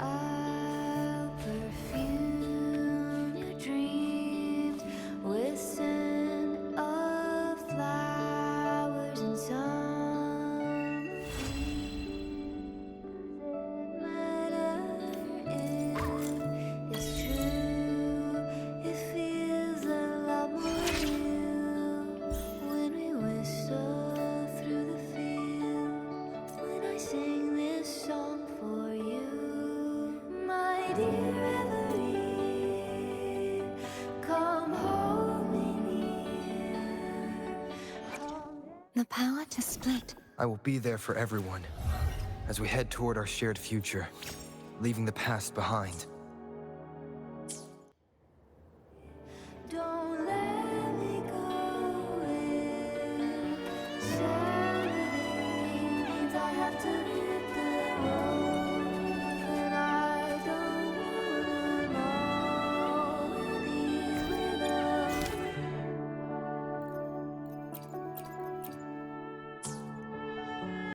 I'll perfume your dreams with scent of flowers and song. Doesn't matter if it's true, it feels a lot more real when we whistle through the fields. When I sing this song for you, my dear Reverie, come hold me near. The power to split. I will be there for everyone as we head toward our shared future, leaving the past behind.